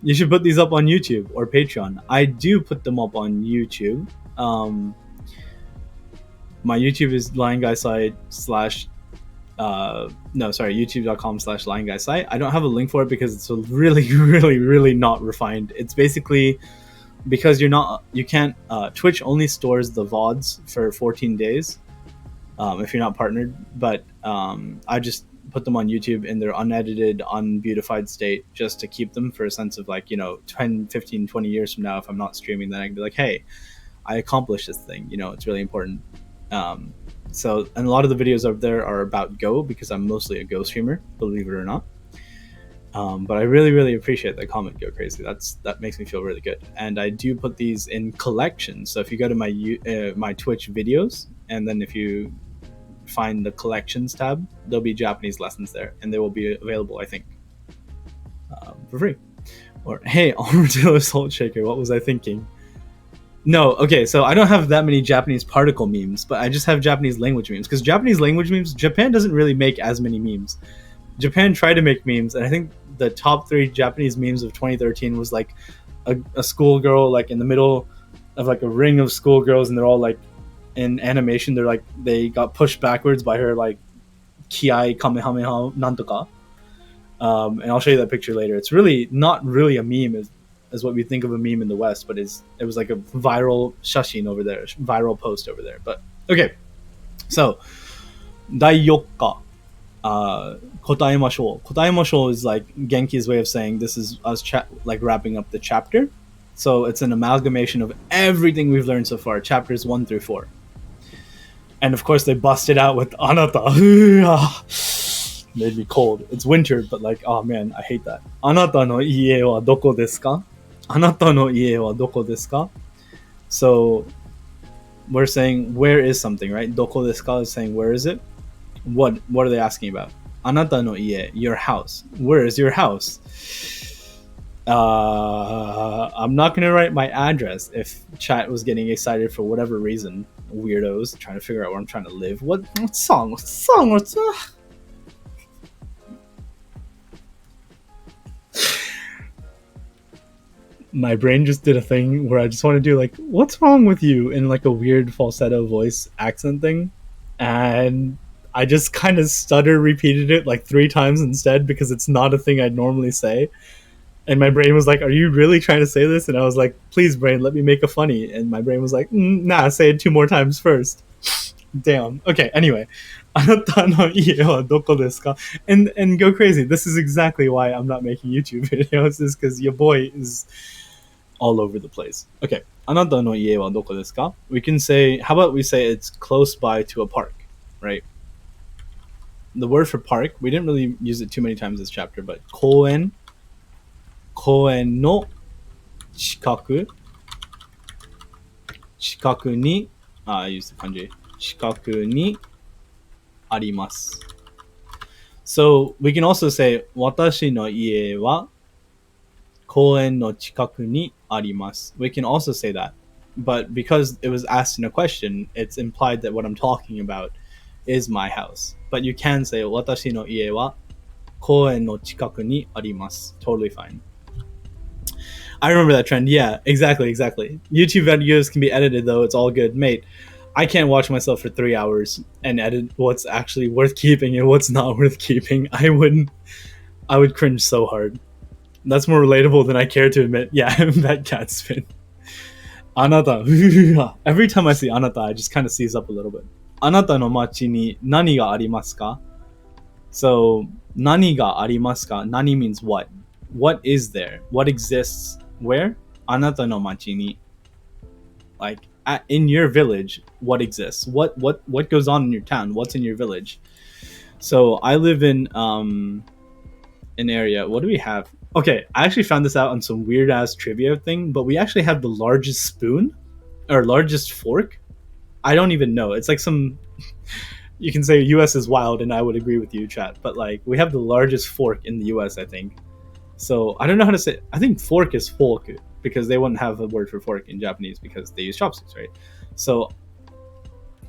You should put these up on YouTube or Patreon. I do put them up on YouTube. My YouTube is youtube.com/lyingguysite. I don't have a link for it because it's really, really, really not refined. It's basically because you can't, Twitch only stores the VODs for 14 days. If you're not partnered, but I just put them on YouTube in their unedited, unbeautified state just to keep them for a sense of like, 10, 15, 20 years from now, if I'm not streaming, then I can be like, hey, I accomplished this thing. It's really important. So, and a lot of the videos up there are about Go because I'm mostly a Go streamer, believe it or not. But I really, really appreciate that comment, Go Crazy. That makes me feel really good. And I do put these in collections. So if you go to my Twitch videos, and then if you find the collections tab, there'll be Japanese lessons there, and they will be available, I think. for free. Or, hey, armadillo salt shaker, what was I thinking? No, okay, so I don't have that many Japanese particle memes, but I just have Japanese language memes. Because Japanese language memes, Japan doesn't really make as many memes. Japan tried to make memes, and I think the top 3 Japanese memes of 2013 was like a schoolgirl like in the middle of like a ring of schoolgirls, and they're all like in animation. They're like they got pushed backwards by her like kiai kamehameha nantoka. And I'll show you that picture later. It's really not really a meme as what we think of a meme in the West, but it was like a viral shashin over there, viral post over there. But okay, so 第4 kotaemashou. Kotaemashou is like Genki's way of saying this is us like wrapping up the chapter. So it's an amalgamation of everything we've learned so far, chapters 1 through 4. And of course they busted out with anata. Made me cold. It's winter, but like, oh man, I hate that. Anata no ie wa doko desu ka? Anata no ie wa doko desu ka? So we're saying where is something, right? Doko desu ka is saying where is it? What are they asking about? Anata no ie, your house. Where is your house? I'm not gonna write my address if chat was getting excited for whatever reason. Weirdos trying to figure out where I'm trying to live. What song? What's my brain just did a thing where I just want to do like, what's wrong with you, in like a weird falsetto voice accent thing, and I just kind of stutter repeated it like 3 times instead because it's not a thing I'd normally say. And my brain was like, are you really trying to say this? And I was like, please brain, let me make a funny. And my brain was like, nah, say it 2 more times first. Damn. Okay, anyway. Anata no ie wa doko desu ka? And go crazy. This is exactly why I'm not making YouTube videos, is because your boy is all over the place. Okay. Anata no ie wa doko desu ka? We can say, how about we say it's close by to a park, right? The word for park, we didn't really use it too many times this chapter, but koen no chikaku ni, I used the kanji, chikaku ni arimasu. So we can also say watashi no ie wa koen no chikaku ni arimasu. We can also say that, but because it was asked in a question, it's implied that what I'm talking about is my house. But you can say watashi no ie wa koen no chikaku ni arimasu. Totally fine. I remember that trend. Yeah, exactly. YouTube videos can be edited though. It's all good, mate. I can't watch myself for 3 hours and edit what's actually worth keeping and what's not worth keeping. I would cringe so hard. That's more relatable than I care to admit. Yeah, that cat spin. Anata. Every time I see anata, I just kind of seize up a little bit. Anata no machi ni nani ga arimasu ka? So, nani ga arimasu ka? Nani means what? What is there? What exists? Where? Anata no machi ni. Like, in your village, what exists? What goes on in your town? What's in your village? So I live in an area. What do we have? Okay, I actually found this out on some weird ass trivia thing, but we actually have the largest spoon or largest fork. I don't even know. It's like some. You can say U.S. is wild, and I would agree with you, chat. But like, we have the largest fork in the U.S. I think. So I don't know how to say. I think fork is fork because they wouldn't have a word for fork in Japanese because they use chopsticks, right? So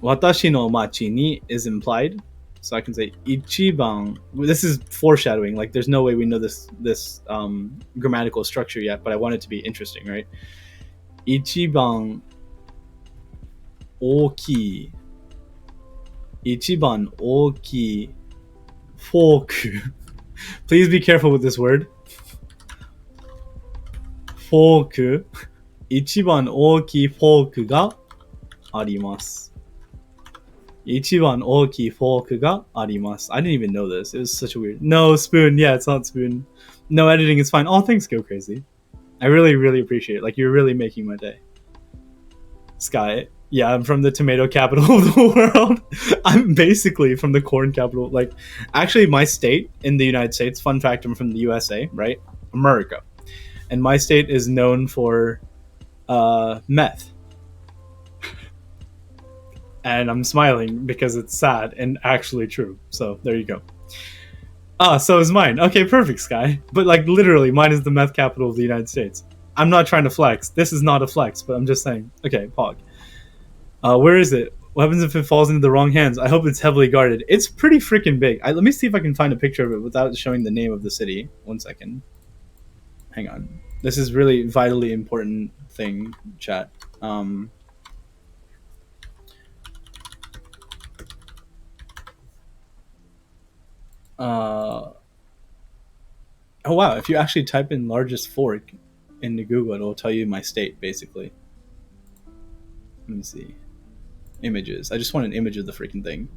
watashi no machi ni is implied. So I can say ichiban. This is foreshadowing. Like there's no way we know this grammatical structure yet, but I want it to be interesting, right? Ichiban oki. Ichiban oki fork. Please be careful with this word. Fork. Ichiban oki fork ga arimasu. Ichiban oki fork ga arimasu. I didn't even know this. It was such a weird. No, spoon. Yeah, it's not spoon. No editing is fine. All things go crazy. I really, really appreciate it. Like, you're really making my day. Sky. Yeah, I'm from the tomato capital of the world. I'm basically from the corn capital. Like, actually, my state in the United States, fun fact, I'm from the USA, right? America. And my state is known for meth. And I'm smiling because it's sad and actually true. So there you go. So is mine. Okay, perfect, Sky. But like literally, mine is the meth capital of the United States. I'm not trying to flex. This is not a flex, but I'm just saying. Okay, Pog. Where is it? What happens if it falls into the wrong hands? I hope it's heavily guarded. It's pretty freaking big. Let me see if I can find a picture of it without showing the name of the city. 1 second. Hang on. This is really vitally important thing, chat. Oh wow! If you actually type in largest fork into Google, it'll tell you my state basically. Let me see. Images. I just want an image of the freaking thing.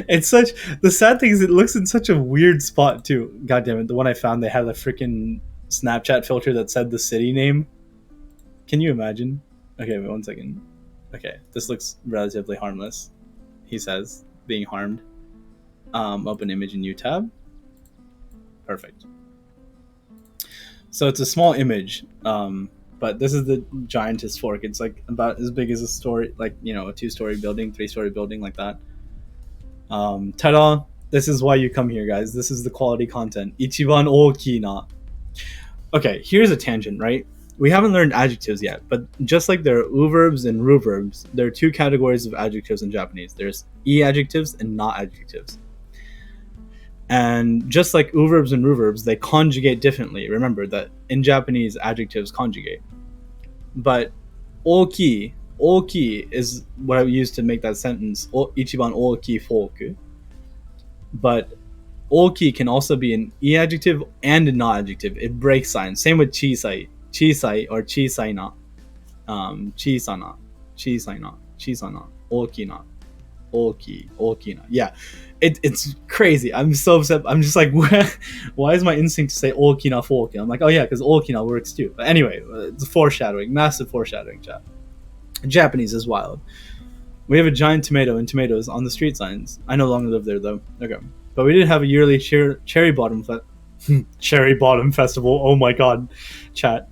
It's such the sad thing is it looks in such a weird spot too. God damn it! The one I found they had a freaking Snapchat filter that said the city name. Can you imagine? Okay, wait 1 second. Okay, this looks relatively harmless. He says being harmed. Open image in new tab. Perfect. So it's a small image, but this is the giantest fork. It's like about as big as a story, like a 2-story building, 3-story building, like that. Ta-da! This is why you come here, guys. This is the quality content. Ichiban ookii na. Okay, here's a tangent, right? We haven't learned adjectives yet, but just like there are uverbs and ruverbs, there are 2 categories of adjectives in Japanese. There's e-adjectives and not adjectives. And just like uverbs and ruverbs, they conjugate differently. Remember that in Japanese, adjectives conjugate. But ookii is what I use to make that sentence. Ichiban ookii foku. But ookii can also be an e adjective and a not adjective. It breaks signs. Same with chisai. Chisai or chisai na. Chisana. Chisai na. Chisana. Ookii na. Ookii na. Yeah. It's crazy. I'm so upset. I'm just like, why is my instinct to say ookina foku? I'm like, oh yeah, because ookina works too. But anyway, it's foreshadowing, massive foreshadowing, chat. Japanese is wild. We have a giant tomato and tomatoes on the street signs. I no longer live there though. Okay, but we did have a yearly cherry bottom festival. Oh my god, chat.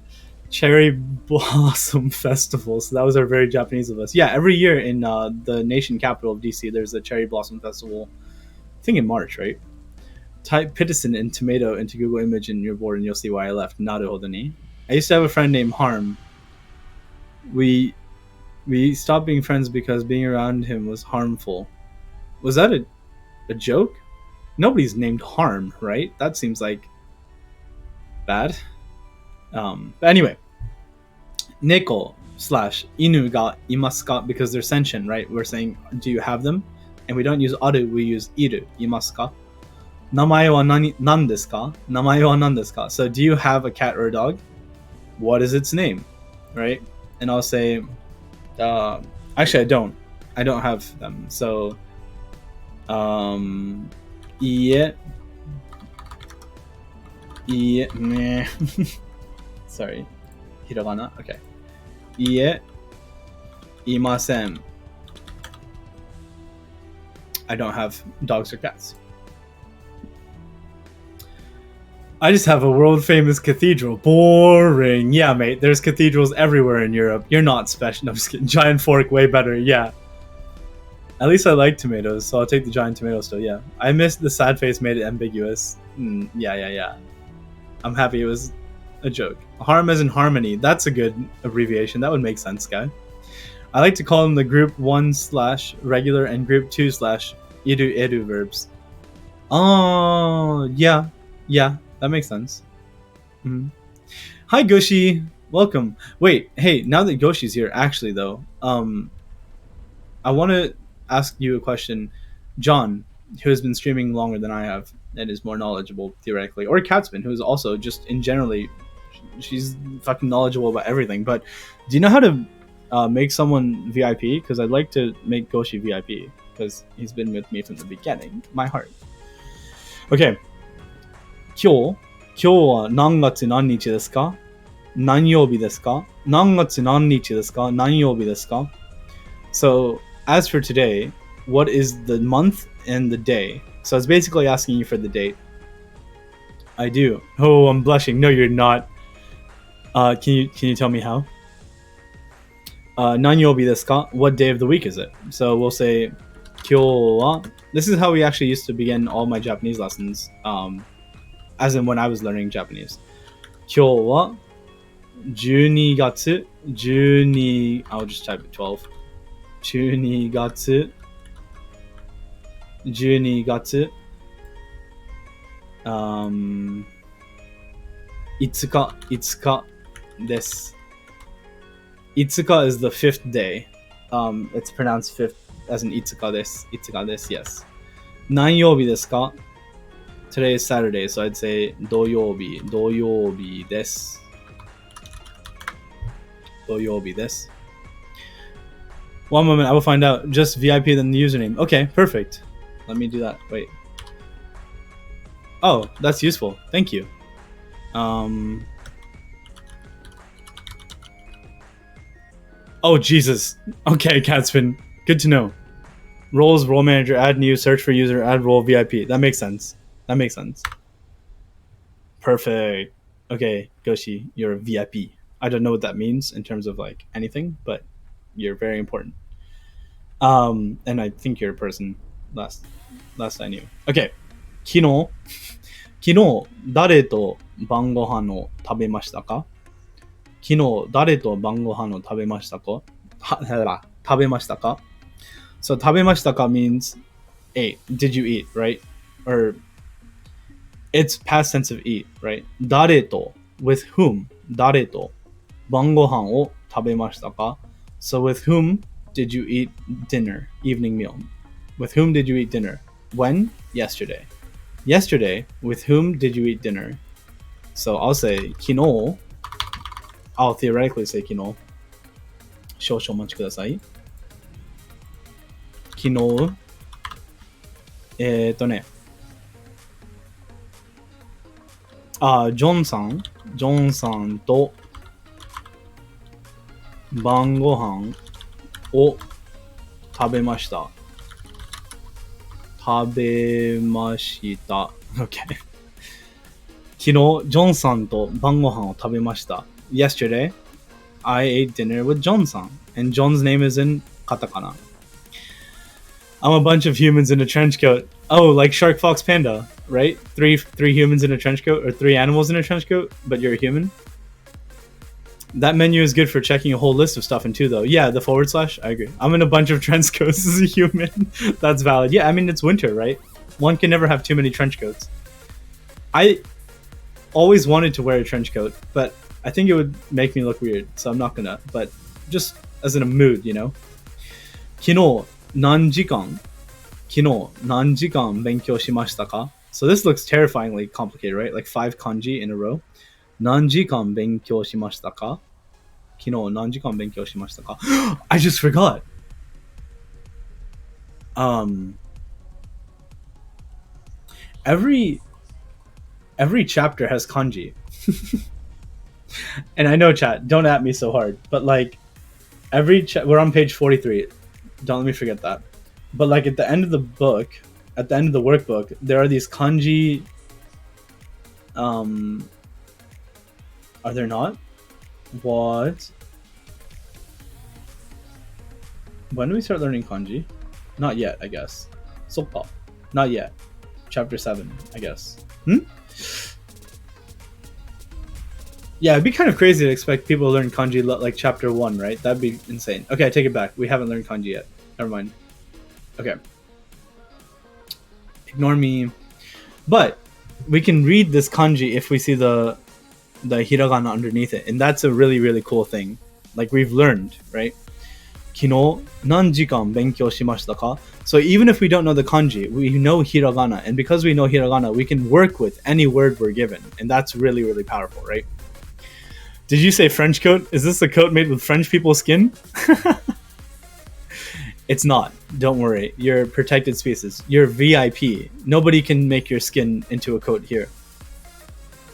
Cherry Blossom Festival. So that was our very Japanese of us. Yeah, every year in the nation capital of DC, there's a Cherry Blossom Festival. I think in March, right? Type Pitison and tomato into Google image in your board and you'll see why I left. Naruhodo ni. I used to have a friend named Harm. We stopped being friends because being around him was harmful. Was that a joke? Nobody's named Harm, right? That seems like bad. But anyway, Neko / inu ga imasu ka, because they're sentient, right? We're saying, do you have them? And we don't use aru, we use iru, imasu ka. Namae wa nan desu ka? Namae wa nan desu ka? So do you have a cat or a dog? What is its name? Right? And I'll say, actually I don't have them. So, iie, meh. Sorry, hiragana. Okay. Iie, imasen. I don't have dogs or cats. I just have a world famous cathedral. Boring. Yeah, mate. There's cathedrals everywhere in Europe. You're not special. No, I'm just kidding. Giant fork, way better. Yeah. At least I like tomatoes, so I'll take the giant tomato still. Yeah. I missed the sad face made it ambiguous. Yeah. I'm happy it was a joke. Harm as in harmony. That's a good abbreviation. That would make sense, guy. I like to call them the group 1/regular and group 2/iru eru verbs. Oh, yeah. That makes sense. Mm-hmm. Hi, Goshi. Welcome. Wait, hey, now that Goshi's here, actually, though, I want to ask you a question. John, who has been streaming longer than I have and is more knowledgeable, theoretically, or Katzman, who is also just in generally, she's fucking knowledgeable about everything. But do you know how to make someone VIP? Because I'd like to make Goshi VIP, because he's been with me from the beginning. My heart. Okay. 今日は何月何日ですか? 何曜日ですか? 何月何日ですか? 何曜日ですか? So, as for today, what is the month and the day? So it's basically asking you for the date. I do. Oh, I'm blushing. No, you're not. Can you tell me how? 何曜日ですか? What day of the week is it? So we'll say Kyo. This is how we actually used to begin all my Japanese lessons. As in when I was learning Japanese. Kyo wa 12月 12 I'll just type it 12. 12月 12月 5日 5日 です. 5日 is the fifth day. It's pronounced fifth as an 5日です. 5日です, yes. 何曜日ですか? Today is Saturday, so I'd say 土曜日です. 土曜日です. One moment, I will find out. Just VIP then the username. Okay, perfect. Let me do that. Wait. Oh, that's useful. Thank you. Oh, Jesus. Okay, Catspin. Good to know. Roles, role manager, add new, search for user, add role, VIP. That makes sense. That makes sense. Perfect. Okay, Goshi, you're a VIP. I don't know what that means in terms of like anything, but you're very important. And I think you're a person last I knew. Okay. 昨日誰と晩ご飯を食べましたか? 昨日誰と晩ご飯を食べましたか? 食べましたか? So 食べましたか means ate. Did you eat, right? Or it's past tense of eat, right? 誰と with whom? 誰と晩ご飯を食べましたか? So with whom did you eat dinner, evening meal? With whom did you eat dinner? When? Yesterday. Yesterday, with whom did you eat dinner? So I'll say 昨日. I'll theoretically say 昨日. 少々お待ちください. 昨日ジョンさんと晩ご飯を食べました。Okay. 昨日、ジョンさんと晩ご飯を食べました。Yesterday, I ate dinner with John-san, and John's name is in katakana. I'm a bunch of humans in a trench coat. Oh, like Shark, Fox, Panda, right? Three humans in a trench coat, or three animals in a trench coat, but you're a human. That menu is good for checking a whole list of stuff in too, though. Yeah, the / I agree. I'm in a bunch of trench coats as a human. That's valid. Yeah, I mean, it's winter, right? One can never have too many trench coats. I always wanted to wear a trench coat, but I think it would make me look weird, so I'm not gonna. But just as in a mood, you know? 昨日何時間勉強しましたか? So this looks terrifyingly complicated, right? Like 5 kanji in a row. 何時間勉強しましたか? 昨日何時間勉強しましたか? I just forgot. Every chapter has kanji. And I know, chat, don't at me so hard, but like we're on page 43. Don't let me forget that. But like at the end of the book, at the end of the workbook, there are these kanji. Are there not? What? When do we start learning kanji? Not yet, I guess. Sopa. Not yet. Chapter 7, I guess. Yeah, it'd be kind of crazy to expect people to learn kanji like chapter 1, right? That'd be insane. Okay, I take it back. We haven't learned kanji yet. Never mind. Okay. Ignore me. But we can read this kanji if we see the hiragana underneath it. And that's a really, really cool thing. Like we've learned, right? 昨日何時間勉強しましたか? So even if we don't know the kanji, we know hiragana. And because we know hiragana, we can work with any word we're given. And that's really, really powerful, right? Did you say French coat? Is this a coat made with French people's skin? It's not. Don't worry. You're a protected species. You're VIP. Nobody can make your skin into a coat here.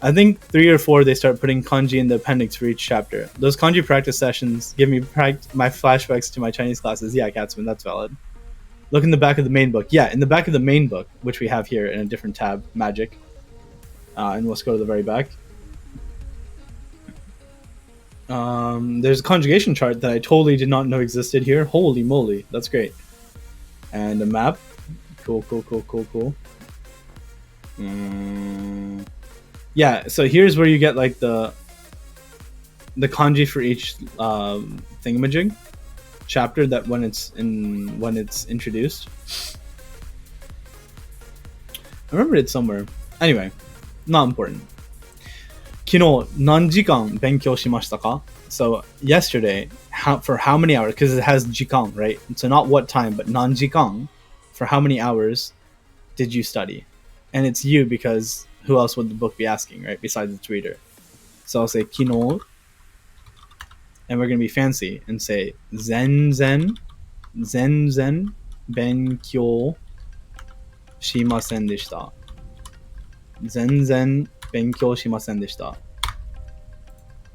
I think 3 or 4 they start putting kanji in the appendix for each chapter. Those kanji practice sessions give me my flashbacks to my Chinese classes. Yeah, Katzman, that's valid. Look in the back of the main book. Yeah, in the back of the main book, which we have here in a different tab, Magic. And let's go to the very back. There's a conjugation chart that I totally did not know existed here. Holy moly, that's great. and a map. Cool. Yeah, so here's where you get like the kanji for each thingamajig chapter that when it's introduced. I remember it somewhere. Anyway, not important. 昨日何時間勉強しましたか? So yesterday, for how many hours? Because it has 時間, right? So not what time, but 何時間 for how many hours did you study? And it's you because who else would the book be asking, right? Besides its reader. So I'll say 昨日, and we're going to be fancy and say 全然勉強しませんでした。全然勉強しませんでした。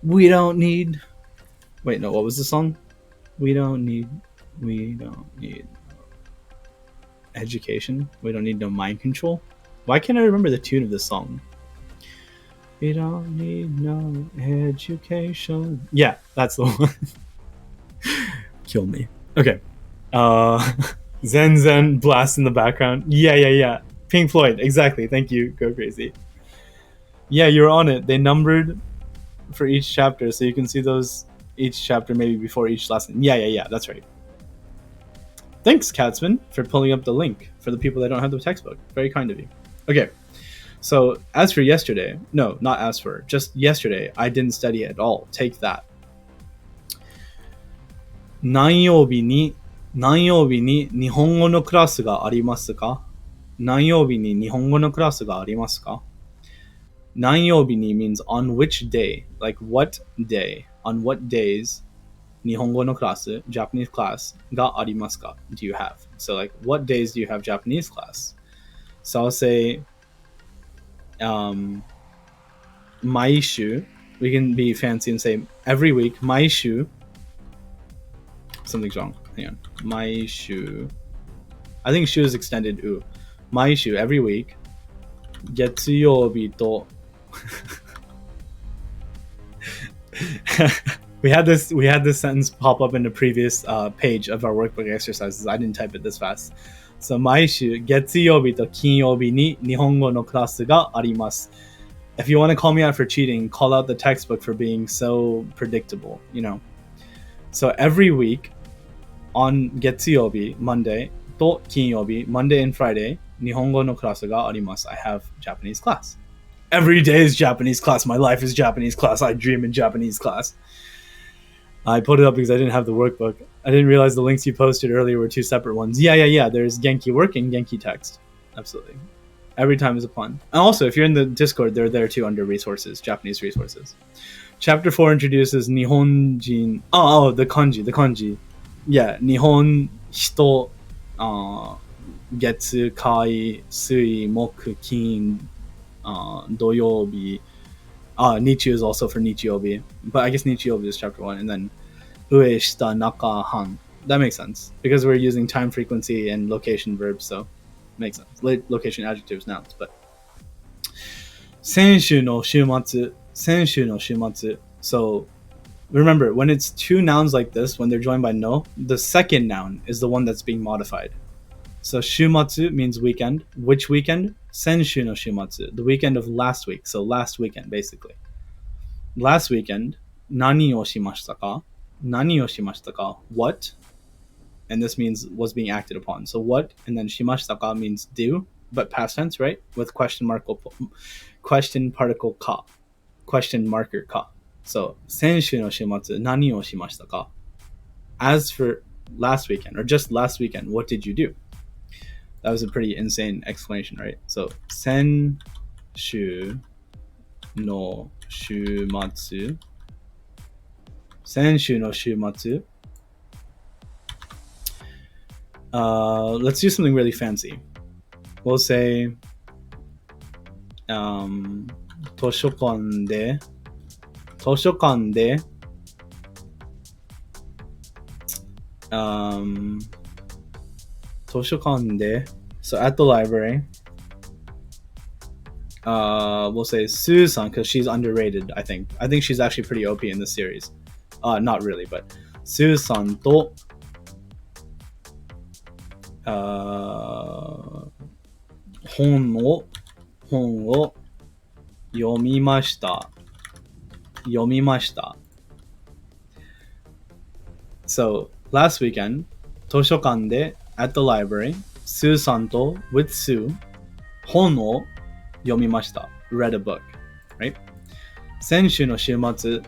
We don't need... Wait, no, what was the song? We don't need education. We don't need no mind control. Why can't I remember the tune of this song? We don't need no education. Yeah, that's the one. Kill me. Okay. Zen blast in the background. Yeah. Pink Floyd, exactly. Thank you. Go crazy. Yeah, you're on it. They numbered for each chapter, so you can see those each chapter maybe before each lesson. Yeah. That's right. Thanks, Katzman, for pulling up the link for the people that don't have the textbook. Very kind of you. Okay. So as for yesterday, no, not as for, just yesterday, I didn't study at all. Take that. 何曜日に日本語のクラスがありますか? 何曜日に日本語のクラスがありますか? 何曜日に means on which day, like what day, on what days 日本語のクラス, Japanese class がありますか? Do you have? So like what days do you have Japanese class? So I'll say 毎週, we can be fancy and say every week, 毎週, something's wrong, hang on, 毎週, I think 週 is extended 毎週 every week, 月曜日とwe had this sentence pop up in the previous page of our workbook exercises. I didn't type it this fast. So 毎週月曜日と金曜日に日本語のクラスがあります。If you want to call me out for cheating, call out the textbook for being so predictable, you know. So every week on 月曜日 Monday と金曜日 Monday and Friday 日本語のクラスがあります。I have Japanese class. Every day is Japanese class. My life is Japanese class. I dream in Japanese class. I put it up because I didn't have the workbook. I didn't realize the links you posted earlier were two separate ones. Yeah. There's Genki Work and Genki Text. Absolutely. Every time is a pun. And also, if you're in the Discord, they're there too under resources, Japanese resources. Chapter 4 introduces Nihonjin. The kanji. Yeah, Nihon, Hito, Getsu, Kai, Sui, Moku, Kin, Doyobi. Nichi is also for Nichiobi. But I guess Nichiobi is chapter 1. And then Ue, Shita, Naka, Han. That makes sense. Because we're using time, frequency, and location verbs, so makes sense. Location, adjectives, nouns. But 先週の週末. So remember, when it's two nouns like this, when they're joined by no, the second noun is the one that's being modified. So 週末 means weekend. Which weekend? 先週の週末. The weekend of last week. So last weekend, basically. Last weekend, 何をしましたか? What? And this means was being acted upon. So what? And then しましたか means do, but past tense, right? With question particle ka. Question marker ka. So 先週の週末何をしましたか? As for last weekend, or just last weekend, what did you do? That was a pretty insane explanation, right? So 先週の週末. Let's do something really fancy. We'll say 図書館で so at the library, we'll say Susan, because she's underrated. I think she's actually pretty OP in this series. Not really, but Susan と本を本を読みました。読みました。So, last weekend, 図書館で at the library, Sue さんと with Sue, 本を読みました。read a book, right? 先週の週末、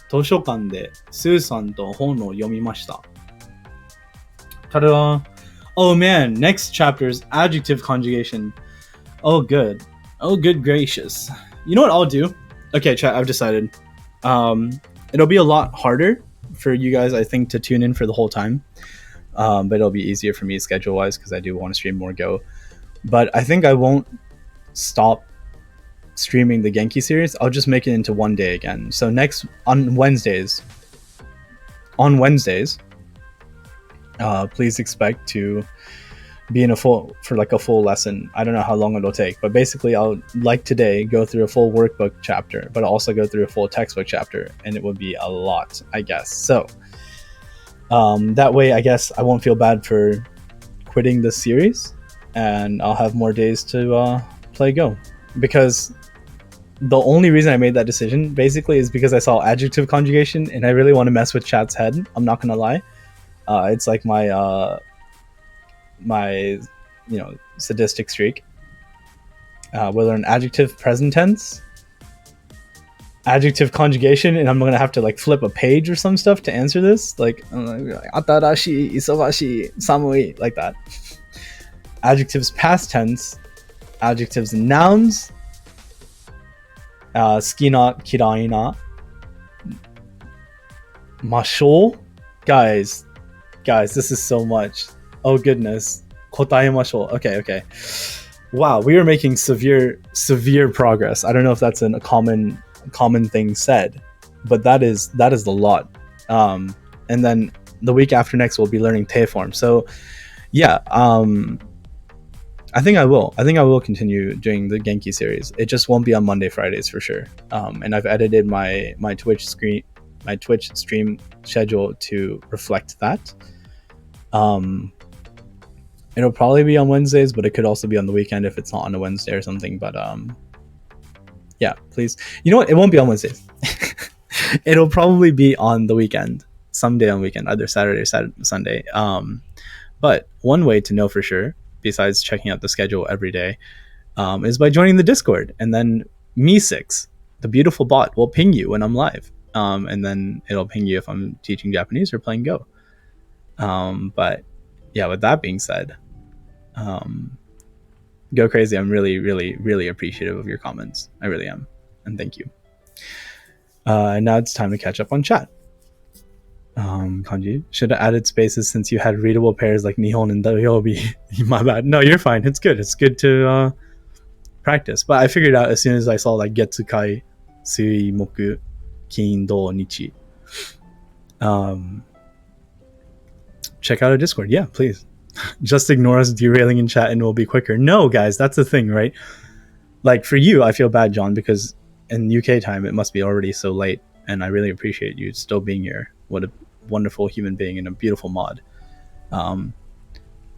図書館で Sue さんと本を読みました。Ta-da! Oh man, next chapter is adjective conjugation. Oh good. Oh good gracious. You know what I'll do? Okay, chat, I've decided. It'll be a lot harder for you guys, I think, to tune in for the whole time. But it'll be easier for me schedule-wise because I do want to stream more Go. But I think I won't stop streaming the Genki series. I'll just make it into one day again. So on Wednesdays, please expect to be in a full lesson. I don't know how long it'll take, but basically I'll, like today, go through a full workbook chapter, but I'll also go through a full textbook chapter, and it would be a lot, I guess. So that way, I guess I won't feel bad for quitting this series, and I'll have more days to play Go. Because the only reason I made that decision basically is because I saw adjective conjugation, and I really want to mess with chat's head. I'm not gonna lie. It's like my sadistic streak. We'll learn adjective present tense, adjective conjugation, and I'm gonna have to like flip a page or some stuff to answer this, like atarashi, isogashi, samui, like that. Adjectives past tense, adjectives nouns, skina, kiraina, mashou. Guys, this is so much. Oh goodness. Kotaemashou. Okay. Wow, we are making severe progress. I don't know if that's a common thing said, but that is a lot. And then the week after next we'll be learning te form. So yeah, I think I will continue doing the Genki series. It just won't be on Monday, Fridays for sure. And I've edited my Twitch stream schedule to reflect that. It'll probably be on Wednesdays, but it could also be on the weekend if it's not on a Wednesday or something. But yeah, please. You know what? It won't be on Wednesdays. It'll probably be on the weekend, someday on weekend, either Saturday or Sunday. But one way to know for sure, besides checking out the schedule every day, is by joining the Discord. And then Me6, the beautiful bot, will ping you when I'm live. And then it'll ping you if I'm teaching Japanese or playing Go. But yeah, with that being said, go crazy. I'm really appreciative of your comments. I really am. And thank you. And now it's time to catch up on chat. Kanji, should have added spaces since you had readable pairs like Nihon and Ryobi. My bad. No, you're fine. It's good. It's good to practice. But I figured out as soon as I saw like Getsukai, Sui, Moku, Kin, Do, Nichi. Check out our Discord. Yeah, please. Just ignore us derailing in chat and we'll be quicker. No, guys, that's the thing, right? Like for you, I feel bad, John, because in UK time it must be already so late, and I really appreciate you still being here. What a wonderful human being and a beautiful mod. And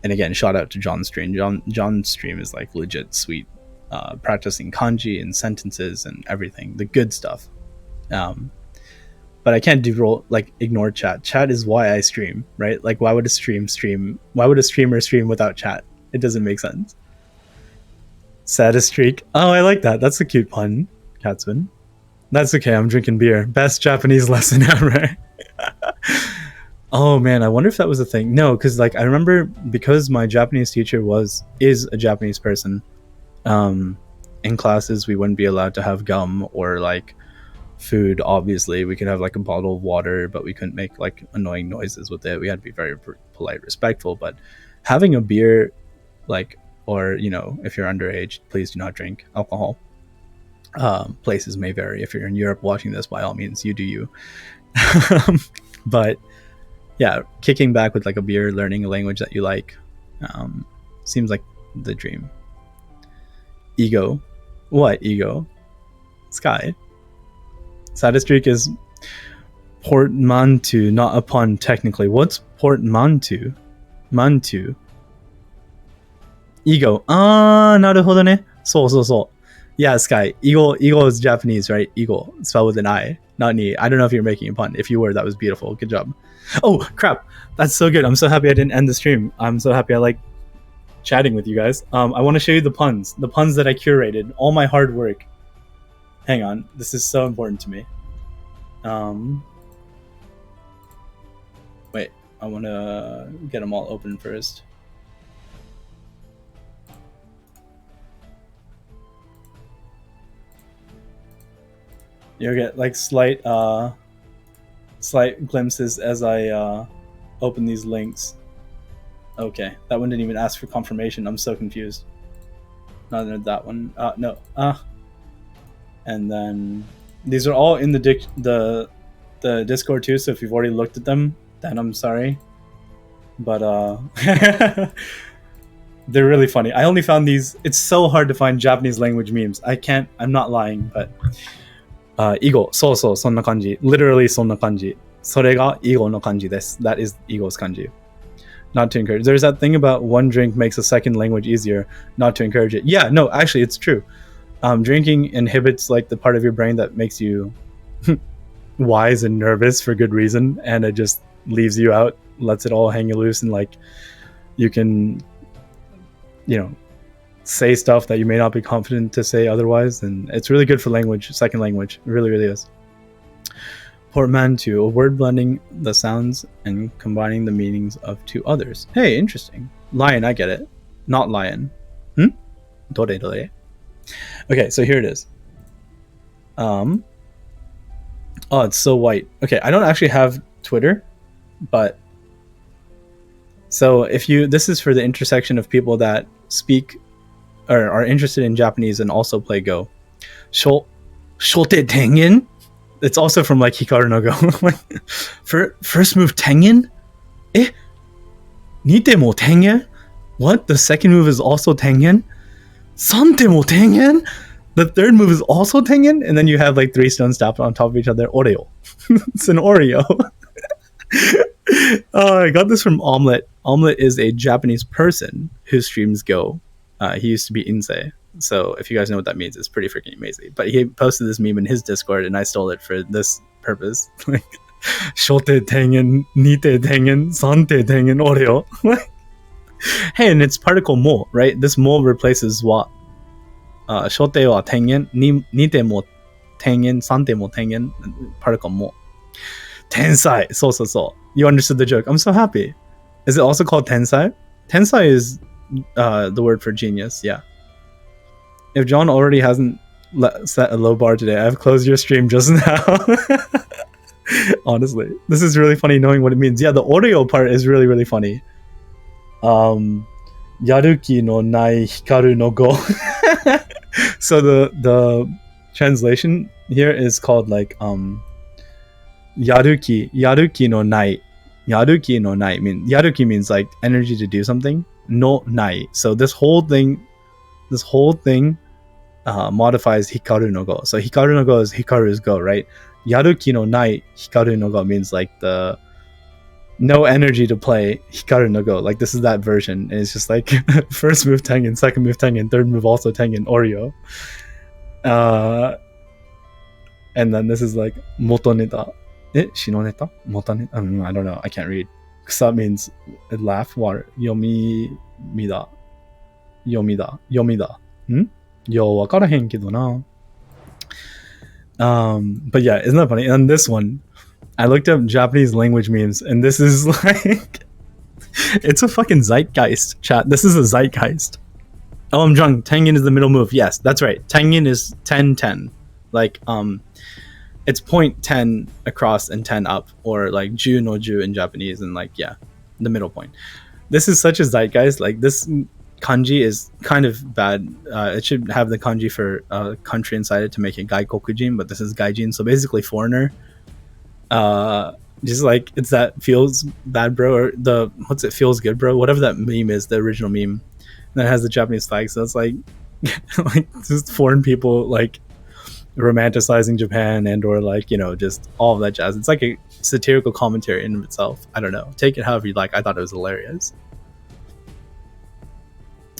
again, shout out to John's stream. John's stream is like legit sweet, practicing kanji and sentences and everything, the good stuff. But I can't ignore chat. Chat is why I stream, right? Like, why would a stream? Why would a streamer stream without chat? It doesn't make sense. Saddest streak. Oh, I like that. That's a cute pun, Katsman. That's okay. I'm drinking beer. Best Japanese lesson ever. Oh man, I wonder if that was a thing. No, because like I remember, because my Japanese teacher is a Japanese person. In classes, we wouldn't be allowed to have gum or like food. Obviously, we could have like a bottle of water, but we couldn't make like annoying noises with it. We had to be very polite, respectful. But having a beer, like, or if you're underage, please do not drink alcohol. Places may vary. If you're in Europe watching this, by all means, you do you. But yeah, kicking back with like a beer, learning a language that you like, seems like the dream. Ego. What ego? Sky. Saddest streak is portmanteau, not a pun technically. What's portmanteau? Mantu. Ego. Ah, なるほどね。そうそうそう。Yeah, Sky. Eagle is Japanese, right? Eagle, spelled with an I, not ni. I don't know if you're making a pun. If you were, that was beautiful. Good job. Oh, crap. That's so good. I'm so happy I didn't end the stream. I'm so happy I like chatting with you guys. I want to show you the puns that I curated, all my hard work. Hang on. This is so important to me. Wait, I want to get them all open first. You'll get like slight glimpses as I open these links. Okay, that one didn't even ask for confirmation. I'm so confused. Not that one. No. And then these are all in the Discord too. So if you've already looked at them, then I'm sorry. But they're really funny. I only found these. It's so hard to find Japanese language memes. I'm not lying, but. 囲碁、そうそう、そんな感じ。literally そんな感じ。それが囲碁の感じです。That is 囲碁's 感じ。Not to encourage. There's that thing about one drink makes a second language easier, not to encourage it. Yeah, no, actually it's true. Drinking inhibits like the part of your brain that makes you wise and nervous for good reason, and it just leaves you out, lets it all hang loose, and like you can, say stuff that you may not be confident to say otherwise, and it's really good for language, second language. It really, really is. Portmanteau, a word blending the sounds and combining the meanings of two others. Hey, interesting. Lion, I get it. Not lion. Dore. Okay, so here it is. Oh, it's so white. Okay, I don't actually have Twitter, but so this is for the intersection of people that speak or are interested in Japanese and also play Go. Shote Tengen? It's also from like Hikaru no Go. First move Tengen? Nite mo Tengen? What? The second move is also Tengen? Sante mo Tengen? The third move is also Tengen? And then you have like 3 stones stacked on top of each other. Oreo. It's an Oreo. I got this from Omelette. Omelette is a Japanese person who streams Go. He used to be Insei, so if you guys know what that means, it's pretty freaking amazing. But he posted this meme in his Discord, and I stole it for this purpose. Like, Shote Tengen, Nite Tengen, Sante Tengen, Oreo. Hey, and it's particle mo, right? This mo replaces wa. Shote wa Tengen, Nite mo Tengen, Sante mo Tengen, particle mo. Tensai, so. You understood the joke. I'm so happy. Is it also called Tensai? Tensai is the word for genius. Yeah. If John already hasn't set a low bar today, I've closed your stream just now. Honestly, this is really funny knowing what it means. Yeah, the Oreo part is really, really funny. Yaruki no nai hikaru no go. So the translation here is called like yaruki no nai. Yaruki no nai yaruki means like energy to do something. No nai. So this whole thing modifies hikaru no go. So hikaru no go is hikaru's go, right? Yaruki no nai hikaru no go means like the no energy to play hikaru no go. Like this is that version, and it's just like first move Tengen, second move Tengen, third move also Tengen, Oreo. And then this is like motoneta. Shinoneta? Motoneta? I don't know. I can't read. Kusa means laugh. Water. Yomida. Yo wakarahen kedo na. But yeah, isn't that funny? And this one, I looked up Japanese language memes, and this is like, it's a fucking zeitgeist, chat. This is a zeitgeist. Oh, I'm drunk. Tengen is the middle move. Yes, that's right. Tengen is 10-10. Like, it's 0.10 across and 10 up, or like ju no ju in Japanese, and like, yeah, the middle point. This is such a zeitgeist. Like, this kanji is kind of bad. It should have the kanji for country inside it to make it gaikokujin, but this is gaijin, so basically foreigner. Just like, it's that feels bad bro, or the what's it, feels good bro, whatever that meme is, the original meme that has the Japanese flag. So it's like like just foreign people like romanticizing Japan, and or like, you know, just all of that jazz. It's like a satirical commentary in itself. I don't know, take it however you like. I thought it was hilarious.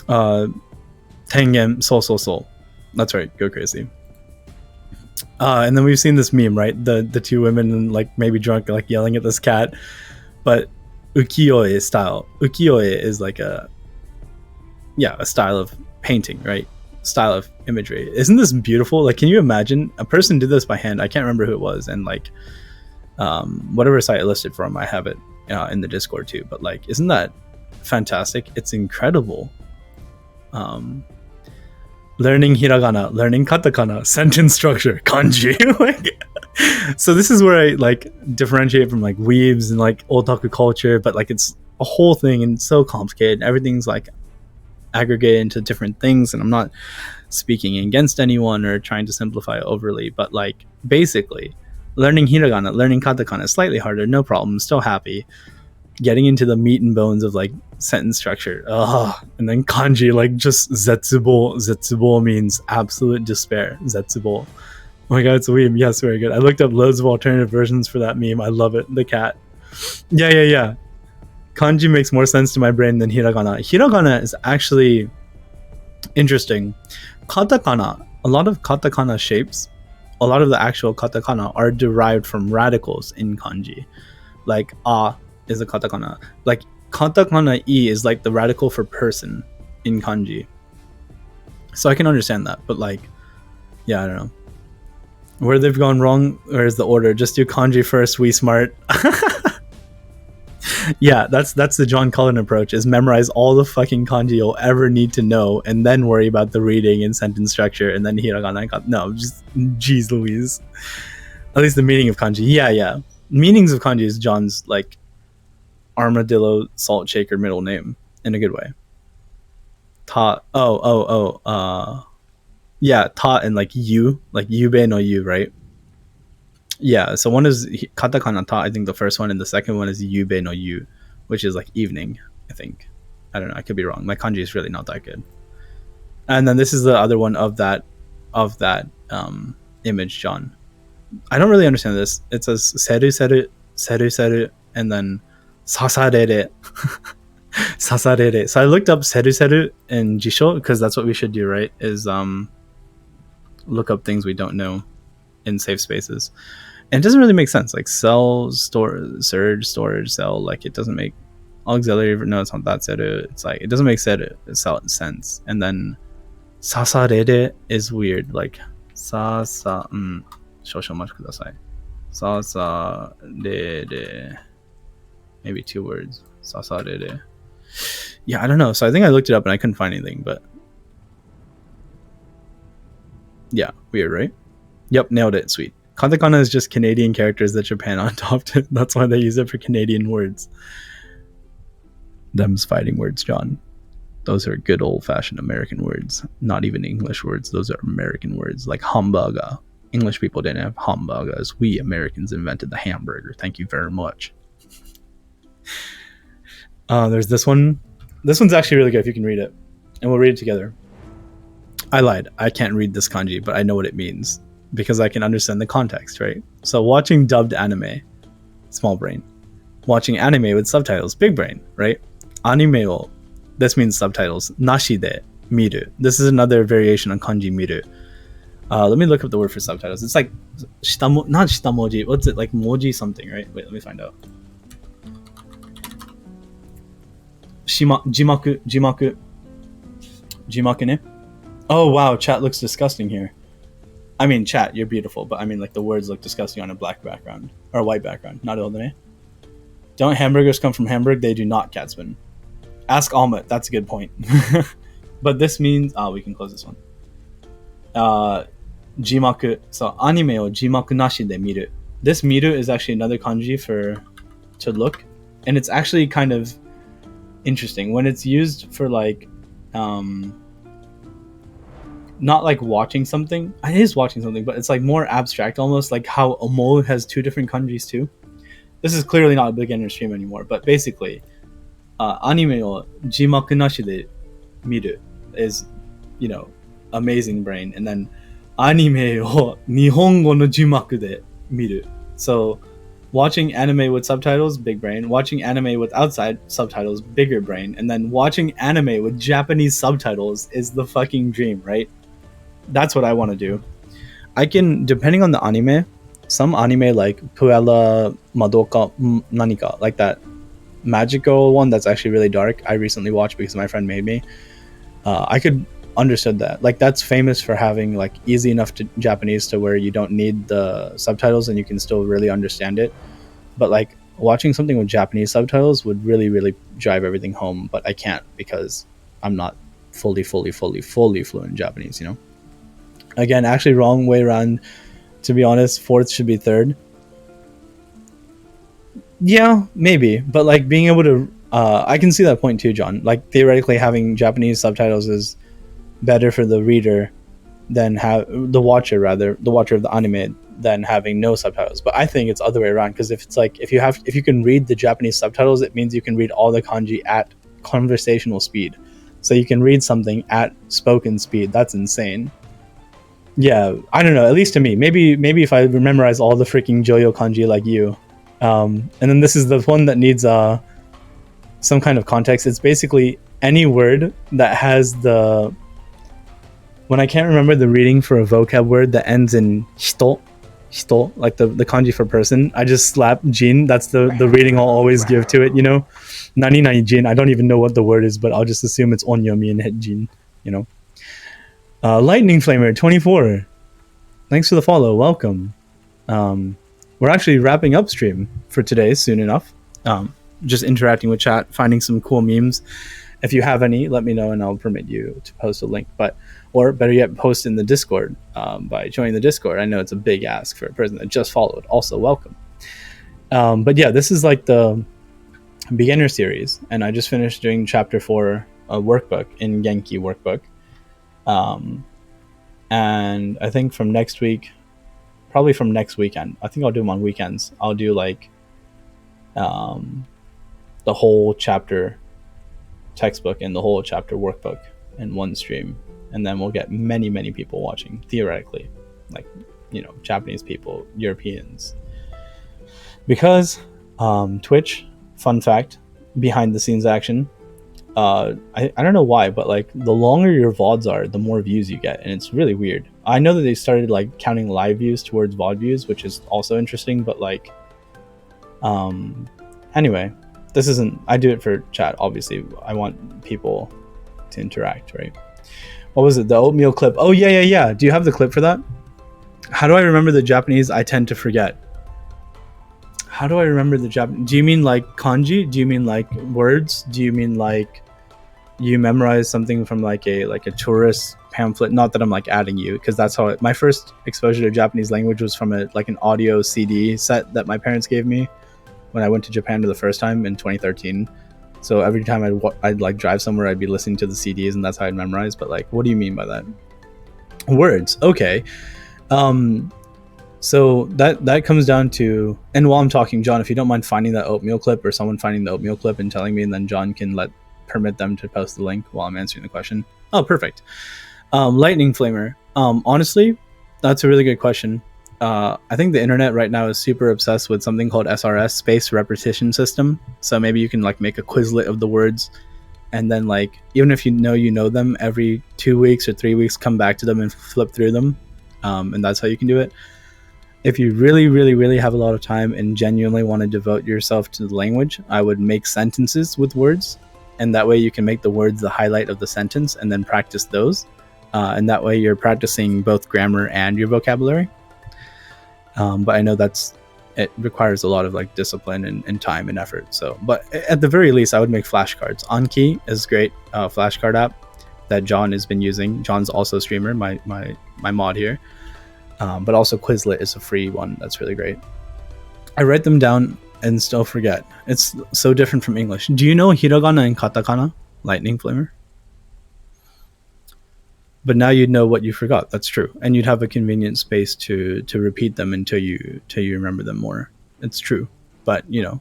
Tengen so. That's right, go crazy. And then we've seen this meme, right? The two women like maybe drunk, like yelling at this cat. But ukiyo-e style. Ukiyo-e is like a style of painting, right? Style of imagery. Isn't this beautiful? Like, can you imagine a person did this by hand? I can't remember who it was, and like whatever site it listed from, I have it in the Discord too. But like, isn't that fantastic? It's incredible. Learning hiragana, learning katakana, sentence structure, kanji. Like, so this is where I like differentiate from like weebs and like otaku culture, but like it's a whole thing and it's so complicated. Everything's like aggregated into different things, and I'm not speaking against anyone or trying to simplify it overly, but like basically learning hiragana, learning katakana is slightly harder, no problem, still happy. Getting into the meat and bones of like sentence structure, and then kanji, like just zetsubo means absolute despair. Zetsubo. Oh my god, it's a meme. Yes, very good. I looked up loads of alternative versions for that meme. I love it. The cat. Yeah. Kanji makes more sense to my brain than hiragana. Hiragana is actually interesting. Katakana, a lot of katakana shapes, a lot of the actual katakana are derived from radicals in kanji. Like is a katakana. Like katakana e is like the radical for person in kanji. So I can understand that, but like, yeah, I don't know. Where they've gone wrong, or is the order? Just do kanji first, we smart. Yeah, that's the John Cullen approach, is memorize all the fucking kanji you'll ever need to know and then worry about the reading and sentence structure and then hiragana. No, just geez Louise. At least the meaning of kanji. Yeah. Meanings of kanji is John's like armadillo salt shaker middle name in a good way. Ta yeah, ta and like you, like yube no you, right? Yeah, so one is katakana ta, I think the first one, and the second one is yube no you, which is like evening, I think. I don't know, I could be wrong. My kanji is really not that good. And then this is the other one of that image, John. I don't really understand this. It says seru, and then sasarere. Sasarere. So I looked up seru in Jisho, because that's what we should do, right? Is look up things we don't know in safe spaces. And it doesn't really make sense. Like cell, surge, storage, cell, like it doesn't make auxiliary, no, it's not that seru. It's like, it doesn't make sense. And then sasarere is weird. Like shoshomashi kudasai. Sasarere. Maybe 2 words. Sasarere. Yeah, I don't know. So I think I looked it up and I couldn't find anything, but yeah, weird, right? Yep, nailed it. Sweet. Katakana is just Canadian characters that Japan adopted. That's why they use it for Canadian words. Them's fighting words, John. Those are good old-fashioned American words. Not even English words. Those are American words, like hamburger. English people didn't have hamburgers. We Americans invented the hamburger. Thank you very much. There's this one. This one's actually really good if you can read it. And we'll read it together. I lied. I can't read this kanji, but I know what it means, because I can understand the context, right? So watching dubbed anime, small brain. Watching anime with subtitles, big brain, right? Anime o, this means subtitles. Nashi de miru. This is another variation on kanji miru. Let me look up the word for subtitles. It's like not shitamoji. What's it, like moji something, right? Wait, let me find out. Jimaku ne? Oh wow, chat looks disgusting here. I mean, chat, you're beautiful, but I mean, like, the words look disgusting on a black background or a white background. Not Aldene. Don't hamburgers come from Hamburg? They do not, Catsman. Ask Almut. That's a good point. But this means we can close this one. Jimaku. So anime o jimaku nashi de miru. This miru is actually another kanji for to look, and it's actually kind of interesting when it's used for like not like watching something. It is watching something, but it's like more abstract, almost like how omo has 2 different kanjis too. This is clearly not a beginner stream anymore, but basically anime o jimaku nashi de miru is, you know, amazing brain, and then anime o nihongo no jimaku de miru. So Watching anime with subtitles, big brain. Watching anime with outside subtitles, bigger brain. And then watching anime with Japanese subtitles is the fucking dream, right? That's what I want to do. I can, depending on the anime, some anime like Puella Madoka Nanika, like that magical one that's actually really dark, I recently watched because my friend made me. I could understood that. Like that's famous for having like easy enough to Japanese to where you don't need the subtitles and you can still really understand it. But like watching something with Japanese subtitles would really, really drive everything home. But I can't because I'm not fully fluent in Japanese, you know? Again, actually wrong way around. To be honest, fourth should be third. Yeah, maybe. But like being able to I can see that point too, John. Like theoretically having Japanese subtitles is better for the reader than have the watcher of the anime than having no subtitles. But I think it's other way around because if it's like if you can read the Japanese subtitles, it means you can read all the kanji at conversational speed. So you can read something at spoken speed. That's insane. Yeah, I don't know. At least to me, maybe if I memorize all the freaking Joyo kanji like you, and then this is the one that needs some kind of context. It's basically any word that has the when I can't remember the reading for a vocab word that ends in hito, like the kanji for person, I just slap jin. That's the reading I'll always give to it, you know? Nani nani jin. I don't even know what the word is, but I'll just assume it's onyomi and hit jin, you know? Lightning Flamer 24. Thanks for the follow. Welcome. We're actually wrapping up stream for today soon enough. Just interacting with chat, finding some cool memes. If you have any, let me know and I'll permit you to post a link. Or better yet, post in the Discord by joining the Discord. I know it's a big ask for a person that just followed. Also, welcome. But yeah, this is like the beginner series, and I just finished doing chapter 4 workbook in Genki workbook. And I think from next week, probably from next weekend, I think I'll do them on weekends. I'll do like the whole chapter textbook and the whole chapter workbook in one stream, and then we'll get many people watching, theoretically, like, you know, Japanese people, Europeans, because Twitch, fun fact, behind the scenes action, I don't know why, but like the longer your VODs are, the more views you get, and it's really weird. I know that they started like counting live views towards VOD views, which is also interesting, but like anyway, this isn't, I do it for chat, obviously. I want people to interact, right? What was it? The oatmeal clip. Oh yeah. Do you have the clip for that? How do I remember the Japanese? I tend to forget. How do I remember the Japanese? Do you mean like kanji? Do you mean like words? Do you mean like you memorize something from like a tourist pamphlet? Not that I'm like adding you, because that's how my first exposure to Japanese language was from an audio CD set that my parents gave me when I went to Japan for the first time in 2013. So every time I'd like drive somewhere, I'd be listening to the CDs, and that's how I'd memorize. But like, what do you mean by that? Words. Okay. So that comes down to, and while I'm talking, John, if you don't mind finding that oatmeal clip, or someone finding the oatmeal clip and telling me, and then John can permit them to post the link while I'm answering the question. Oh, perfect. Lightning Flamer. Honestly, that's a really good question. I think the internet right now is super obsessed with something called SRS, Space Repetition System. So maybe you can like make a Quizlet of the words, and then like, even if you know them, every 2 weeks or 3 weeks, come back to them and flip through them. And that's how you can do it. If you really have a lot of time and genuinely want to devote yourself to the language, I would make sentences with words, and that way you can make the words the highlight of the sentence and then practice those. And that way you're practicing both grammar and your vocabulary. But I know it requires a lot of like discipline and time and effort. So, but at the very least, I would make flashcards. Anki is a great flashcard app that John has been using. John's also a streamer, my mod here. But also Quizlet is a free one that's really great. I write them down and still forget. It's so different from English. Do you know hiragana and katakana, Lightning Flamer? But now you'd know what you forgot. That's true, and you'd have a convenient space to repeat them until you remember them more. It's true, but you know,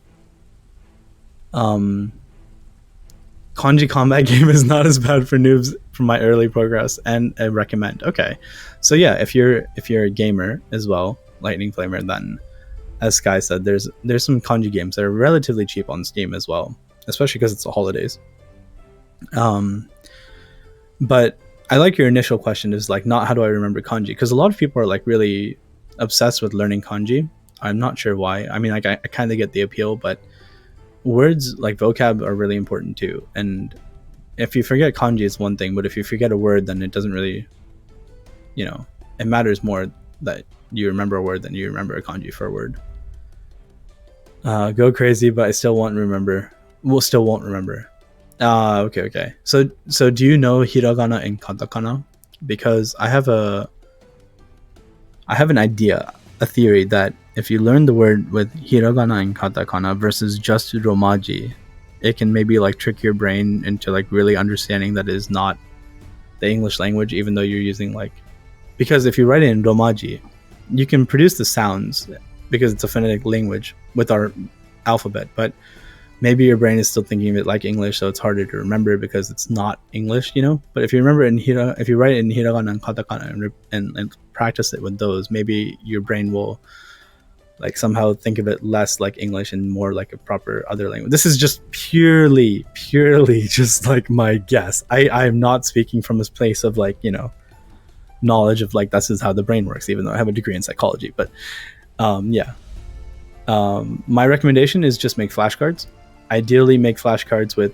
kanji combat game is not as bad for noobs from my early progress, and I recommend. Okay, so yeah, if you're a gamer as well, Lightning Flamer, then as Sky said, there's some kanji games that are relatively cheap on Steam as well, especially because it's the holidays. But I like your initial question is like not how do I remember kanji, because a lot of people are like really obsessed with learning kanji. I'm not sure why. I mean, like I kind of get the appeal, but words like vocab are really important too. And if you forget kanji, it's one thing, but if you forget a word, then it doesn't really, it matters more that you remember a word than you remember a kanji for a word. Go crazy, but I still won't remember. Still won't remember. Okay. So do you know hiragana and katakana? Because I have an idea, a theory that if you learn the word with hiragana and katakana versus just romaji, it can maybe like trick your brain into like really understanding that it is not the English language, even though you're using like, because if you write it in romaji, you can produce the sounds because it's a phonetic language with our alphabet, but maybe your brain is still thinking of it like English, so it's harder to remember because it's not English, But if you remember if you write it in hiragana and katakana and practice it with those, maybe your brain will like somehow think of it less like English and more like a proper other language. This is just purely just like my guess. I am not speaking from this place of like, knowledge of like this is how the brain works, even though I have a degree in psychology. But my recommendation is just make flashcards. Ideally make flashcards with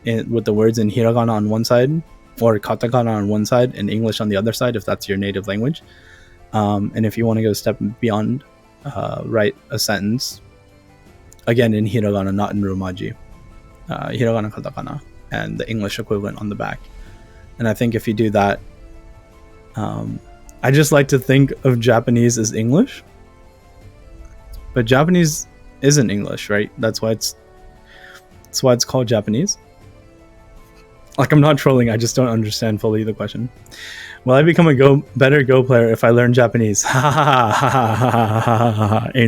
the words in hiragana on one side or katakana on one side and English on the other side if that's your native language. And if you want to go a step beyond, write a sentence again in hiragana, not in romaji, hiragana, katakana, and the English equivalent on the back. And I think if you do that, I just like to think of Japanese as English, but Japanese isn't English, right? That's why it's called Japanese. Like, I'm not trolling, I just don't understand fully the question. Will I become a better Go player if I learn Japanese? Ain't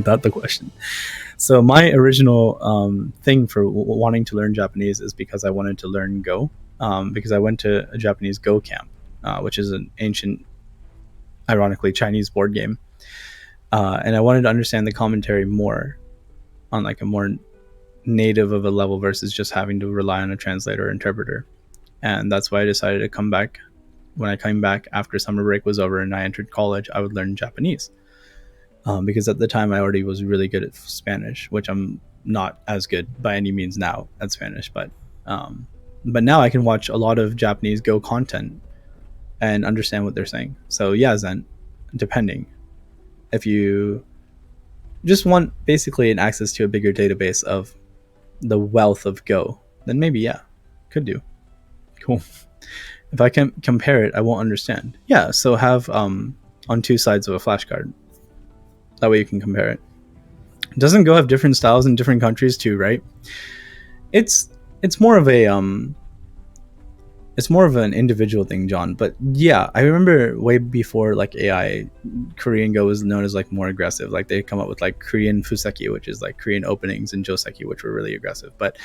that the question? So my original thing for wanting to learn Japanese is because I wanted to learn Go, because I went to a Japanese Go camp, which is an ancient, ironically, Chinese board game. And I wanted to understand the commentary more on like a more native of a level versus just having to rely on a translator or interpreter. And that's why I decided to come back. When I came back after summer break was over and I entered college, I would learn Japanese, because at the time I already was really good at Spanish, which I'm not as good by any means now at Spanish, but now I can watch a lot of Japanese Go content and understand what they're saying. So yeah, Zen, depending if you just want basically an access to a bigger database of the wealth of Go, then maybe could do. Cool. If I can compare it, I won't understand. Yeah, so have on two sides of a flashcard. That way you can compare it. Doesn't Go have different styles in different countries too, right? It's more of an individual thing, John. But yeah, I remember way before like AI, Korean Go was known as like more aggressive. Like they come up with like Korean Fuseki, which is like Korean openings, and Joseki, which were really aggressive. But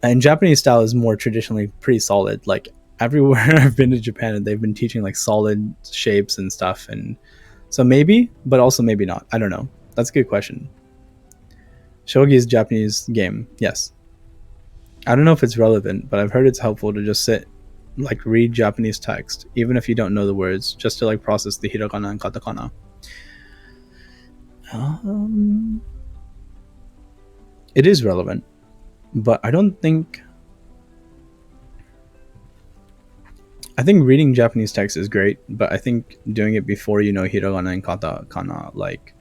in Japanese style is more traditionally pretty solid. Like everywhere I've been to Japan, they've been teaching like solid shapes and stuff, and so maybe, but also maybe not. I don't know. That's a good question. Shogi is a Japanese game. Yes. I don't know if it's relevant, but I've heard it's helpful to just sit, like read Japanese text, even if you don't know the words, just to like process the hiragana and katakana. It is relevant, but I think reading Japanese text is great, but I think doing it before you know hiragana and katakana like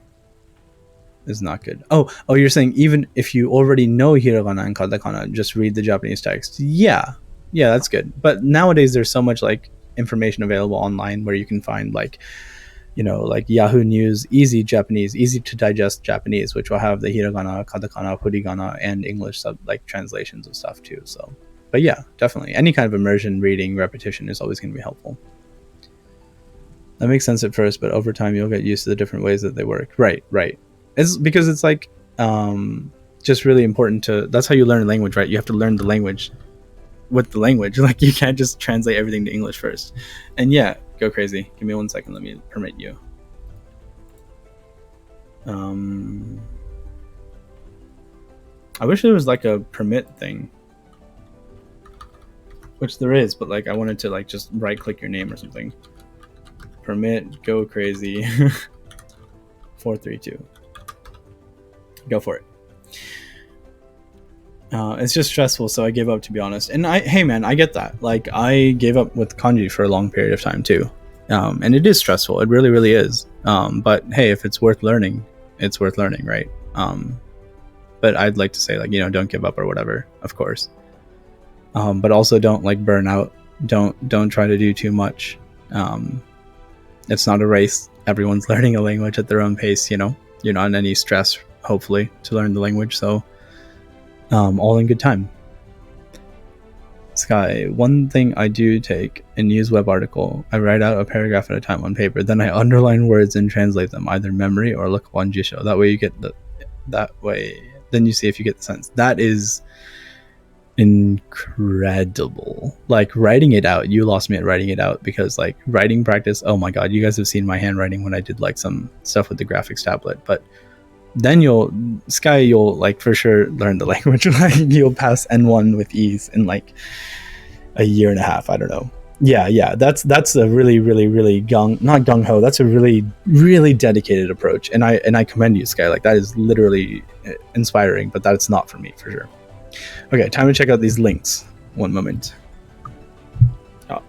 is not good. Oh, you're saying even if you already know hiragana and katakana, just read the Japanese text. Yeah, that's good. But nowadays there's so much like information available online where you can find like, like Yahoo News, easy Japanese, easy to digest Japanese, which will have the hiragana, katakana, furigana, and English like translations of stuff too. So, but yeah, definitely any kind of immersion, reading, repetition is always going to be helpful. That makes sense at first, but over time you'll get used to the different ways that they work. Right. It's because it's like just really important that's how you learn a language, right? You have to learn the language with the language. Like you can't just translate everything to English first. And yeah, go crazy. Give me 1 second. Let me permit you. I wish there was like a permit thing, which there is, but like I wanted to like just right click your name or something. Permit, go crazy. 432. Go for it. It's just stressful, so I gave up, to be honest. And hey man, I get that. Like I gave up with kanji for a long period of time too, and it is stressful. It really, really is. But hey, if it's worth learning, it's worth learning, right? But I'd like to say like don't give up or whatever, of course. But also don't like burn out. Don't try to do too much. It's not a race. Everyone's learning a language at their own pace. You're not in any stress, hopefully, to learn the language. So all in good time. Sky, one thing I do take in news web article, I write out a paragraph at a time on paper, then I underline words and translate them, either memory or look up on Jisho. That way then you see if you get the sense. That is incredible. Like writing it out, you lost me at writing it out, because like writing practice, oh my god, you guys have seen my handwriting when I did like some stuff with the graphics tablet, but then you'll like for sure learn the language. Like you'll pass N1 with ease in like a year and a half. I don't know. Yeah, that's a really, really, really not gung ho. That's a really, really dedicated approach, and I commend you, Sky. Like that is literally inspiring, but that's not for me for sure. Okay, time to check out these links. One moment. Oh,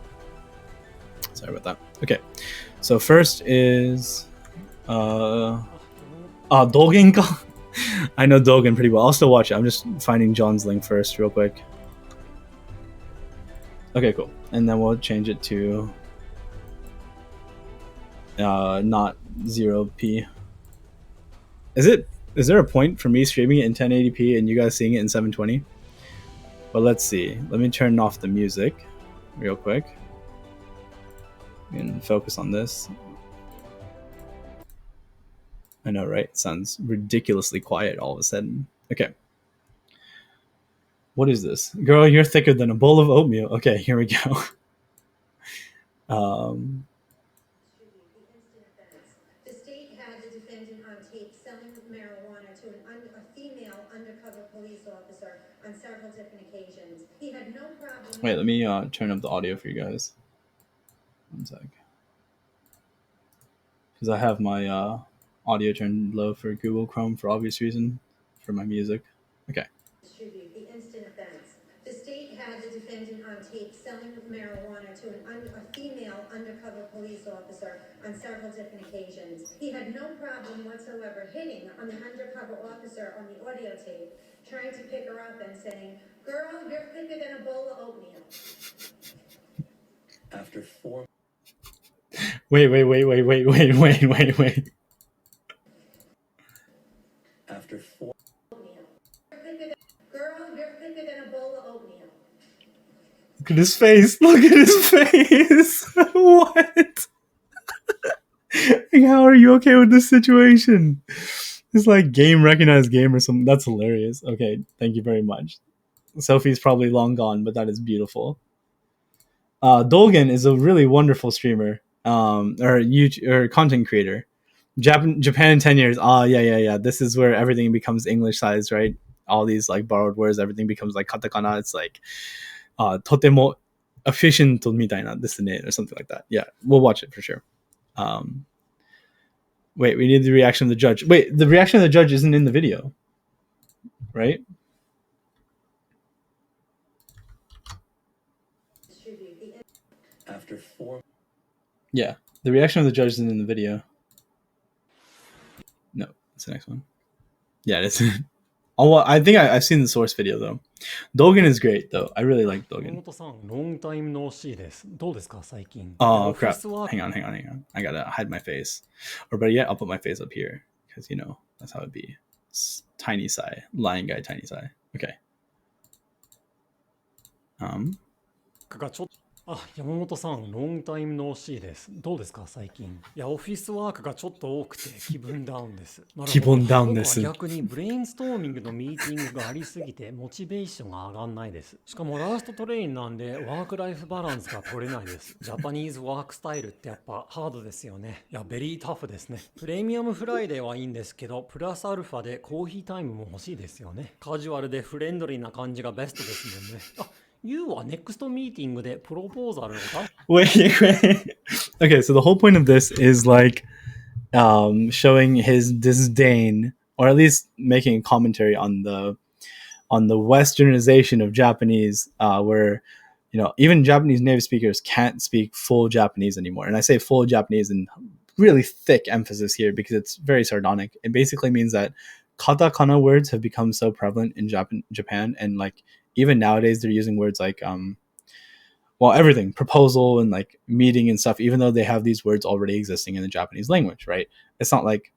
sorry about that. Okay, so first is Dogen ka? I know Dogen pretty well. I'll still watch it. I'm just finding John's link first real quick. Okay, cool. And then we'll change it to not 0p. Is there a point for me streaming it in 1080p and you guys seeing it in 720? But let's see. Let me turn off the music real quick and focus on this. I know, right? It sounds ridiculously quiet all of a sudden. Okay. What is this? Girl, you're thicker than a bowl of oatmeal. Okay, here we go. The state had the defendant on tape selling marijuana to a female undercover police officer on several different occasions. He had no problem. Wait, let me turn up the audio for you guys. One sec. Because I have my audio turned low for Google Chrome for obvious reason for my music. Okay. Distribute the instant offense. The state had the defendant on tape selling marijuana to a female undercover police officer on several different occasions. He had no problem whatsoever hitting on the undercover officer on the audio tape, trying to pick her up and saying, "Girl, you're thicker than a bowl of oatmeal." After 4 Wait. After 4 Girl, you're thicker than a bowl of oatmeal. Look at his face. Look at his face. What? Like, how are you okay with this situation? It's like game recognized game or something. That's hilarious. Okay, thank you very much. Sophie's probably long gone, but that is beautiful. Dolgan is a really wonderful streamer, or YouTube or content creator. Japan in 10 years. Yeah. This is where everything becomes English sized, right? All these like borrowed words, everything becomes like katakana. It's like とても efficient みたいなですね or something like that. Yeah, we'll watch it for sure. Wait, we need the reaction of the judge. Wait, the reaction of the judge isn't in the video, right? After 4 Yeah, the reaction of the judge isn't in the video. No, it's the next one. Yeah, it is. Oh, well, I think I've seen the source video though. Dogen is great though. I really like Dogen. Oh crap! Hang on. I gotta hide my face, or better yet, I'll put my face up here because that's how it'd be. Tiny Sai, Lion Guy, Tiny Sai. Okay. あ、山本さん、ロングタイムノーシーです。どうですか、最近。いや、オフィスワークがちょっと多くて気分ダウンです。なるほど。気分ダウン僕はです。逆にブレインストーミングのミーティングがありすぎてモチベーションが上がんないです。しかもラストトレインなんでワークライフバランスが取れないです。ジャパニーズワークスタイルってやっぱハードですよね。いや、ベリータフですね。プレミアムフライデーはいいんですけど、プラスアルファでコーヒータイムも欲しいですよね。カジュアルでフレンドリーな感じがベストですもんね。あ、You は NEXT ミーティングでプロポーザルを出し Wait. Okay, so the whole point of this is like showing his disdain, or at least making a commentary on the westernization of Japanese, where even Japanese native speakers can't speak full Japanese anymore. And I say full Japanese in really thick emphasis here because it's very sardonic. It basically means that katakana words have become so prevalent in Japan, and like even nowadays they're using words like everything, proposal and like meeting and stuff, even though they have these words already existing in the Japanese language, right? It's not like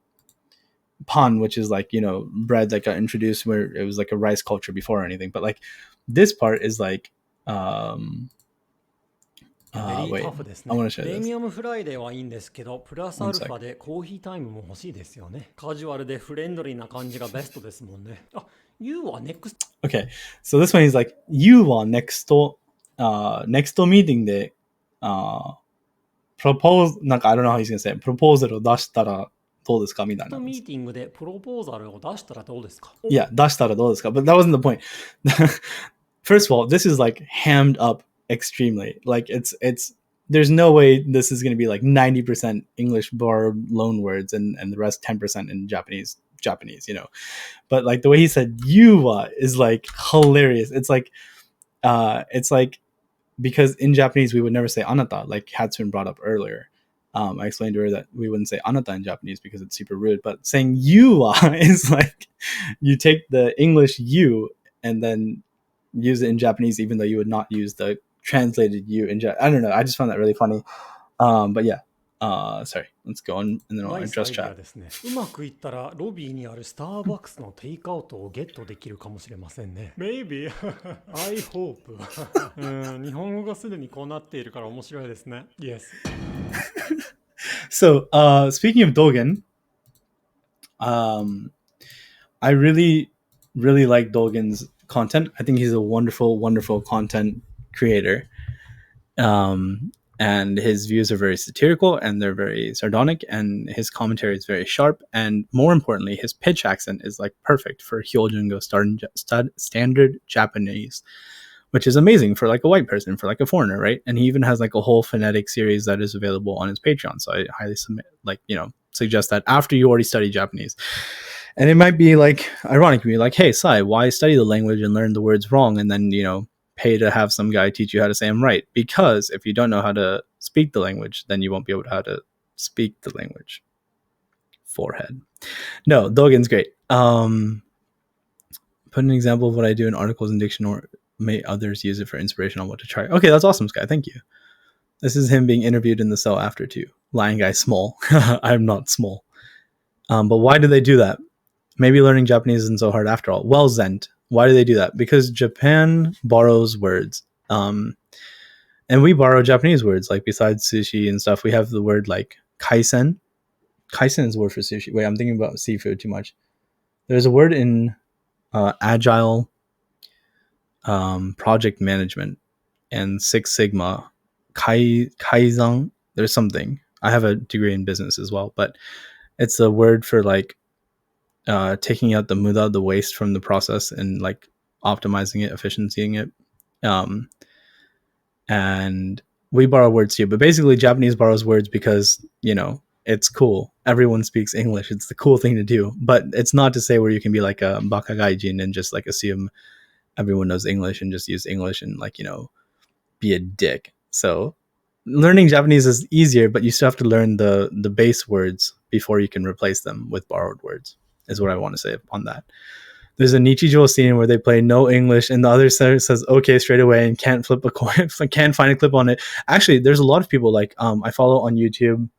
pan, which is like bread that got introduced where it was like a rice culture before or anything, but like this part is likeベリー wait, タフです I ね。 want to プ show レ this. ミアムフライデーはいいんですけど、プラスア One ルフ sec. ァでコーヒータイムも欲しいですよね。カジュアルでフレンドリーな感じがベストですもんね。あ、You は NEXT Okay, so this one is like you are next meeting de propose, なんか I don't know how he's gonna say it, proposal を出したらどうですかみたいな。ミーティングでプロポーザルを出したらどうですか？ Yeah, 出したらどうですか? But that wasn't the point. First of all, this is like hammed up extremely. Like it's there's no way this is going to be like 90% English borrowed loan words and the rest 10% in Japanese, But like the way he said yuwa is like hilarious. It's like because in Japanese we would never say anata, like Hatsune brought up earlier. I explained to her that we wouldn't say anata in Japanese because it's super rude, but saying you is like you take the English you and then use it in Japanese, even though you would not use the translated you in I don't know. I just found that really funny. But yeah. Sorry. Let's go on and then I'll ナイスア address イディア chat. ですね。うまくいったらロビーにあるスターバックスのテイクアウトをゲットできるかもしれませんね。Maybe I hope 日本語がすでにこうなっているから面白いですね。Yes. So, speaking of Dogen, I really, really like Dogen's content. I think he's a wonderful, wonderful content creator. And his views are very satirical and they're very sardonic, and his commentary is very sharp. And more importantly, his pitch accent is like perfect for Hyojungo standard Japanese, which is amazing for like a white person, for like a foreigner, right? And he even has like a whole phonetic series that is available on his Patreon. So I highly suggest that after you already study Japanese. And it might be like ironic to me, like, hey, Sai, why study the language and learn the words wrong and then, pay to have some guy teach you how to say them right? Because if you don't know how to speak the language, then you won't be able to how to speak the language. Forehead. No, Dogen's great. Put an example of what I do in articles and diction, or may others use it for inspiration on what to try. Okay, that's awesome, Sky. Thank you. This is him being interviewed in the cell after too. Lying guy small. I'm not small. But why do they do that? Maybe learning Japanese isn't so hard after all. Well, Zent, why do they do that? Because Japan borrows words. And we borrow Japanese words, like besides sushi and stuff, we have the word like kaisen. Kaisen is a word for sushi. Wait, I'm thinking about seafood too much. There's a word in agile project management and Six Sigma. Kaizen. There's something. I have a degree in business as well, but it's a word for like taking out the muda, the waste from the process, and like optimizing it, efficiencying it. And we borrow words too, but basically Japanese borrows words because, it's cool. Everyone speaks English. It's the cool thing to do, but it's not to say where you can be like a baka gaijin and just like assume everyone knows English and just use English and like, be a dick. So learning Japanese is easier, but you still have to learn the base words before you can replace them with borrowed words, is what I want to say on that. There's a Nichijou scene where they play no English and the other says okay straight away and can't flip a coin, can't find a clip on it. Actually, there's a lot of people like I follow on YouTube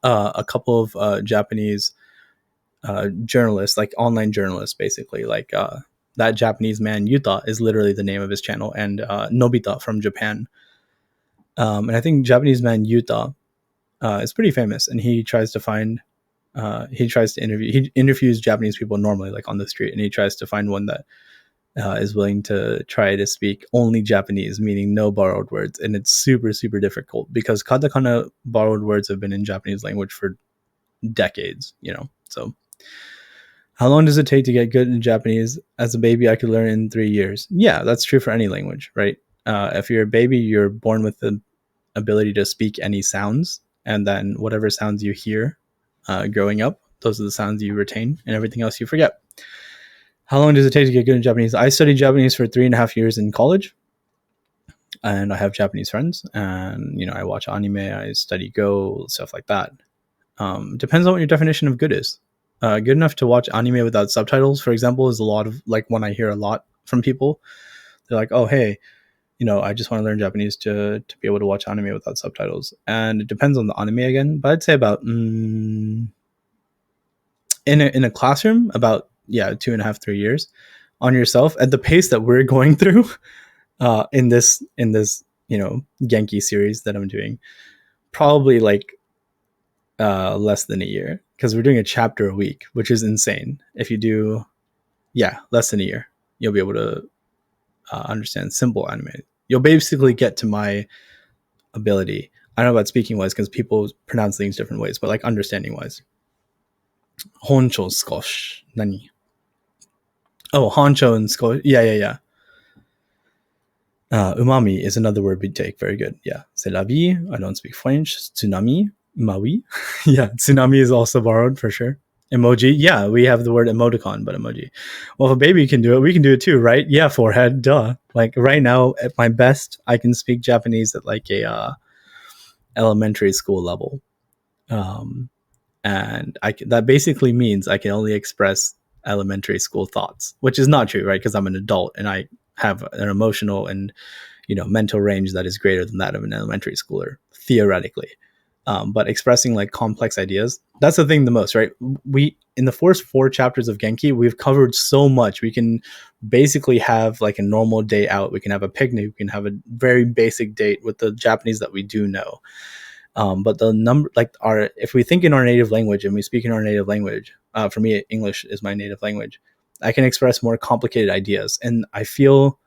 a couple of Japanese journalists, like online journalists, basically. Like that Japanese man Yuta is literally the name of his channel, and Nobita from Japan. And I think Japanese man Yuta is pretty famous, and he tries to interview. He interviews Japanese people normally, like on the street, and he tries to find one that is willing to try to speak only Japanese, meaning no borrowed words. And it's super, super difficult because katakana borrowed words have been in Japanese language for decades, So, how long does it take to get good in Japanese? As a baby, I could learn in 3 years. Yeah, that's true for any language, right? If you're a baby, you're born with the ability to speak any sounds, and then whatever sounds you hear growing up, those are the sounds you retain, and everything else you forget. How long does it take to get good in Japanese? I studied Japanese for 3.5 years in college, and I have Japanese friends, and I watch anime, I study Go, stuff like that. Depends on what your definition of good is. Good enough to watch anime without subtitles, for example, is a lot of like one I hear a lot from people. They're like, "Oh, hey, I just want to learn Japanese to be able to watch anime without subtitles." And it depends on the anime again, but I'd say about in a classroom about 2.5 3 years on yourself at the pace that we're going through in this Genki series that I'm doing, probably like less than a year, because we're doing a chapter a week, which is insane. If you do less than a year, you'll be able to understand simple anime. You'll basically get to my ability. I don't know about speaking wise because people pronounce things different ways, but like understanding wise. Honcho skosh. Nani? Oh, honcho and skosh. Yeah. Umami is another word we take. Very good. Yeah. C'est la vie. I don't speak French. Tsunami. Maui. Yeah. Tsunami is also borrowed for sure. Emoji. Yeah. We have the word emoticon, but emoji. Well, if a baby can do it, we can do it too, right? Yeah. Forehead. Duh. Like right now, at my best, I can speak Japanese at like a elementary school level. And that basically means I can only express elementary school thoughts, which is not true, right? Because I'm an adult and I have an emotional and mental range that is greater than that of an elementary schooler, theoretically. But expressing like complex ideas, that's the thing the most, right? We in the first 4 chapters of Genki, we've covered so much. We can basically have like a normal day out. We can have a picnic. We can have a very basic date with the Japanese that we do know. But the number, like if we think in our native language and we speak in our native language, for me, English is my native language. I can express more complicated ideas, and I feel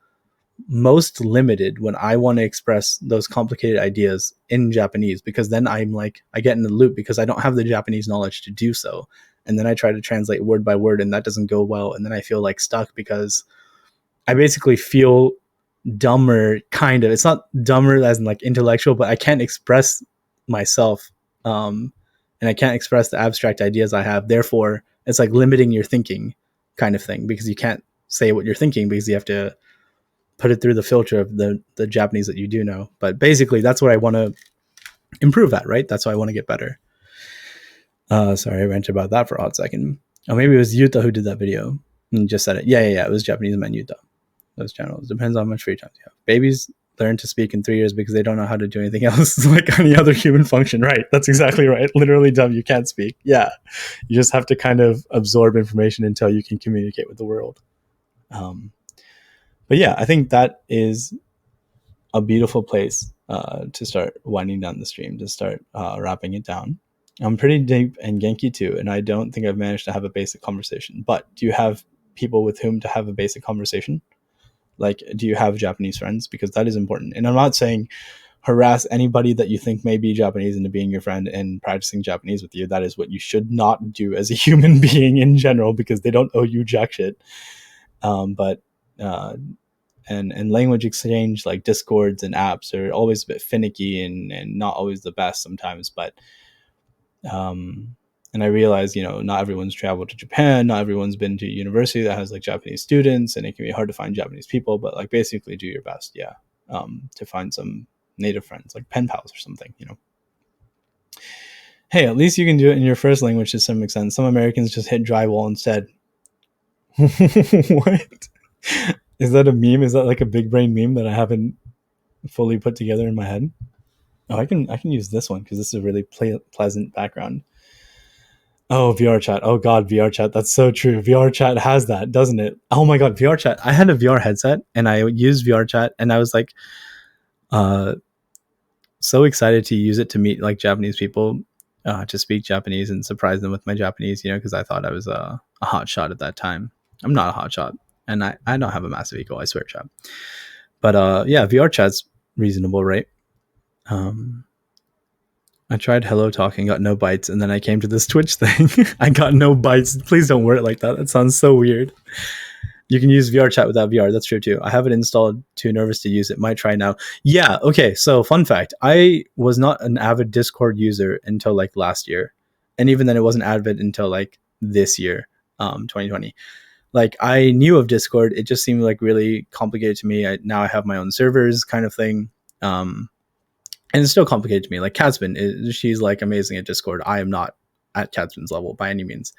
most limited when I want to express those complicated ideas in Japanese, because then I'm like, I get in the loop because I don't have the Japanese knowledge to do so. And then I try to translate word by word, and that doesn't go well. And then I feel like stuck because I basically feel dumber, kind of. It's not dumber as in like intellectual, but I can't express myself. And I can't express the abstract ideas I have. Therefore, it's like limiting your thinking kind of thing, because you can't say what you're thinking because you have to put it through the filter of the Japanese that you do know. But basically, that's what I want to improve at, right? That's why I want to get better. Sorry, I ranted about that for a hot second. Oh, maybe it was Yuta who did that video and just said it. Yeah. It was Japanese man Yuta. Those channels. Depends on how much free time you have. Babies learn to speak in 3 years because they don't know how to do anything else like any other human function. Right. That's exactly right. Literally dumb. You can't speak. Yeah. You just have to kind of absorb information until you can communicate with the world. But yeah, I think that is a beautiful place to start winding down the stream, to start wrapping it down. I'm pretty deep in Genki too, and I don't think I've managed to have a basic conversation. But do you have people with whom to have a basic conversation? Like, do you have Japanese friends? Because that is important. And I'm not saying harass anybody that you think may be Japanese into being your friend and practicing Japanese with you. That is what you should not do as a human being in general, because they don't owe you jack shit. But and language exchange like Discords and apps are always a bit finicky and not always the best sometimes. But and I realize, not everyone's traveled to Japan, not everyone's been to a university that has like Japanese students, and it can be hard to find Japanese people, but like basically do your best, to find some native friends, like pen pals or something, Hey, at least you can do it in your first language to some extent. Some Americans just hit drywall instead. What? Is that a meme? Is that like a big brain meme that I haven't fully put together in my head? Oh, I can use this one because this is a really pleasant background. Oh, VR chat. Oh God, VR chat. That's so true. VR chat has that, doesn't it? Oh my God, VR chat. I had a VR headset and I used VR chat, and I was like, so excited to use it to meet like Japanese people, to speak Japanese and surprise them with my Japanese, because I thought I was a hot shot at that time. I'm not a hot shot, and I don't have a massive ego, I swear, chat. But yeah, VR chat's reasonable, right? I tried Hello Talk and got no bites, and then I came to this Twitch thing. I got no bites. Please don't word it like that. That sounds so weird. You can use VR chat without VR. That's true too. I have it installed. Too nervous to use it. Might try now. Yeah. Okay. So fun fact: I was not an avid Discord user until like last year, and even then, it wasn't avid until like this year, 2020. Like I knew of Discord. It just seemed like really complicated to me. Now I have my own servers, kind of thing. And it's still complicated to me. Like Catsman, she's like amazing at Discord. I am not at Catsman's level by any means.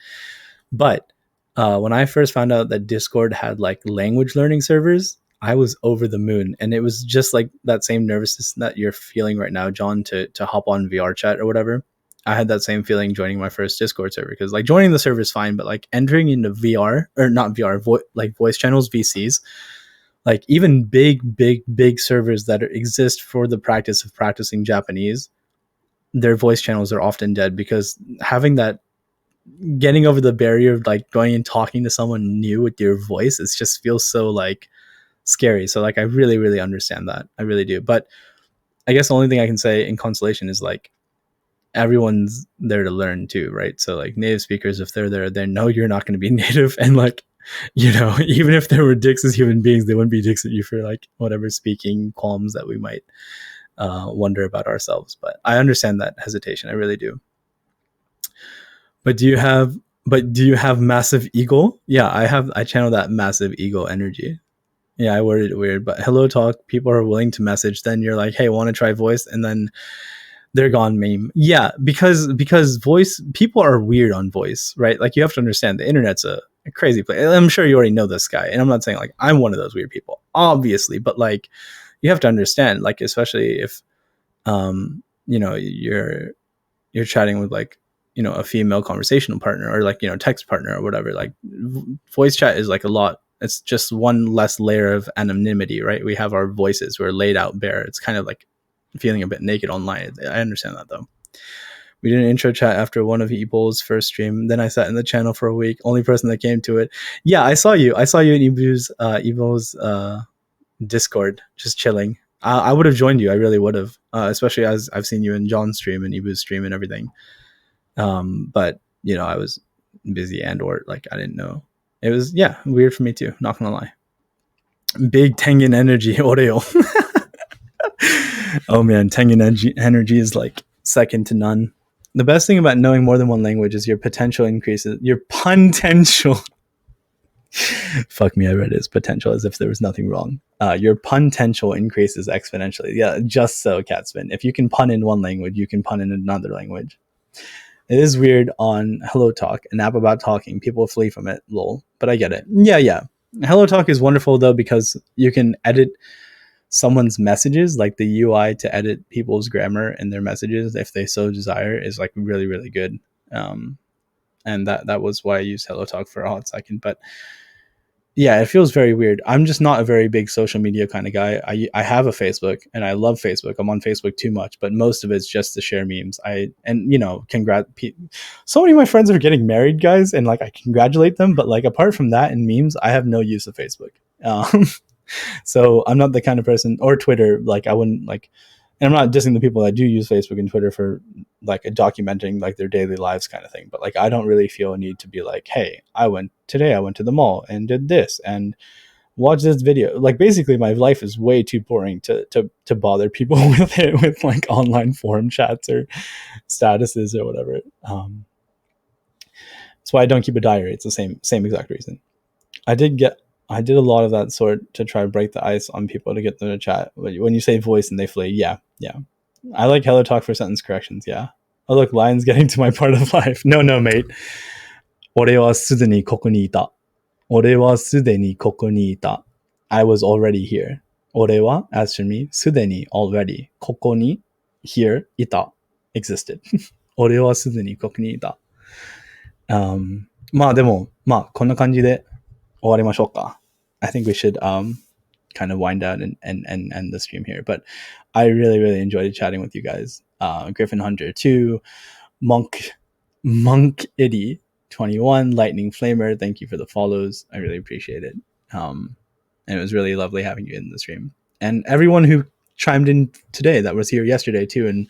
But when I first found out that Discord had like language learning servers, I was over the moon. And it was just like that same nervousness that you're feeling right now, John, to hop on VR chat or whatever. I had that same feeling joining my first Discord server, because like joining the server is fine, but like entering into VR, or not VR, like voice channels, VCs, like even big servers that exist for the practice of practicing Japanese, their voice channels are often dead, because having that, getting over the barrier of like going and talking to someone new with your voice, it just feels so like scary. So like I really understand that. I really do. But I guess the only thing I can say in consolation is like everyone's there to learn too, right? So like native speakers, if they're there, they know you're not going to be native, and like, even if there were dicks as human beings, they wouldn't be dicks at you for like whatever speaking qualms that we might wonder about ourselves. But I understand that hesitation. I really do. But do you have massive ego? Yeah, I channel that massive ego energy. Yeah, I worded it weird, but Hello Talk, people are willing to message. Then you're like, hey, want to try voice? And then they're gone meme. Yeah, because voice, people are weird on voice, right? Like you have to understand the internet's a crazy place. I'm sure you already know this guy, and I'm not saying like I'm one of those weird people, obviously, but like you have to understand, like especially if you're chatting with like a female conversational partner, or like text partner or whatever. Like voice chat is like a lot. It's just one less layer of anonymity, right? We have our voices, we're laid out bare. It's kind of like feeling a bit naked online. I understand that though. We did an intro chat after one of Ebol's first stream. Then I sat in the channel for a week. Only person that came to it. Yeah, I saw you. I saw you in Ebol's Discord, just chilling. I would have joined you. I really would have, especially as I've seen you in John's stream and Ibu's stream and everything. But I was busy, and or like I didn't know. It was weird for me too. Not gonna lie. Big Tengen energy, Oreo. Oh man, Tengen energy is like second to none. The best thing about knowing more than one language is your potential increases. Your potential. Fuck me, I read it as potential as if there was nothing wrong. Your potential increases exponentially. Yeah, just so, Catsman. If you can pun in one language, you can pun in another language. It is weird on Hello Talk, an app about talking. People flee from it, lol. But I get it. Yeah. Hello Talk is wonderful though, because you can edit someone's messages, like the UI to edit people's grammar in their messages if they so desire is like really good. And that was why I used Hello Talk for a hot second. But yeah, it feels very weird. I'm just not a very big social media kind of guy. I have a Facebook and I love Facebook. I'm on Facebook too much, but most of it's just to share memes. So many of my friends are getting married, guys, and like I congratulate them. But like apart from that and memes, I have no use of Facebook. So I'm not the kind of person, or Twitter. Like I wouldn't like, and I'm not dissing the people that do use Facebook and Twitter for like documenting like their daily lives kind of thing. But like, I don't really feel a need to be like, hey, I went to the mall and did this and watch this video. Like basically my life is way too boring to bother people with it, with like online forum chats or statuses or whatever. That's why I don't keep a diary. It's the same exact reason. I did a lot of that sort to try to break the ice on people to get them to chat. When you say voice and they flee, yeah. I like Hello Talk for sentence corrections, yeah. Oh look, Lion's getting to my part of life. No, mate. 俺はすでにここにいた. 俺はすでにここにいた. I was already here. 俺は, as for me, すでに already. ここに here いた existed. 俺はすでにここにいた。まあでも、こんな感じで終わりましょうか。I think we should kind of wind down and end the stream here. But I really, really enjoyed chatting with you guys. Griffin Hunter 2, Monk Itty 21, Lightning Flamer, thank you for the follows. I really appreciate it. And it was really lovely having you in the stream. And everyone who chimed in today that was here yesterday too, and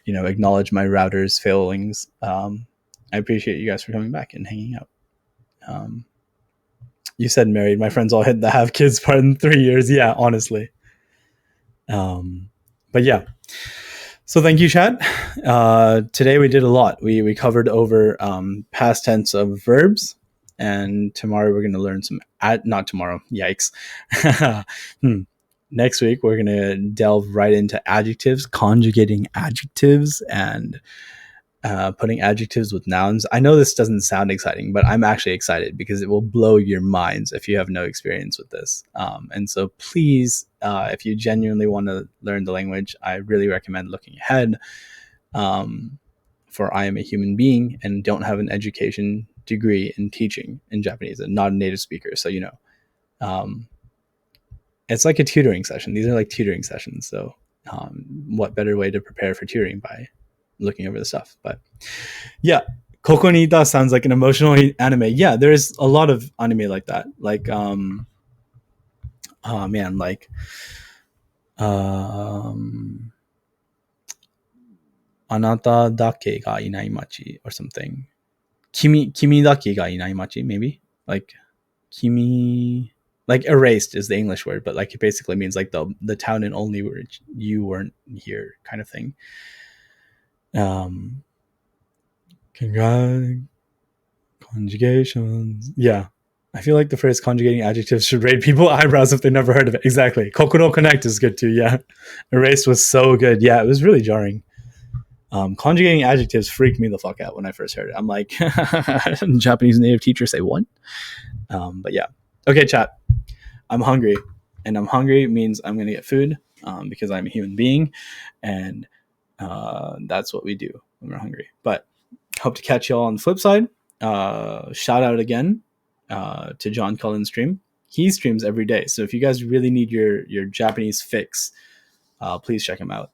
acknowledge my router's failings. I appreciate you guys for coming back and hanging out. You said married. My friends all hit the have kids part in 3 years. Yeah, honestly. But yeah. So thank you, chat. Today we did a lot. We covered over past tense of verbs, and tomorrow we're going to learn some. Not tomorrow. Yikes. Next week we're going to delve right into adjectives, conjugating adjectives, and putting adjectives with nouns. I know this doesn't sound exciting, but I'm actually excited because it will blow your minds if you have no experience with this. And so please, if you genuinely want to learn the language, I really recommend looking ahead. For I am a human being and don't have an education degree in teaching in Japanese and not a native speaker. So, it's like a tutoring session. These are like tutoring sessions. So what better way to prepare for tutoring by looking over the stuff? But yeah, Koko ni Ita sounds like an emotional anime. Yeah, there's a lot of anime like that. Like like Anata dake ga inai machi or something. Kimi dake ga inai machi, maybe. Like Kimi, like erased is the English word, but like it basically means like the town and only where you weren't here kind of thing. Conjugations. Yeah. I feel like the phrase conjugating adjectives should raise people eyebrows if they never heard of it. Exactly. Kokoro Connect is good too. Yeah. Erased was so good. Yeah, it was really jarring. Conjugating adjectives freaked me the fuck out when I first heard it. I'm like, Japanese native teacher say what? But yeah. Okay, chat. I'm hungry. And I'm hungry means I'm going to get food because I'm a human being. And that's what we do when we're hungry. But hope to catch you all on the flip side. Shout out again to John Cullen's stream. He streams every day. So if you guys really need your Japanese fix, please check him out.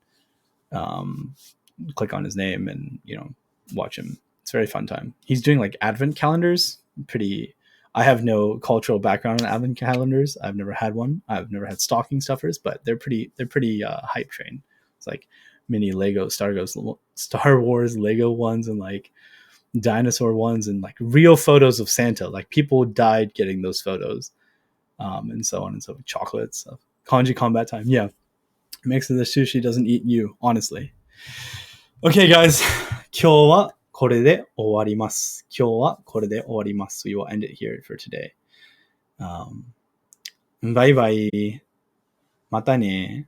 Click on his name and, watch him. It's a very fun time. He's doing like advent calendars. I have no cultural background in advent calendars. I've never had one. I've never had stocking stuffers, but they're pretty hype train. It's like mini Lego Star Wars Lego ones and like dinosaur ones and like real photos of Santa. Like people died getting those photos, and so on and so forth. Chocolates, kanji combat time. Yeah, it makes it the sushi doesn't eat you. Honestly. Okay, guys. 今日はこれで終わります。今日はこれで終わります。We will end it here for today. バイバイ。またね。